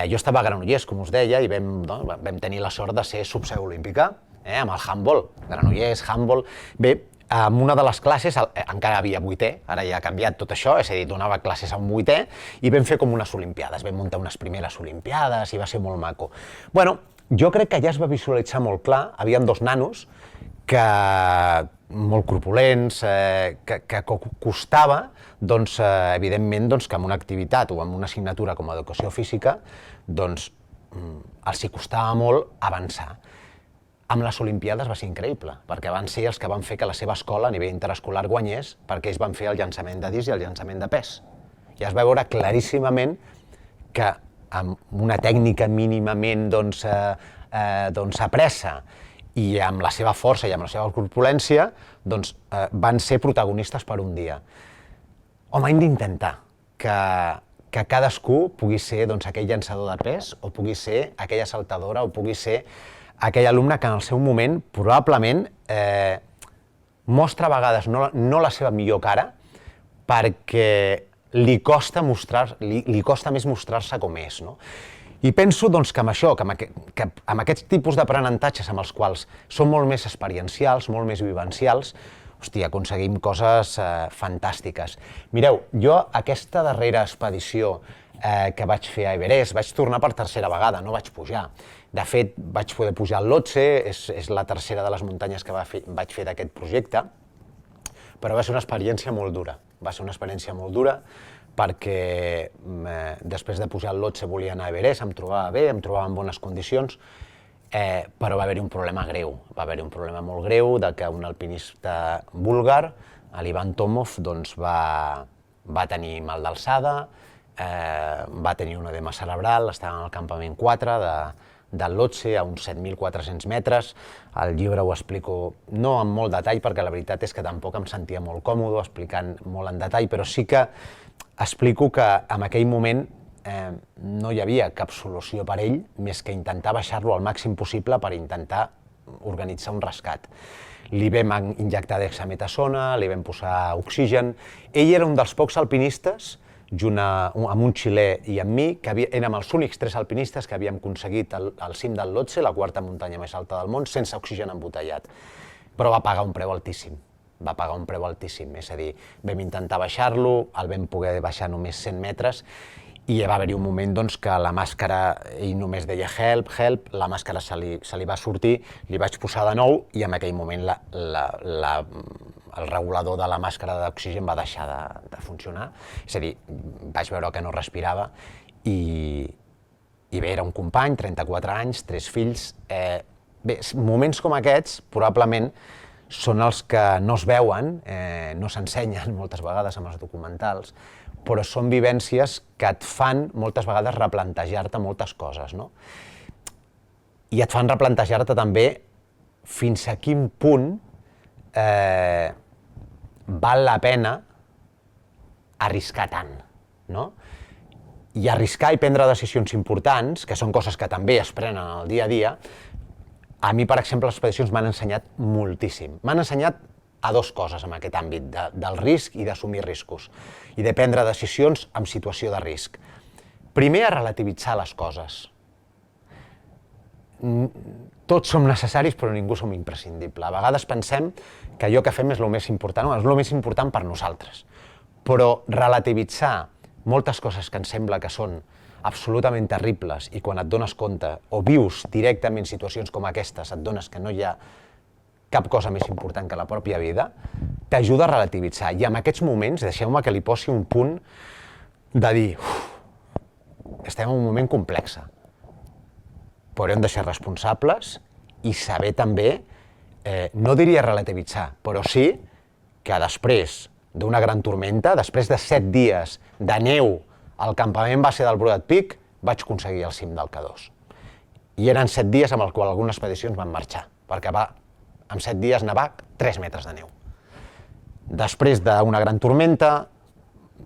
jo estava a Granollers, com us deia, i vam tenir la sort de ser subseu olímpica amb el handball, Granollers, handball. Bé, en una de les classes, encara havia 8è, ara ja ha canviat tot això, és a dir, donava classes a un 8è, i vam fer com unes olimpiades, vam muntar unes primeres olimpiades i va ser molt maco. Bueno, jo crec que ja es va visualitzar molt clar, havien dos nanos molt corpulents, que costava, evidentment, que en una activitat o en una assignatura com a educació física, els hi costava molt avançar. amb les Olimpiades va ser increïble, perquè van ser els que van fer que la seva escola a nivell interescolar guanyés, perquè ells van fer el llançament de disc i el llançament de pes. I es va veure claríssimament que amb una tècnica mínimament apressa i amb la seva força i amb la seva corpulència van ser protagonistes per un dia. Home, hem d'intentar que cadascú pugui ser aquell llançador de pes o pugui ser aquella saltadora o pugui ser aquell alumne que en el seu moment probablement mostra a vegades no la seva millor cara perquè li costa més mostrar-se com és. I penso que amb això, que amb aquests tipus d'aprenentatges amb els quals són molt més experiencials, molt més vivencials, aconseguim coses fantàstiques. Mireu, jo aquesta darrera expedició que vaig fer a Everest vaig tornar per tercera vegada, no vaig pujar. De fet, vaig poder pujar al Lhotse, és la tercera de les muntanyes que vaig fer d'aquest projecte, però va ser una experiència molt dura. Va ser una experiència molt dura perquè després de pujar al Lhotse volia anar a Everest, em trobava bé, em trobava en bones condicions, però va haver-hi un problema greu. Va haver-hi un problema molt greu de que un alpinista búlgar, l'Ivan Tomov, va tenir mal d'alçada, va tenir un edema cerebral, estava en el campament 4 del Lhotse, a uns 7.400 metres. Al llibre ho explico no amb molt detall, perquè la veritat és que tampoc em sentia molt còmode explicant molt en detall, però sí que explico que en aquell moment no hi havia cap solució per ell més que intentar baixar-lo al màxim possible per intentar organitzar un rescat. Li vam injectar dexametasona, li vam posar oxigen. Ell era un dels pocs alpinistes, junt amb un xilè i amb mi, que érem els únics 3 alpinistes que havíem aconseguit el cim del Lhotse, la 4ª muntanya més alta del món, sense oxigen embotellat. Però va pagar un preu altíssim. Va pagar un preu altíssim, és a dir, vam intentar baixar-lo, el vam poder baixar només 100 metres, i va haver-hi un moment que la màscara, ell només deia help, help, la màscara se li va sortir, li vaig posar de nou i en aquell moment el regulador de la màscara d'oxigen va deixar de funcionar. És a dir, vaig veure que no respirava i bé, era un company, 34 anys, 3 fills. Bé, moments com aquests probablement són els que no es veuen, no s'ensenyen moltes vegades amb els documentals, però són vivències que et fan moltes vegades replantejar-te moltes coses, no? I et fan replantejar-te també fins a quin punt val la pena arriscar tant, no? I arriscar i prendre decisions importants, que són coses que també es prenen al dia a dia, a mi, per exemple, les expedicions m'han ensenyat moltíssim. M'han ensenyat a 2 coses en aquest àmbit, del risc i d'assumir riscos, i de prendre decisions en situació de risc. Primer, a relativitzar les coses. Tots som necessaris, però ningú som imprescindible. A vegades pensem que allò que fem és el més important, és el més important per nosaltres. Però relativitzar moltes coses que ens sembla que són absolutament terribles i quan et dones compte o vius directament situacions com aquestes, et dones que no hi ha cap cosa més important que la pròpia vida, t'ajuda a relativitzar. I en aquests moments, deixeu-me que li posi un punt de dir estem en un moment complex, però hem de ser responsables i saber també, no diria relativitzar, però sí que després d'una gran tormenta, després de 7 dies de neu al campament base del Broad Peak, vaig aconseguir el cim del K2. I eren 7 dies amb els quals algunes expedicions van marxar, perquè en 7 dies nevar 3 metres de neu. Després d'una gran tormenta,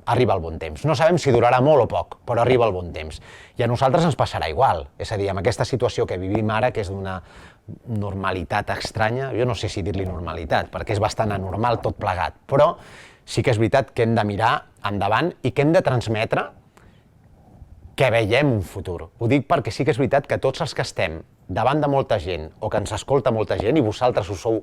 arriba el bon temps. No sabem si durarà molt o poc, però arriba el bon temps. I a nosaltres ens passarà igual. És a dir, amb aquesta situació que vivim ara, que és d'una normalitat estranya, jo no sé si dir-li normalitat, perquè és bastant anormal tot plegat, però sí que és veritat que hem de mirar endavant i que hem de transmetre que veiem un futur. Ho dic perquè sí que és veritat que tots els que estem davant de molta gent o que ens escolta molta gent, i vosaltres ho sou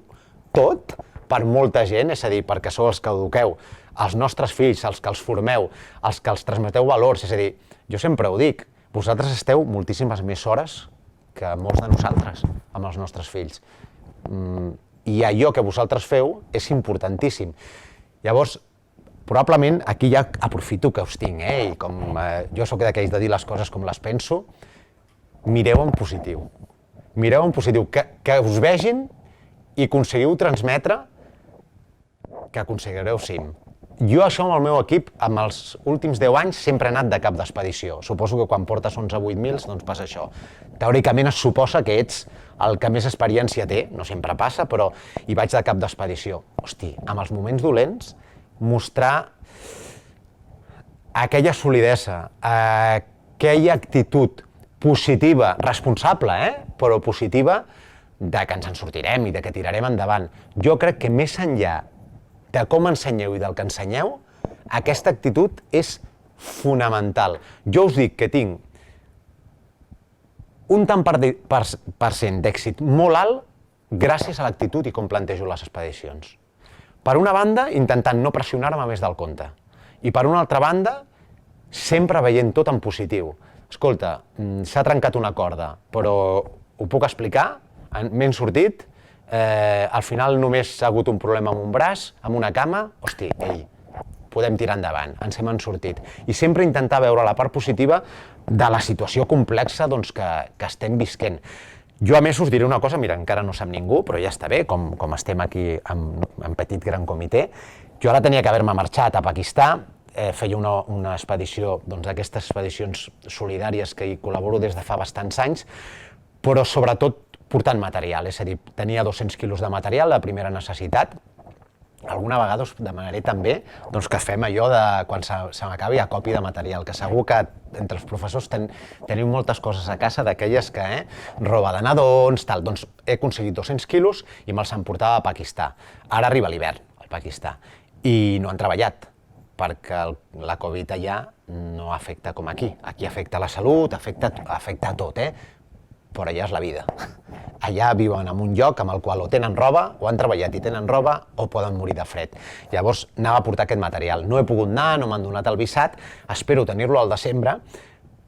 tot per molta gent, és a dir, perquè sou els que eduqueu els nostres fills, els que els formeu, els que els transmeteu valors, és a dir, jo sempre ho dic, vosaltres esteu moltíssimes més hores que molts de nosaltres amb els nostres fills. I allò que vosaltres feu és importantíssim. Llavors, probablement aquí ja aprofito que us tinc, i com jo sóc d'aquells de dir les coses com les penso, mireu en positiu. mireu en positiu, que us vegin i aconseguiu transmetre que aconseguireu cim. Jo això amb el meu equip, amb els últims 10 anys, sempre he anat de cap d'expedició. Suposo que quan portes 11-8 doncs passa això. Teòricament es suposa que ets el que més experiència té, no sempre passa, però hi vaig de cap d'expedició. Hosti, amb els moments dolents, mostrar aquella solidesa, aquella actitud positiva, responsable, però positiva, de que ens en sortirem i de que tirarem endavant. Jo crec que més enllà de com ensenyeu i del que ensenyeu, aquesta actitud és fonamental. Jo us dic que tinc un tant per cent d'èxit molt alt gràcies a l'actitud i com plantejo les expedicions. Per una banda, intentant no pressionar-me més del compte. I per una altra banda, sempre veient tot en positiu. Escolta, s'ha trencat una corda, però ho puc explicar? M'he sortit? Al final només ha hagut un problema amb un braç, amb una cama, hosti, podem tirar endavant, ens hem sortit. I sempre intentar veure la part positiva de la situació complexa que estem visquent. Jo a més us diré una cosa, mira, encara no sap ningú, però ja està bé, com estem aquí en petit gran comitè. Jo ara tenia que haver-me marxat a Pakistà, feia una expedició, d'aquestes expedicions solidàries que hi col·laboro des de fa bastants anys, però sobretot portant material, és a dir, tenia 200 quilos de material, la primera necessitat. Alguna vegada us demanaré també que fem allò de quan se m'acabi acopli de material, que segur que entre els professors teniu moltes coses a casa d'aquelles que, roba de nadons, tal. Doncs he aconseguit 200 quilos i me'ls emportava a Pakistà. Ara arriba l'hivern al Pakistà i no han treballat, perquè la Covid allà no afecta com aquí. Aquí afecta la salut, afecta tot, però allà és la vida. Allà viuen en un lloc amb el qual o tenen roba, o han treballat i tenen roba, o poden morir de fred. Llavors anava a portar aquest material. No he pogut anar, no m'han donat el visat, espero tenir-lo al desembre,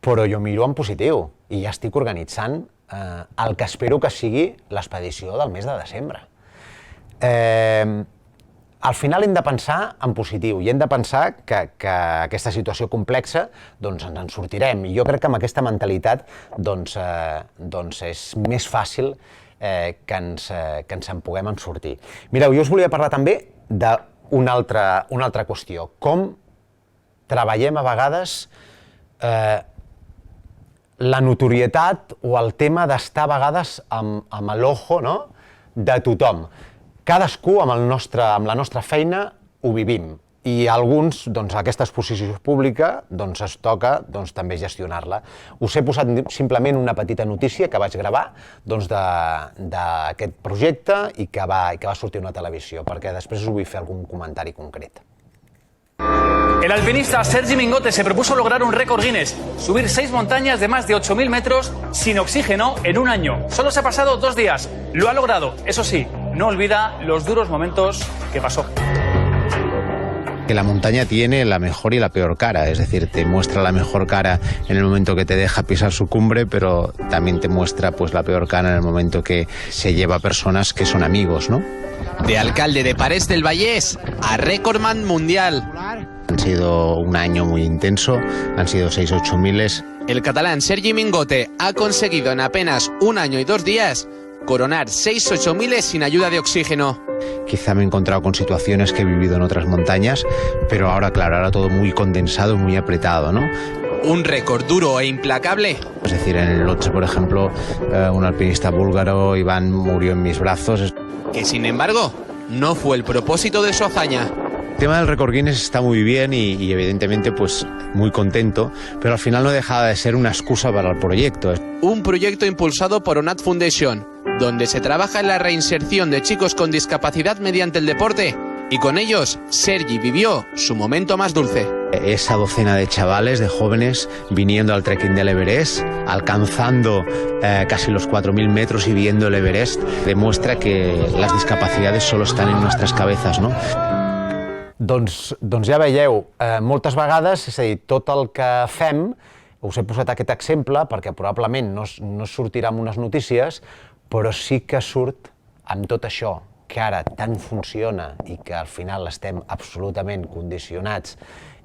però jo miro en positiu i ja estic organitzant el que espero que sigui l'expedició del mes de desembre. Al final hem de pensar en positiu i hem de pensar que aquesta situació complexa ens en sortirem. I jo crec que amb aquesta mentalitat és més fàcil que ens en puguem en sortir. Mireu, jo us volia parlar també d'una altra qüestió. Com treballem a vegades la notorietat o el tema d'estar a vegades amb l'ojo de tothom. Cadascú amb la nostra feina ho vivim i a alguns aquesta exposició pública es toca també gestionar-la. Us he posat simplement una petita notícia que vaig gravar d'aquest projecte i que va sortir a una televisió, perquè després us vull fer algun comentari concret. El alpinista Sergi Mingote se propuso lograr un récord Guinness, subir 6 montañas de más de 8.000 metros sin oxígeno en un año. Solo se ha pasado 2 días. Lo ha logrado, eso sí, no olvida los duros momentos que pasó. Que la montaña tiene la mejor y la peor cara, es decir, te muestra la mejor cara en el momento que te deja pisar su cumbre, pero también te muestra la peor cara en el momento que se lleva a personas que son amigos, ¿no? De alcalde de Parés del Vallès a récordman mundial. Han sido un año muy intenso, han sido 6-8 miles. El catalán Sergi Mingote ha conseguido en apenas un año y 2 días coronar 6-8 miles sin ayuda de oxígeno. Quizá me he encontrado con situaciones que he vivido en otras montañas, pero ahora, claro, ahora todo muy condensado, muy apretado, ¿no? Un récord duro e implacable. Es decir, en el Lhotse, por ejemplo, un alpinista búlgaro, Iván, murió en mis brazos. Que sin embargo, no fue el propósito de su hazaña. El tema del récord Guinness está muy bien y evidentemente muy contento, pero al final no dejaba de ser una excusa para el proyecto. Un proyecto impulsado por ONAT Foundation, donde se trabaja en la reinserción de chicos con discapacidad mediante el deporte, y con ellos Sergi vivió su momento más dulce. Esa docena de chavales, de jóvenes, viniendo al trekking del Everest, alcanzando casi los 4.000 metros y viendo el Everest, demuestra que las discapacidades solo están en nuestras cabezas, ¿no? Doncs ja veieu, moltes vegades, és a dir, tot el que fem, us he posat aquest exemple perquè probablement no sortirà amb unes notícies, però sí que surt amb tot això, que ara tant funciona i que al final estem absolutament condicionats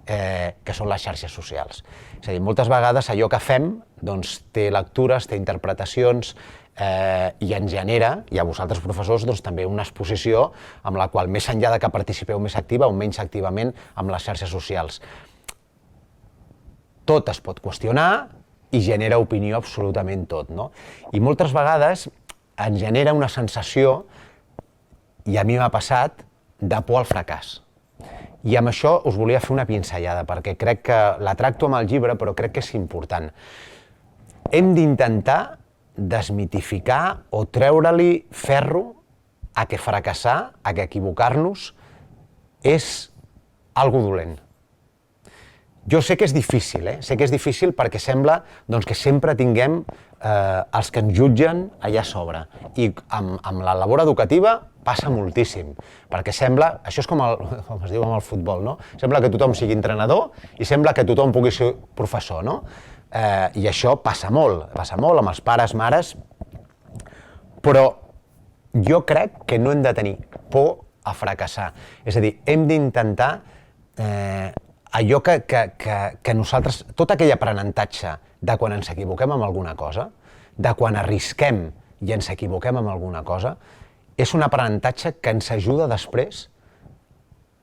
que són les xarxes socials. És a dir, moltes vegades allò que fem doncs, té lectures, té interpretacions i ens genera, i a vosaltres professors, doncs, també una exposició amb la qual, més enllà de que participeu més activa o menys activament amb les xarxes socials. Tot es pot qüestionar i genera opinió absolutament tot, no? I moltes vegades ens genera una sensació, i a mi m'ha passat, de por al fracàs. I amb això us volia fer una pinzellada, perquè crec que la tracto amb el llibre, però crec que és important. Hem d'intentar desmitificar o treure-li ferro a que fracassar, a que equivocar-nos, és algo dolent. Jo sé que és difícil, sé que és difícil perquè sembla que sempre tinguem els que ens jutgen allà a sobre. I amb la labor educativa passa moltíssim, perquè sembla, això és com es diu amb el futbol, no? Sembla que tothom sigui entrenador i sembla que tothom pugui ser professor, no? I això passa molt amb els pares, mares, però jo crec que no hem de tenir por a fracassar. És a dir, hem d'intentar allò que nosaltres, tot aquell aprenentatge de quan ens equivoquem amb alguna cosa, de quan arrisquem i ens equivoquem amb alguna cosa, és un aprenentatge que ens ajuda després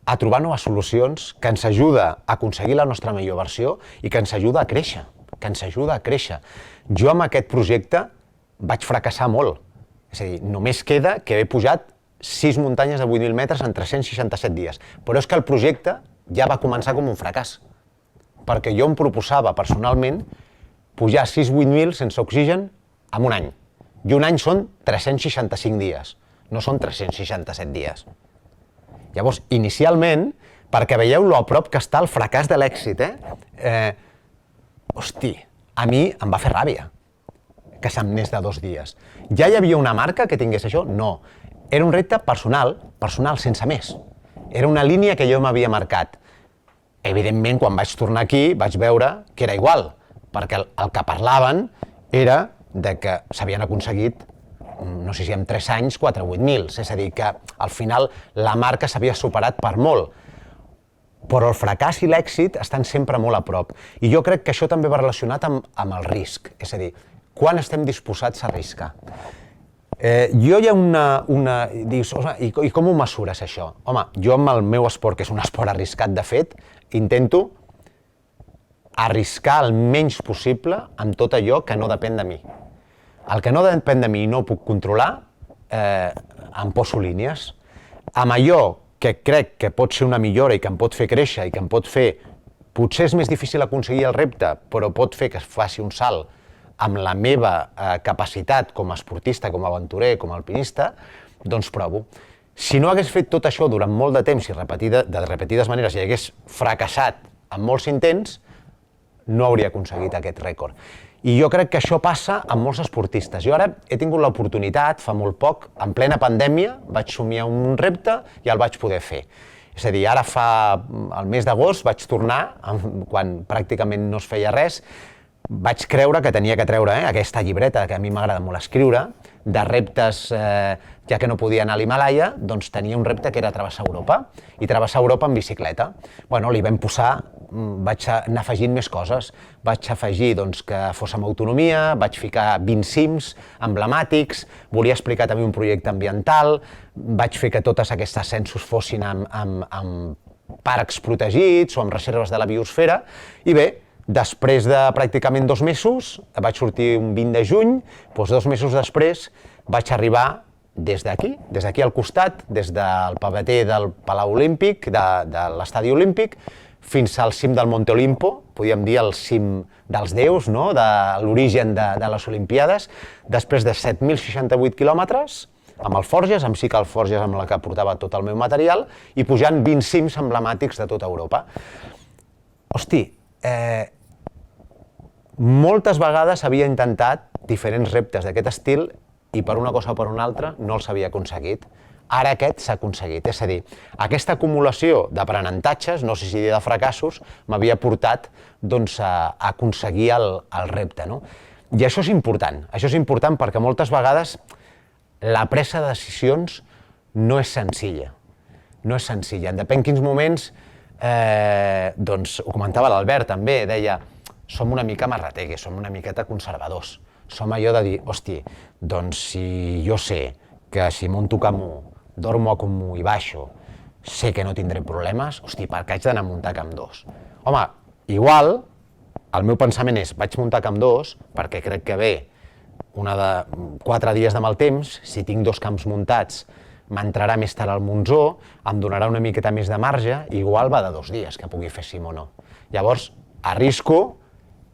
a trobar noves solucions, que ens ajuda a aconseguir la nostra millor versió i que ens ajuda a créixer, Jo amb aquest projecte vaig fracassar molt. És a dir, només queda que he pujat 6 muntanyes de 8.000 metres en 367 dies. Però és que el projecte ja va començar com un fracàs, perquè jo em proposava personalment pujar 6-8.000 sense oxigen en un any. I un any són 365 dies, no són 367 dies. Llavors, inicialment, perquè veieu lo a prop que està el fracàs de l'èxit, hosti, a mi em va fer ràbia que se'm de 2 dies. Ja hi havia una marca que tingués això? No. Era un repte personal, sense més. Era una línia que jo m'havia marcat. Evidentment, quan vaig tornar aquí, vaig veure que era igual, perquè el que parlaven era de que s'havien aconseguit, no sé si en 3 anys, 4 o 8.000. És a dir, que al final la marca s'havia superat per molt. Però el fracàs i l'èxit estan sempre molt a prop. I jo crec que això també va relacionat amb el risc. És a dir, quan estem disposats a arriscar? Jo hi ha dius, i com ho mesures això? Home, jo amb el meu esport, que és un esport arriscat de fet, intento arriscar el menys possible amb tot allò que no depèn de mi. El que no depèn de mi i no ho puc controlar, em poso línies. Amb allò que crec que pot ser una millora i que em pot fer créixer i que em pot fer... Potser és més difícil aconseguir el repte, però pot fer que es faci un salt amb la meva capacitat com a esportista, com a aventurer, com a alpinista, doncs provo. Si no hagués fet tot això durant molt de temps i de repetides maneres i hagués fracassat en molts intents, no hauria aconseguit aquest rècord. I jo crec que això passa amb molts esportistes. Jo ara he tingut l'oportunitat, fa molt poc, en plena pandèmia, vaig somiar un repte i el vaig poder fer. És a dir, ara el mes d'agost vaig tornar, quan pràcticament no es feia res, vaig creure que tenia que treure aquesta llibreta, que a mi m'agrada molt escriure, de reptes, ja que no podia anar a l'Himàlaia, doncs tenia un repte que era travessar Europa, i travessar Europa en bicicleta. Bueno, li vam posar, vaig anar afegint més coses, vaig afegir que fos amb autonomia, vaig ficar 20 cims emblemàtics, volia explicar també un projecte ambiental, vaig fer que totes aquests ascensos fossin amb parcs protegits o amb reserves de la biosfera, i bé, després de pràcticament 2 mesos, vaig sortir un 20 de juny, doncs 2 mesos després vaig arribar des d'aquí al costat, des del pavete del Palau Olímpic, de l'Estadi Olímpic, fins al cim del Monte Olimpo, podríem dir el cim dels déus, de l'origen de les Olimpiades, després de 7.068 quilòmetres, amb alforges, amb cicalforges amb la que portava tot el meu material, i pujant 20 cims emblemàtics de tota Europa. Hosti, moltes vegades havia intentat diferents reptes d'aquest estil i per una cosa o per una altra no els havia aconseguit. Ara aquest s'ha aconseguit. És a dir, aquesta acumulació d'aprenentatges, no sé si de fracassos, m'havia portat a aconseguir el repte. I això és important perquè moltes vegades la presa de decisions no és senzilla. No és senzilla. Depèn quins moments doncs ho comentava l'Albert també, deia, som una mica marrategues, som una miqueta conservadors. Som allò de dir, hosti, doncs si jo sé que si monto Camp 1, dormo a Camp 1 i baixo, sé que no tindré problemes, hosti, per què haig d'anar a muntar Camp 2? Home, igual, el meu pensament és, vaig muntar Camp 2 perquè crec que ve 4 dies de mal temps, si tinc 2 camps muntats, m'entrarà més tard al Monzó, em donarà una miqueta més de marge, igual va de 2 dies que pugui fer cim o no. Llavors, arrisco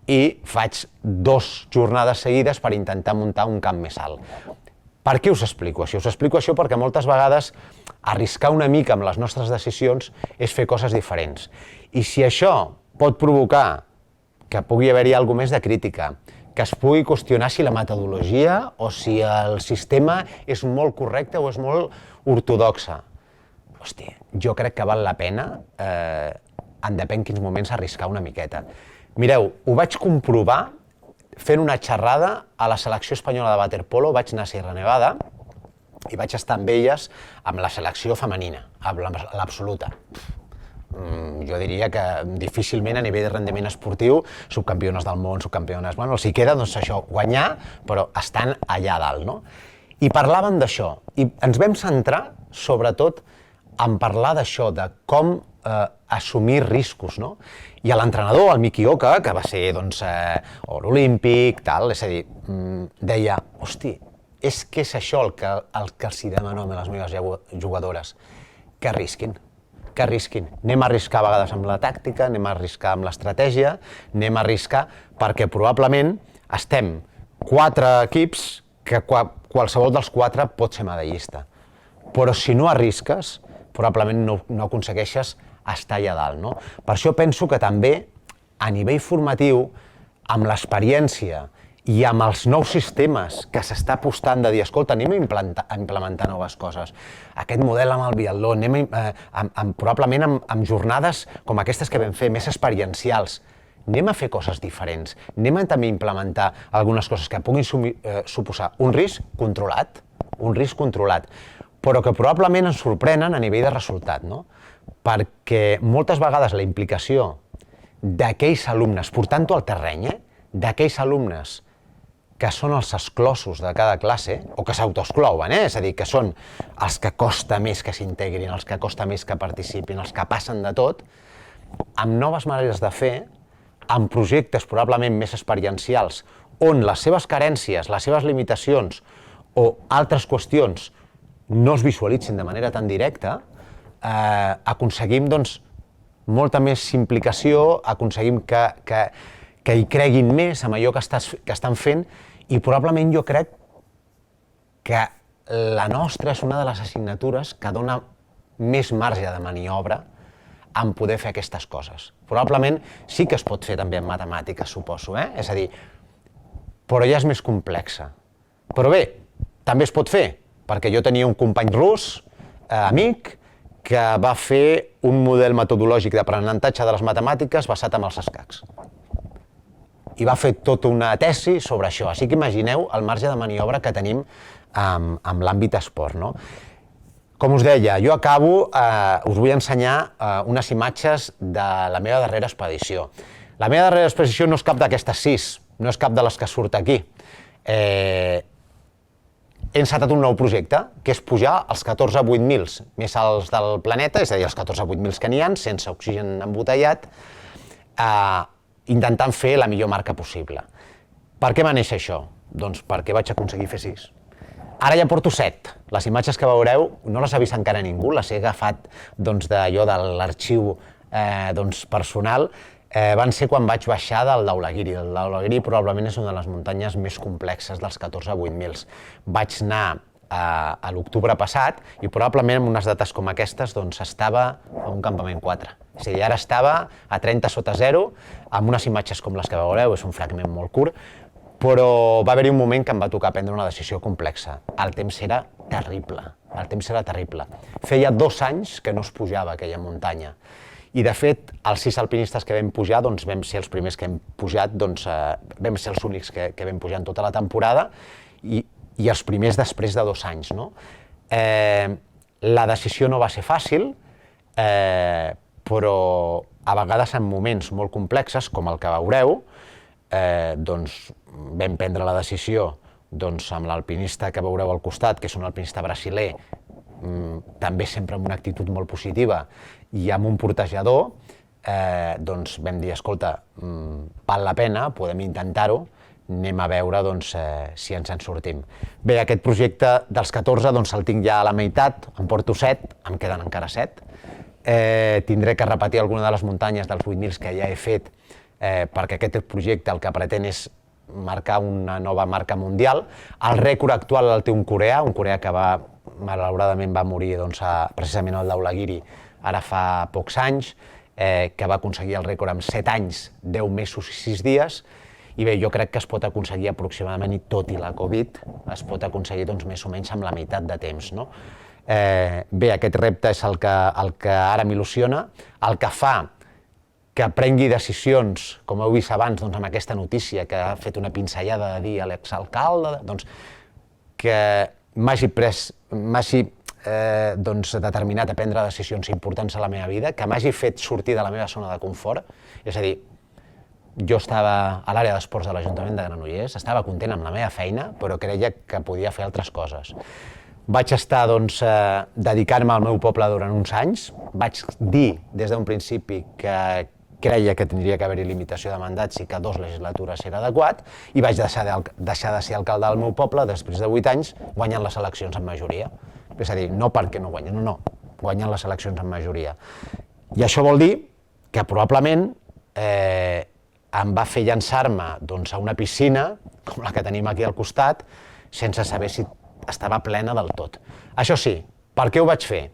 i faig 2 jornades seguides per intentar muntar un camp més alt. Per què us explico això? Us explico això perquè moltes vegades arriscar una mica amb les nostres decisions és fer coses diferents. I si això pot provocar que pugui haver-hi alguna més de crítica, que es pugui qüestionar si la metodologia o si el sistema és molt correcte o és molt ortodoxa. Hosti, jo crec que val la pena, en depèn quins moments, arriscar una miqueta. Mireu, ho vaig comprovar fent una xerrada a la selecció espanyola de waterpolo, vaig anar a Sierra Nevada i vaig estar amb elles amb la selecció femenina, amb l'absoluta. Jo diria que difícilment a nivell de rendiment esportiu, subcampiones del món, subcampiones... Bueno, els hi queda, doncs això, guanyar, però estan allà dalt, no? I parlàvem d'això, i ens vam centrar, sobretot, en parlar d'això, de com assumir riscos, no? I l'entrenador, el Miki Oka, que va ser, doncs, or olímpic, tal, és a dir, deia, hosti, és que és això el que els demano a les meves jugadores, que arrisquin. Que arrisquin. Anem a arriscar a vegades amb la tàctica, anem a arriscar amb l'estratègia, anem a arriscar perquè probablement estem 4 equips que qualsevol dels 4 pot ser medallista. Però si no arrisques, probablement no aconsegueixes estar allà dalt, no? Per això penso que també, a nivell formatiu, amb l'experiència i amb els nous sistemes que s'està apostant de dir, escolta, anem a implementar noves coses. Aquest model amb el biatló, probablement amb jornades com aquestes que vam fer, més experiencials, anem a fer coses diferents, anem a també implementar algunes coses que puguin suposar un risc controlat, però que probablement ens sorprenen a nivell de resultat, no? Perquè moltes vegades la implicació d'aquells alumnes, portant-ho al terreny, d'aquells alumnes que són els exclosos de cada classe, o que s'autoexclouen, és a dir, que són els que costa més que s'integrin, els que costa més que participin, els que passen de tot, amb noves maneres de fer, amb projectes probablement més experiencials, on les seves carències, les seves limitacions o altres qüestions no es visualitzin de manera tan directa, aconseguim doncs, molta més implicació, aconseguim que hi creguin més en allò que estan fent i probablement jo crec que la nostra és una de les assignatures que dona més marge de maniobra en poder fer aquestes coses. Probablement sí que es pot fer també en matemàtiques, suposo, és a dir, però ja és més complexa. Però bé, també es pot fer, perquè jo tenia un company rus, amic, que va fer un model metodològic d'aprenentatge de les matemàtiques basat en els escacs. I va fer tota una tesi sobre això. Així que imagineu el marge de maniobra que tenim en l'àmbit esport, no? Com us deia, jo acabo, us vull ensenyar unes imatges de la meva darrera expedició. La meva darrera expedició no és cap d'aquestes 6, no és cap de les que surt aquí. He encetat un nou projecte, que és pujar els 14 a 8.000 més alts del planeta, és a dir, els 14 a 8.000 que n'hi ha, sense oxigen embotellat, intentant fer la millor marca possible. Per què va néixer això? Doncs perquè vaig aconseguir fer 6. Ara ja porto 7. Les imatges que veureu no les ha vist encara ningú, les he agafat d'allò de l'arxiu personal. Van ser quan vaig baixar del Dhaulagiri. El Dhaulagiri probablement és una de les muntanyes més complexes dels 14 a 8.000. Vaig anar a l'octubre passat i probablement en unes dates com aquestes estava a un campament 4. És a dir, ara estava a 30 sota 0, amb unes imatges com les que veureu, és un fragment molt curt, però va haver-hi un moment que em va tocar prendre una decisió complexa. El temps era terrible. Feia 2 anys que no es pujava aquella muntanya. I, de fet, els 6 alpinistes que vam pujar, vam ser els primers que hem pujat, vam ser els únics que vam pujar en tota la temporada i els primers després de 2 anys, no? La decisió no va ser fàcil, però a vegades en moments molt complexes, com el que veureu, doncs vam prendre la decisió amb l'alpinista que veureu al costat, que és un alpinista brasiler, també sempre amb una actitud molt positiva, i amb un portejador, doncs vam dir, escolta, val la pena, podem intentar-ho, anem a veure si ens en sortim. Bé, aquest projecte dels 14 el tinc ja a la meitat, en porto 7, em queden encara 7. Tindré que repetir alguna de les muntanyes dels 8.000 que ja he fet, perquè aquest projecte el que pretén és marcar una nova marca mundial. El rècord actual el té un coreà que malauradament va morir precisament al Dhaulagiri ara fa pocs anys, que va aconseguir el rècord en 7 anys, 10 mesos i 6 dies, i bé, jo crec que es pot aconseguir aproximadament, i tot i la Covid, es pot aconseguir més o menys amb la meitat de temps. Bé, aquest repte és el que ara m'il·lusiona, el que fa que prengui decisions, com heu vist abans amb aquesta notícia que ha fet una pinzellada de dir a l'exalcalde, que m'hagi determinat a prendre decisions importants a la meva vida, que m'hagi fet sortir de la meva zona de confort. És a dir, jo estava a l'àrea d'esports de l'Ajuntament de Granollers, estava content amb la meva feina, però creia que podia fer altres coses. Vaig estar dedicant-me al meu poble durant uns anys, vaig dir des d'un principi que creia que tindria que haver-hi limitació de mandats i que 2 legislatures era adequat, i vaig deixar de ser alcalde del meu poble després de 8 anys guanyant les eleccions en majoria. És a dir, no perquè no guanyen, no, guanyant les eleccions en majoria. I això vol dir que probablement em va fer llançar-me a una piscina, com la que tenim aquí al costat, sense saber si estava plena del tot. Això sí, per què ho vaig fer?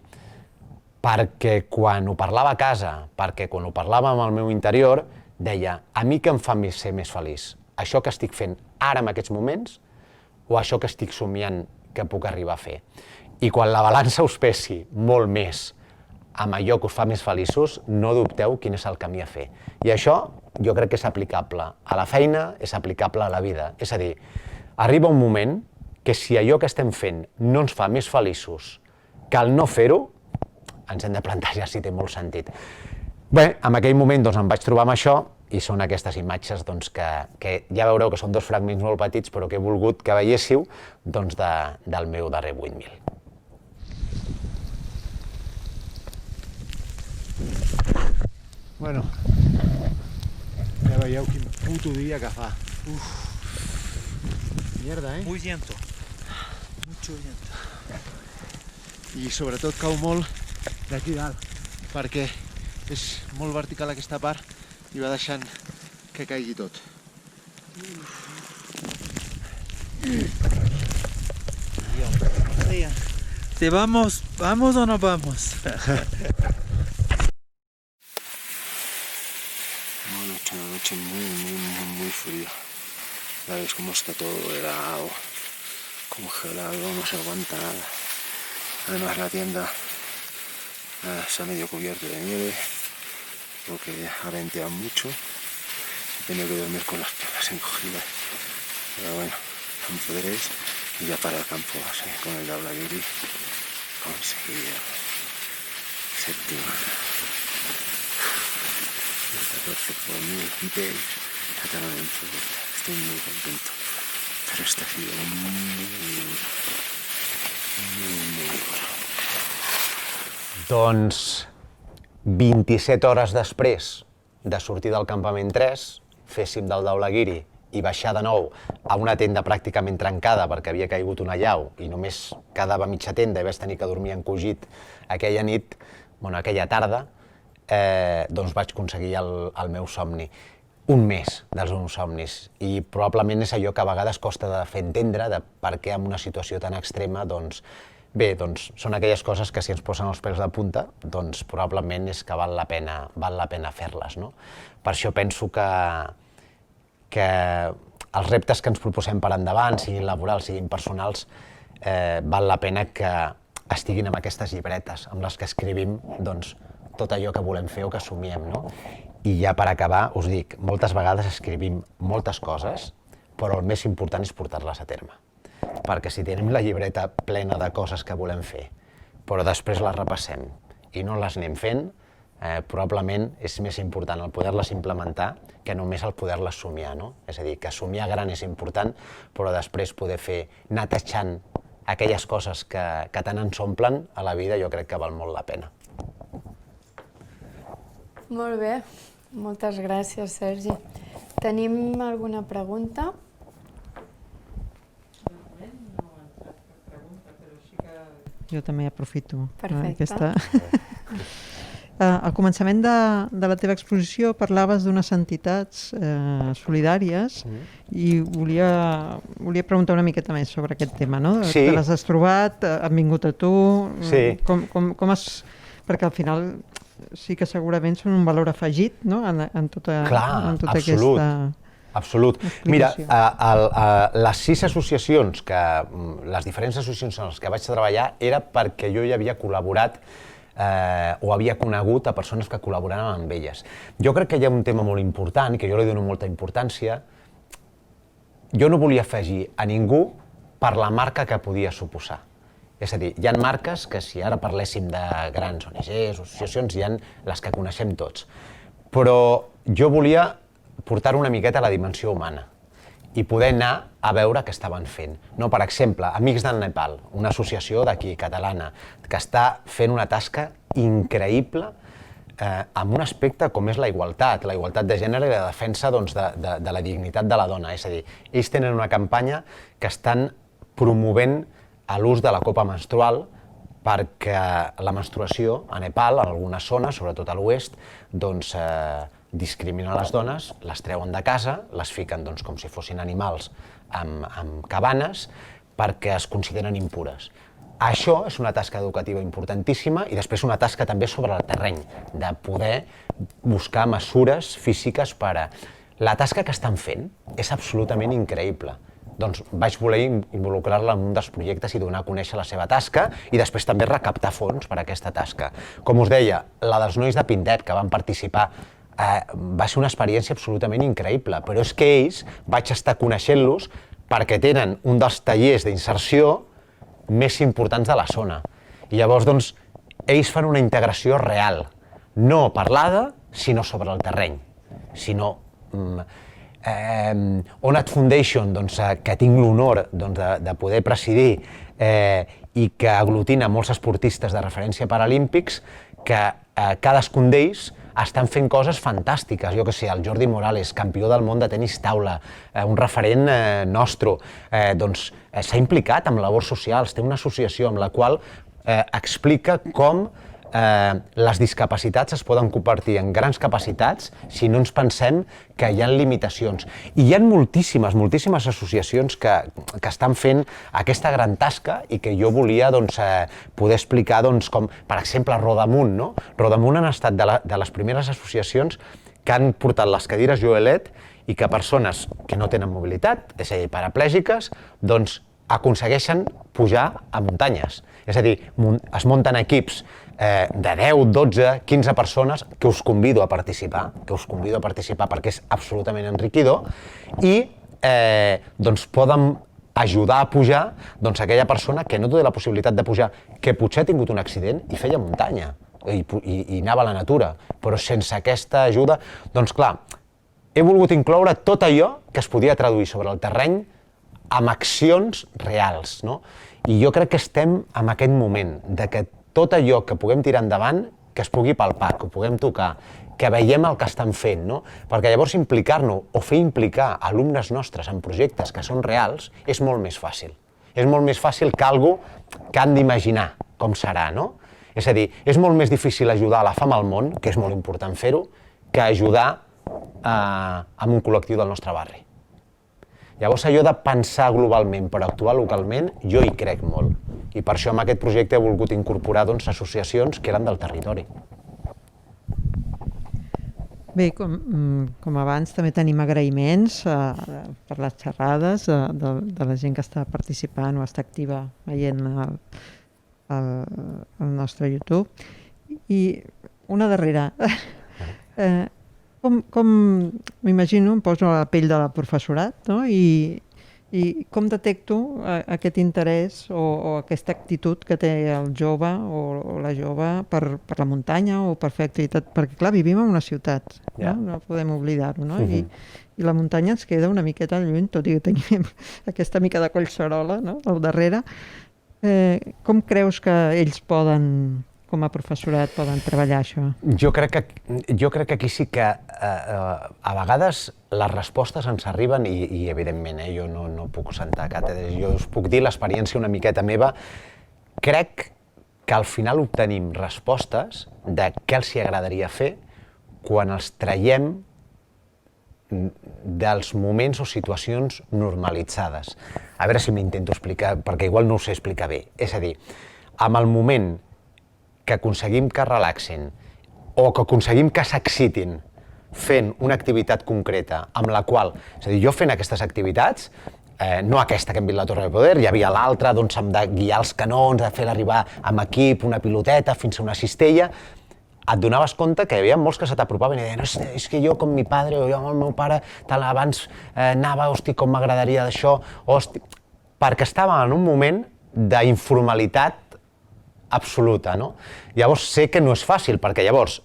Perquè quan ho parlava a casa, perquè quan ho parlava amb el meu interior, deia, a mi què em fa ser més feliç? Això que estic fent ara en aquests moments o això que estic somiant que puc arribar a fer? I quan la balança us pesi molt més amb allò que us fa més feliços, no dubteu quin és el camí a fer. I això jo crec que és aplicable a la feina, és aplicable a la vida. És a dir, arriba un moment que si allò que estem fent no ens fa més feliços que el no fer-ho, ens hem de plantejar si té molt sentit. Bé, en aquell moment em vaig trobar amb això i són aquestes imatges que ja veureu que són 2 fragments molt petits, però que he volgut que veiéssiu del meu darrer 8.000. Bueno, ja veieu quin puto dia que fa. Mierda, Muy viento. Mucho viento. I sobretot cau molt d'aquí dalt, perquè és molt vertical aquesta part i va deixant que caigui tot. ¿Te vamos o no vamos? Una noche muy fría. Ya veis cómo está todo helado, congelado, no se aguanta nada. Además la tienda se ha medio cubierto de nieve porque ha venteado mucho. He tenido que dormir con las piernas encogidas. Pero bueno, no podréis. Y ya para el campo, así, con el Dhaulagiri, conseguir séptima. 14 por 1000 days, estoy muy contento. Pero este ha sido muy duro. Doncs 27 hores després de sortir del campament 3, fer cim del Dhaulagiri i baixar de nou a una tenda pràcticament trencada perquè havia caigut una llau i només quedava mitja tenda i vaig tenir que dormir encogit aquella nit, aquella tarda, doncs vaig aconseguir el meu somni. Un mes dels meus somnis. I probablement és allò que a vegades costa de fer entendre de per què en una situació tan extrema, bé, són aquelles coses que si ens posen els pèls de punta, doncs probablement és que val la pena fer-les, no? Per això penso que els reptes que ens proposem per endavant, siguin laborals, siguin personals, val la pena que estiguin amb aquestes llibretes, amb les que escrivim tot allò que volem fer o que somiem, no? I ja per acabar, us dic, moltes vegades escrivim moltes coses, però el més important és portar-les a terme. Perquè si tenim la llibreta plena de coses que volem fer, però després les repassem i no les anem fent, probablement és més important el poder-les implementar que només el poder-les somiar, no? És a dir, que somiar gran és important, però després poder anar tatxant aquelles coses que tant ens omplen a la vida, jo crec que val molt la pena. Molt bé, moltes gràcies, Sergi. Tenim alguna pregunta? Jo també aprofito aquesta. Al començament de la teva exposició parlaves d'unes entitats solidàries i volia preguntar una miqueta més sobre aquest tema, no? Sí. Te les has trobat, han vingut a tu... Sí. Perquè al final sí que segurament són un valor afegit, no? En tota absolut. aquesta... Absolut. Mira, les 6 associacions, les diferents associacions en les que vaig treballar, era perquè jo ja havia col·laborat o havia conegut a persones que col·laboraven amb elles. Jo crec que hi ha un tema molt important, que jo li dono molta importància. Jo no volia afegir a ningú per la marca que podia suposar. És a dir, hi ha marques que, si ara parléssim de grans ONGs, associacions, hi ha les que coneixem tots. Però jo volia portar una miqueta a la dimensió humana i poder anar a veure què estaven fent. No, per exemple, Amics del Nepal, una associació d'aquí, catalana, que està fent una tasca increïble amb un aspecte com és la igualtat de gènere i la defensa de la dignitat de la dona. És a dir, ells tenen una campanya que estan promovent l'ús de la copa menstrual perquè la menstruació a Nepal, en algunes zones, sobretot a l'oest, doncs discrimina les dones, les treuen de casa, les fiquen com si fossin animals amb cabanes perquè es consideren impures. Això és una tasca educativa importantíssima i després una tasca també sobre el terreny, de poder buscar mesures físiques per... La tasca que estan fent és absolutament increïble. Doncs vaig voler involucrar-la en un dels projectes i donar a conèixer la seva tasca i després també recaptar fons per a aquesta tasca. Com us deia, la dels nois de Pindet que van participar va ser una experiència absolutament increïble, però és que ells vaig estar coneixent-los perquè tenen un dels tallers d'inserció més importants de la zona. I llavors, doncs, ells fan una integració real, no parlada, sinó sobre el terreny. Sinó Onat Foundation, que tinc l'honor de poder presidir i que aglutina molts esportistes de referència paralímpics, que cadascun d'ells estan fent coses fantàstiques. Jo què sé, el Jordi Morales, campió del món de tenis taula, un referent nostre, doncs s'ha implicat en labors socials, té una associació amb la qual explica com les discapacitats es poden convertir en grans capacitats si no ens pensem que hi ha limitacions. I hi ha moltíssimes associacions que estan fent aquesta gran tasca i que jo volia poder explicar com, per exemple, Rodamunt. Rodamunt han estat de les primeres associacions que han portat les cadires Joelet i que persones que no tenen mobilitat, és a dir, paraplègiques, doncs aconsegueixen pujar a muntanyes. És a dir, es munten equips de 10, 12, 15 persones que us convido a participar perquè és absolutament enriquidor i doncs poden ajudar a pujar aquella persona que no té la possibilitat de pujar, que potser ha tingut un accident i feia muntanya i anava a la natura, però sense aquesta ajuda, doncs clar, he volgut incloure tot allò que es podia traduir sobre el terreny amb accions reals, no? I jo crec que estem en aquest moment de que tot allò que puguem tirar endavant, que es pugui palpar, que ho puguem tocar, que veiem el que estan fent, no? Perquè llavors implicar-nos o fer implicar alumnes nostres en projectes que són reals és molt més fàcil. És molt més fàcil que algú que han d'imaginar com serà, no? És a dir, és molt més difícil ajudar a la fam al món, que és molt important fer-ho, que ajudar a un col·lectiu del nostre barri. Llavors, allò de pensar globalment per actuar localment, jo hi crec molt. I per això amb aquest projecte he volgut incorporar associacions que eren del territori. Bé, com abans també tenim agraïments per les xerrades de la gent que està participant o està activa veient el nostre YouTube. I una darrera. Com m'imagino, em poso a la pell de la professorat, no? I I com detecto aquest interès o aquesta actitud que té el jove o la jove per la muntanya o per fer activitat? Perquè, clar, vivim en una ciutat, no podem oblidar-ho, no? I la muntanya ens queda una miqueta lluny, tot i que tenim aquesta mica de collserola al darrere. Com creus que ells poden, com a professorat, poden treballar això? Jo crec que aquí sí que a vegades les respostes ens arriben i evidentment, jo no puc sentar càtedres, jo us puc dir l'experiència una miqueta meva. Crec que al final obtenim respostes de què els hi agradaria fer quan els traiem dels moments o situacions normalitzades. A veure si m'intento explicar, perquè igual no ho sé explicar bé. És a dir, en el moment que aconseguim que relaxin o que aconseguim que s'excitin fent una activitat concreta amb la qual, és a dir, jo fent aquestes activitats, no aquesta que hem vist la Torre de Poder, hi havia l'altra, doncs hem de guiar els canons, de fer arribar amb equip una piloteta fins a una cistella, et donaves compte que hi havia molts que se t'apropaven i deien és que jo com mi padre o jo amb el meu pare abans anava, hosti, com m'agradaria d'això, hosti, perquè estàvem en un moment d'informalitat absoluta, no? Llavors sé que no és fàcil, perquè llavors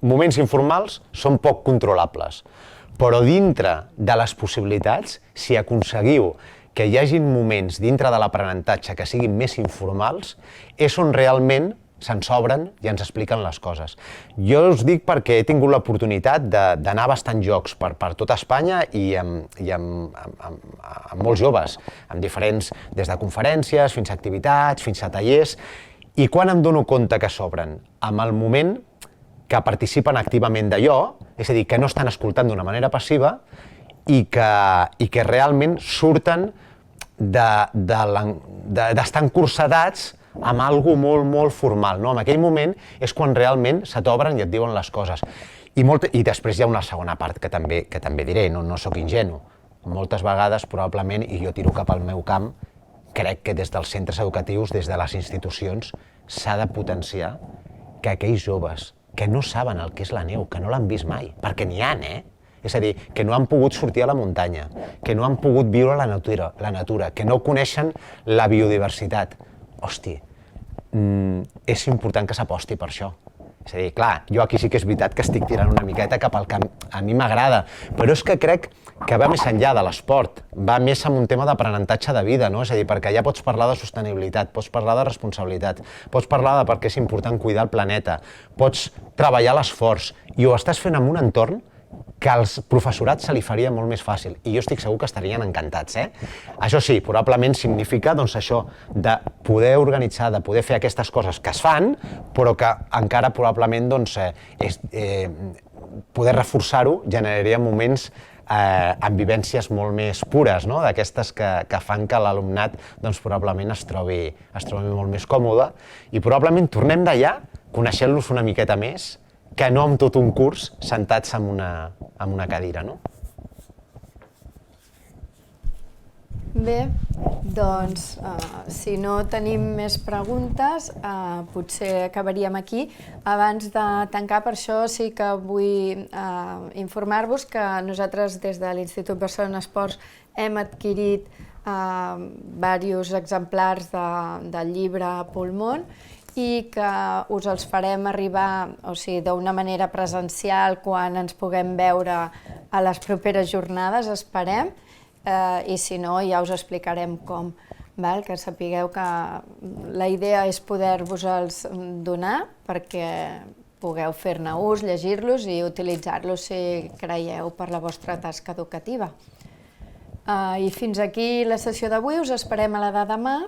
moments informals són poc controlables, però dintre de les possibilitats, si aconseguiu que hi hagin moments dintre de l'aprenentatge que siguin més informals, és on realment se'ns obren i ens expliquen les coses. Jo us dic perquè he tingut l'oportunitat d'anar a bastants jocs per tota Espanya i amb molts joves, amb diferents, des de conferències, fins a activitats, fins a tallers, i quan em dono compte que s'obren amb el moment que participen activament d'allò, és a dir, que no estan escoltant d'una manera passiva i que realment surten d'estar encursedats amb alguna cosa molt formal. En aquell moment és quan realment se t'obren i et diuen les coses. I després hi ha una segona part que també diré, no sóc ingenu. Moltes vegades, probablement, i jo tiro cap al meu camp, crec que des dels centres educatius, des de les institucions, s'ha de potenciar que aquells joves que no saben el que és la neu, que no l'han vist mai, perquè n'hi ha, És a dir, que no han pogut sortir a la muntanya, que no han pogut viure la natura, que no coneixen la biodiversitat. Hosti, és important que s'aposti per això. És a dir, clar, jo aquí sí que és veritat que estic tirant una miqueta cap al camp, a mi m'agrada, però és que crec que va més enllà de l'esport, va més en un tema d'aprenentatge de vida, no? És a dir, perquè ja pots parlar de sostenibilitat, pots parlar de responsabilitat, pots parlar de per què és important cuidar el planeta, pots treballar l'esforç, i ho estàs fent en un entorn que als professorats se li faria molt més fàcil, i jo estic segur que estarien encantats. Això sí, probablement significa això, de poder organitzar, de poder fer aquestes coses que es fan, però que encara probablement poder reforçar-ho generaria moments amb vivències molt més pures, d'aquestes que fan que l'alumnat probablement es trobi molt més còmode, i probablement tornem d'allà coneixent-los una miqueta més que no amb tot un curs sentats en una cadira, no? Bé, doncs, si no tenim més preguntes, potser acabaríem aquí. Abans de tancar, per això sí que vull informar-vos que nosaltres des de l'Institut Barcelona Esports hem adquirit diversos exemplars del llibre Pulmón i que us els farem arribar d'una manera presencial quan ens puguem veure a les properes jornades, esperem, i si no ja us explicarem com, que sapigueu que la idea és poder-vos-els donar perquè pugueu fer-ne ús, llegir-los i utilitzar-los si creieu per la vostra tasca educativa. I fins aquí la sessió d'avui, us esperem a la de demà.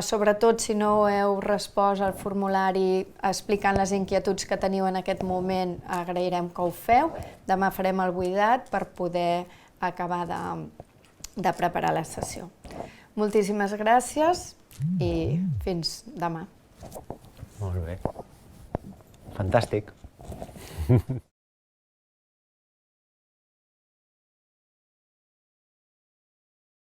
Sobretot si no heu respost al formulari explicant les inquietuds que teniu en aquest moment, agrairem que ho feu. Demà farem el buidat per poder acabar de preparar la sessió. Moltíssimes gràcies i fins demà. Molt bé. Fantàstic.